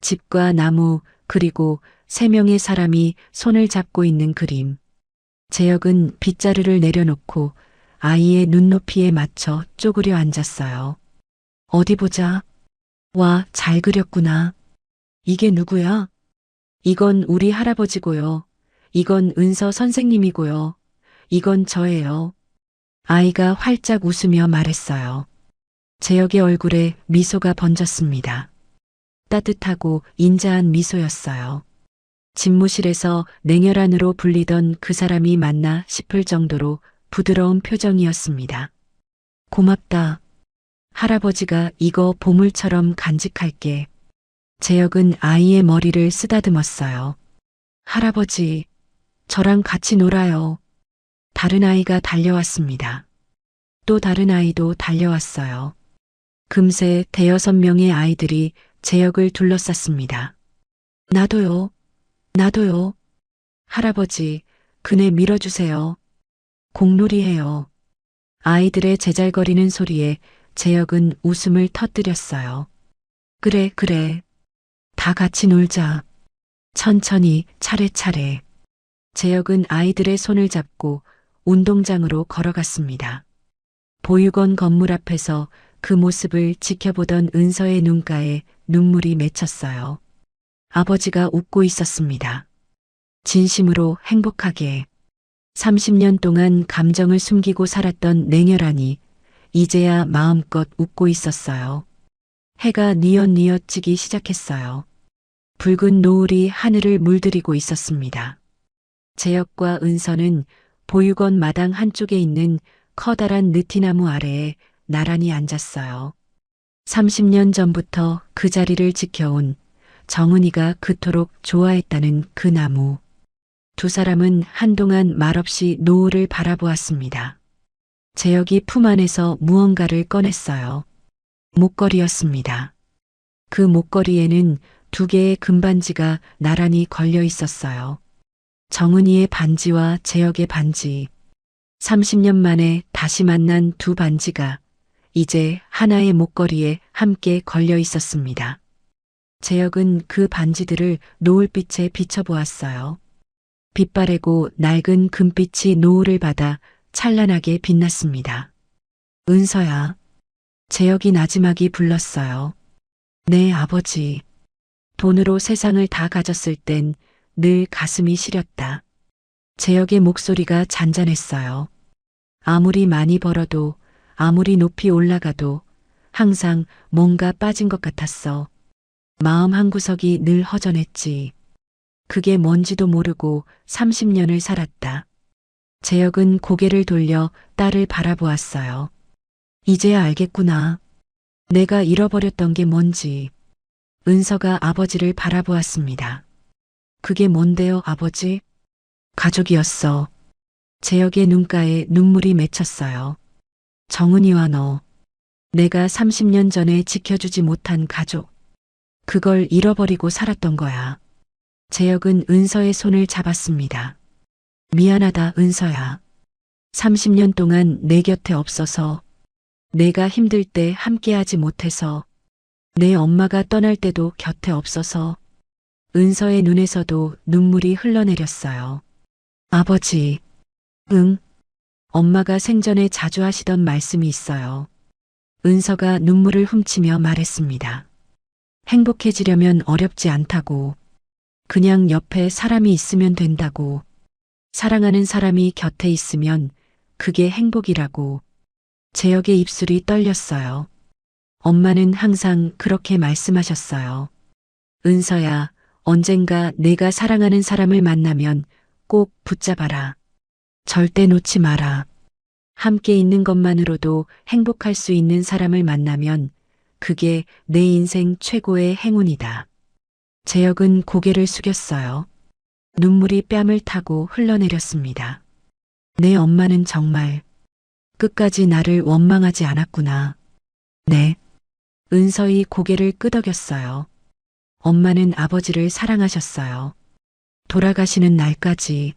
집과 나무, 그리고 3명의 사람이 손을 잡고 있는 그림. 재혁은 빗자루를 내려놓고 아이의 눈높이에 맞춰 쪼그려 앉았어요. 어디 보자. 와, 잘 그렸구나. 이게 누구야? 이건 우리 할아버지고요. 이건 은서 선생님이고요. 이건 저예요. 아이가 활짝 웃으며 말했어요. 재혁의 얼굴에 미소가 번졌습니다. 따뜻하고 인자한 미소였어요. 집무실에서 냉혈한으로 불리던 그 사람이 맞나 싶을 정도로 부드러운 표정이었습니다. 고맙다. 할아버지가 이거 보물처럼 간직할게. 재혁은 아이의 머리를 쓰다듬었어요. 할아버지, 저랑 같이 놀아요. 다른 아이가 달려왔습니다. 또 다른 아이도 달려왔어요. 금세 5-6명의 아이들이 재혁을 둘러쌌습니다. 나도요. 나도요. 할아버지, 그네 밀어주세요. 공놀이해요. 아이들의 제잘거리는 소리에 재혁은 웃음을 터뜨렸어요. 그래, 그래. 다 같이 놀자. 천천히, 차례차례. 재혁은 아이들의 손을 잡고 운동장으로 걸어갔습니다. 보육원 건물 앞에서 그 모습을 지켜보던 은서의 눈가에 눈물이 맺혔어요. 아버지가 웃고 있었습니다. 진심으로 행복하게. 30년 동안 감정을 숨기고 살았던 냉혈한이 이제야 마음껏 웃고 있었어요. 해가 뉘엿뉘엿 지기 시작했어요. 붉은 노을이 하늘을 물들이고 있었습니다. 재혁과 은서는 보육원 마당 한쪽에 있는 커다란 느티나무 아래에 나란히 앉았어요. 30년 전부터 그 자리를 지켜온 정은이가 그토록 좋아했다는 그 나무. 두 사람은 한동안 말없이 노을을 바라보았습니다. 재혁이 품 안에서 무언가를 꺼냈어요. 목걸이였습니다. 그 목걸이에는 2개의 금반지가 나란히 걸려 있었어요. 정은이의 반지와 재혁의 반지. 30년 만에 다시 만난 2 반지가 이제 하나의 목걸이에 함께 걸려 있었습니다. 재혁은 그 반지들을 노을빛에 비춰보았어요. 빛바래고 낡은 금빛이 노을을 받아 찬란하게 빛났습니다. 은서야. 재혁이 나지막이 불렀어요. 네, 아버지. 돈으로 세상을 다 가졌을 땐 늘 가슴이 시렸다. 재혁의 목소리가 잔잔했어요. 아무리 많이 벌어도, 아무리 높이 올라가도 항상 뭔가 빠진 것 같았어. 마음 한구석이 늘 허전했지. 그게 뭔지도 모르고 30년을 살았다. 재혁은 고개를 돌려 딸을 바라보았어요. 이제야 알겠구나. 내가 잃어버렸던 게 뭔지. 은서가 아버지를 바라보았습니다. 그게 뭔데요, 아버지? 가족이었어. 재혁의 눈가에 눈물이 맺혔어요. 정은이와 너. 내가 30년 전에 지켜주지 못한 가족. 그걸 잃어버리고 살았던 거야. 재혁은 은서의 손을 잡았습니다. 미안하다, 은서야. 30년 동안 내 곁에 없어서, 내가 힘들 때 함께하지 못해서, 내 엄마가 떠날 때도 곁에 없어서, 은서의 눈에서도 눈물이 흘러내렸어요. 아버지. 응. 엄마가 생전에 자주 하시던 말씀이 있어요. 은서가 눈물을 훔치며 말했습니다. 행복해지려면 어렵지 않다고. 그냥 옆에 사람이 있으면 된다고. 사랑하는 사람이 곁에 있으면 그게 행복이라고. 재혁의 입술이 떨렸어요. 엄마는 항상 그렇게 말씀하셨어요. 은서야, 언젠가 내가 사랑하는 사람을 만나면 꼭 붙잡아라. 절대 놓지 마라. 함께 있는 것만으로도 행복할 수 있는 사람을 만나면 그게 내 인생 최고의 행운이다. 재혁은 고개를 숙였어요. 눈물이 뺨을 타고 흘러내렸습니다. 내 엄마는 정말 끝까지 나를 원망하지 않았구나. 네. 은서이 고개를 끄덕였어요. 엄마는 아버지를 사랑하셨어요. 돌아가시는 날까지.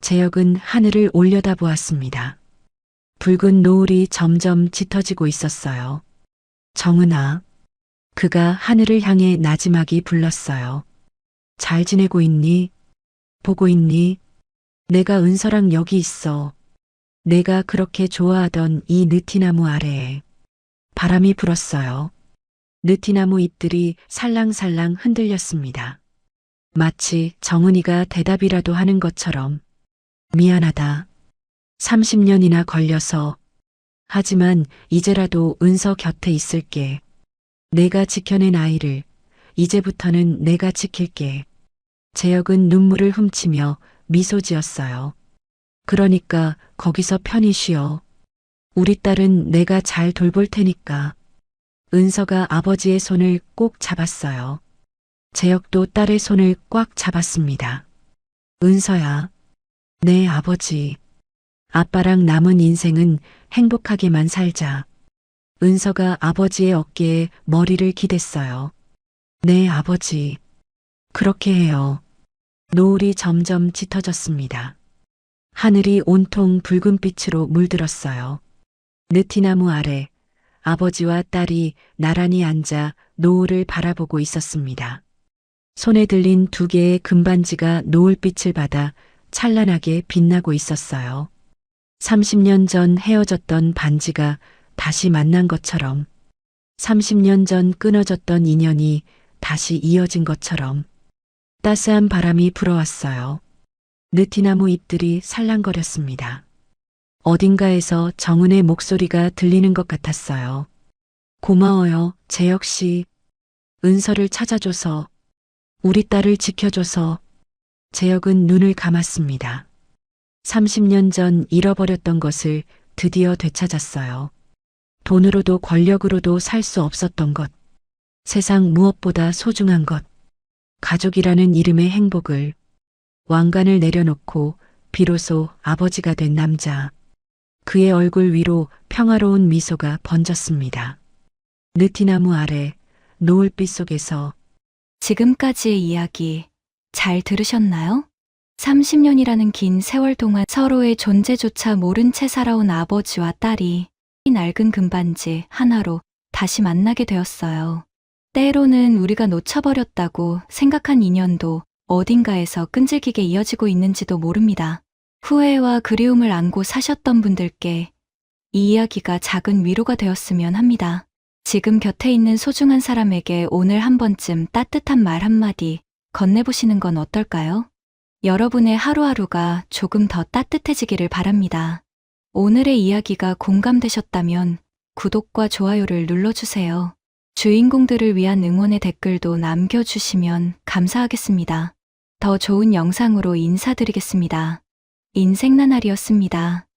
재혁은 하늘을 올려다보았습니다. 붉은 노을이 점점 짙어지고 있었어요. 정은아. 그가 하늘을 향해 나지막이 불렀어요. 잘 지내고 있니? 보고 있니? 내가 은서랑 여기 있어. 내가 그렇게 좋아하던 이 느티나무 아래에. 바람이 불었어요. 느티나무 잎들이 살랑살랑 흔들렸습니다. 마치 정은이가 대답이라도 하는 것처럼. 미안하다. 30년이나 걸려서. 하지만 이제라도 은서 곁에 있을게. 내가 지켜낸 아이를 이제부터는 내가 지킬게. 재혁은 눈물을 훔치며 미소 지었어요. 그러니까 거기서 편히 쉬어. 우리 딸은 내가 잘 돌볼 테니까. 은서가 아버지의 손을 꼭 잡았어요. 재혁도 딸의 손을 꽉 잡았습니다. 은서야. 네, 아버지. 아빠랑 남은 인생은 행복하게만 살자. 은서가 아버지의 어깨에 머리를 기댔어요. 네, 아버지. 그렇게 해요. 노을이 점점 짙어졌습니다. 하늘이 온통 붉은빛으로 물들었어요. 느티나무 아래 아버지와 딸이 나란히 앉아 노을을 바라보고 있었습니다. 손에 들린 두 개의 금반지가 노을빛을 받아 찬란하게 빛나고 있었어요. 30년 전 헤어졌던 반지가 다시 만난 것처럼, 30년 전 끊어졌던 인연이 다시 이어진 것처럼. 따스한 바람이 불어왔어요. 느티나무 잎들이 살랑거렸습니다. 어딘가에서 정은의 목소리가 들리는 것 같았어요. 고마워요, 재혁 씨. 은서를 찾아줘서, 우리 딸을 지켜줘서. 재혁은 눈을 감았습니다. 30년 전 잃어버렸던 것을 드디어 되찾았어요. 돈으로도 권력으로도 살 수 없었던 것. 세상 무엇보다 소중한 것. 가족이라는 이름의 행복을. 왕관을 내려놓고 비로소 아버지가 된 남자. 그의 얼굴 위로 평화로운 미소가 번졌습니다. 느티나무 아래 노을빛 속에서. 지금까지의 이야기 잘 들으셨나요? 30년이라는 긴 세월 동안 서로의 존재조차 모른 채 살아온 아버지와 딸이 이 낡은 금반지 하나로 다시 만나게 되었어요. 때로는 우리가 놓쳐버렸다고 생각한 인연도 어딘가에서 끈질기게 이어지고 있는지도 모릅니다. 후회와 그리움을 안고 사셨던 분들께 이 이야기가 작은 위로가 되었으면 합니다. 지금 곁에 있는 소중한 사람에게 오늘 한 번쯤 따뜻한 말 한마디 건네보시는 건 어떨까요? 여러분의 하루하루가 조금 더 따뜻해지기를 바랍니다. 오늘의 이야기가 공감되셨다면 구독과 좋아요를 눌러주세요. 주인공들을 위한 응원의 댓글도 남겨주시면 감사하겠습니다. 더 좋은 영상으로 인사드리겠습니다. 인생나날이었습니다.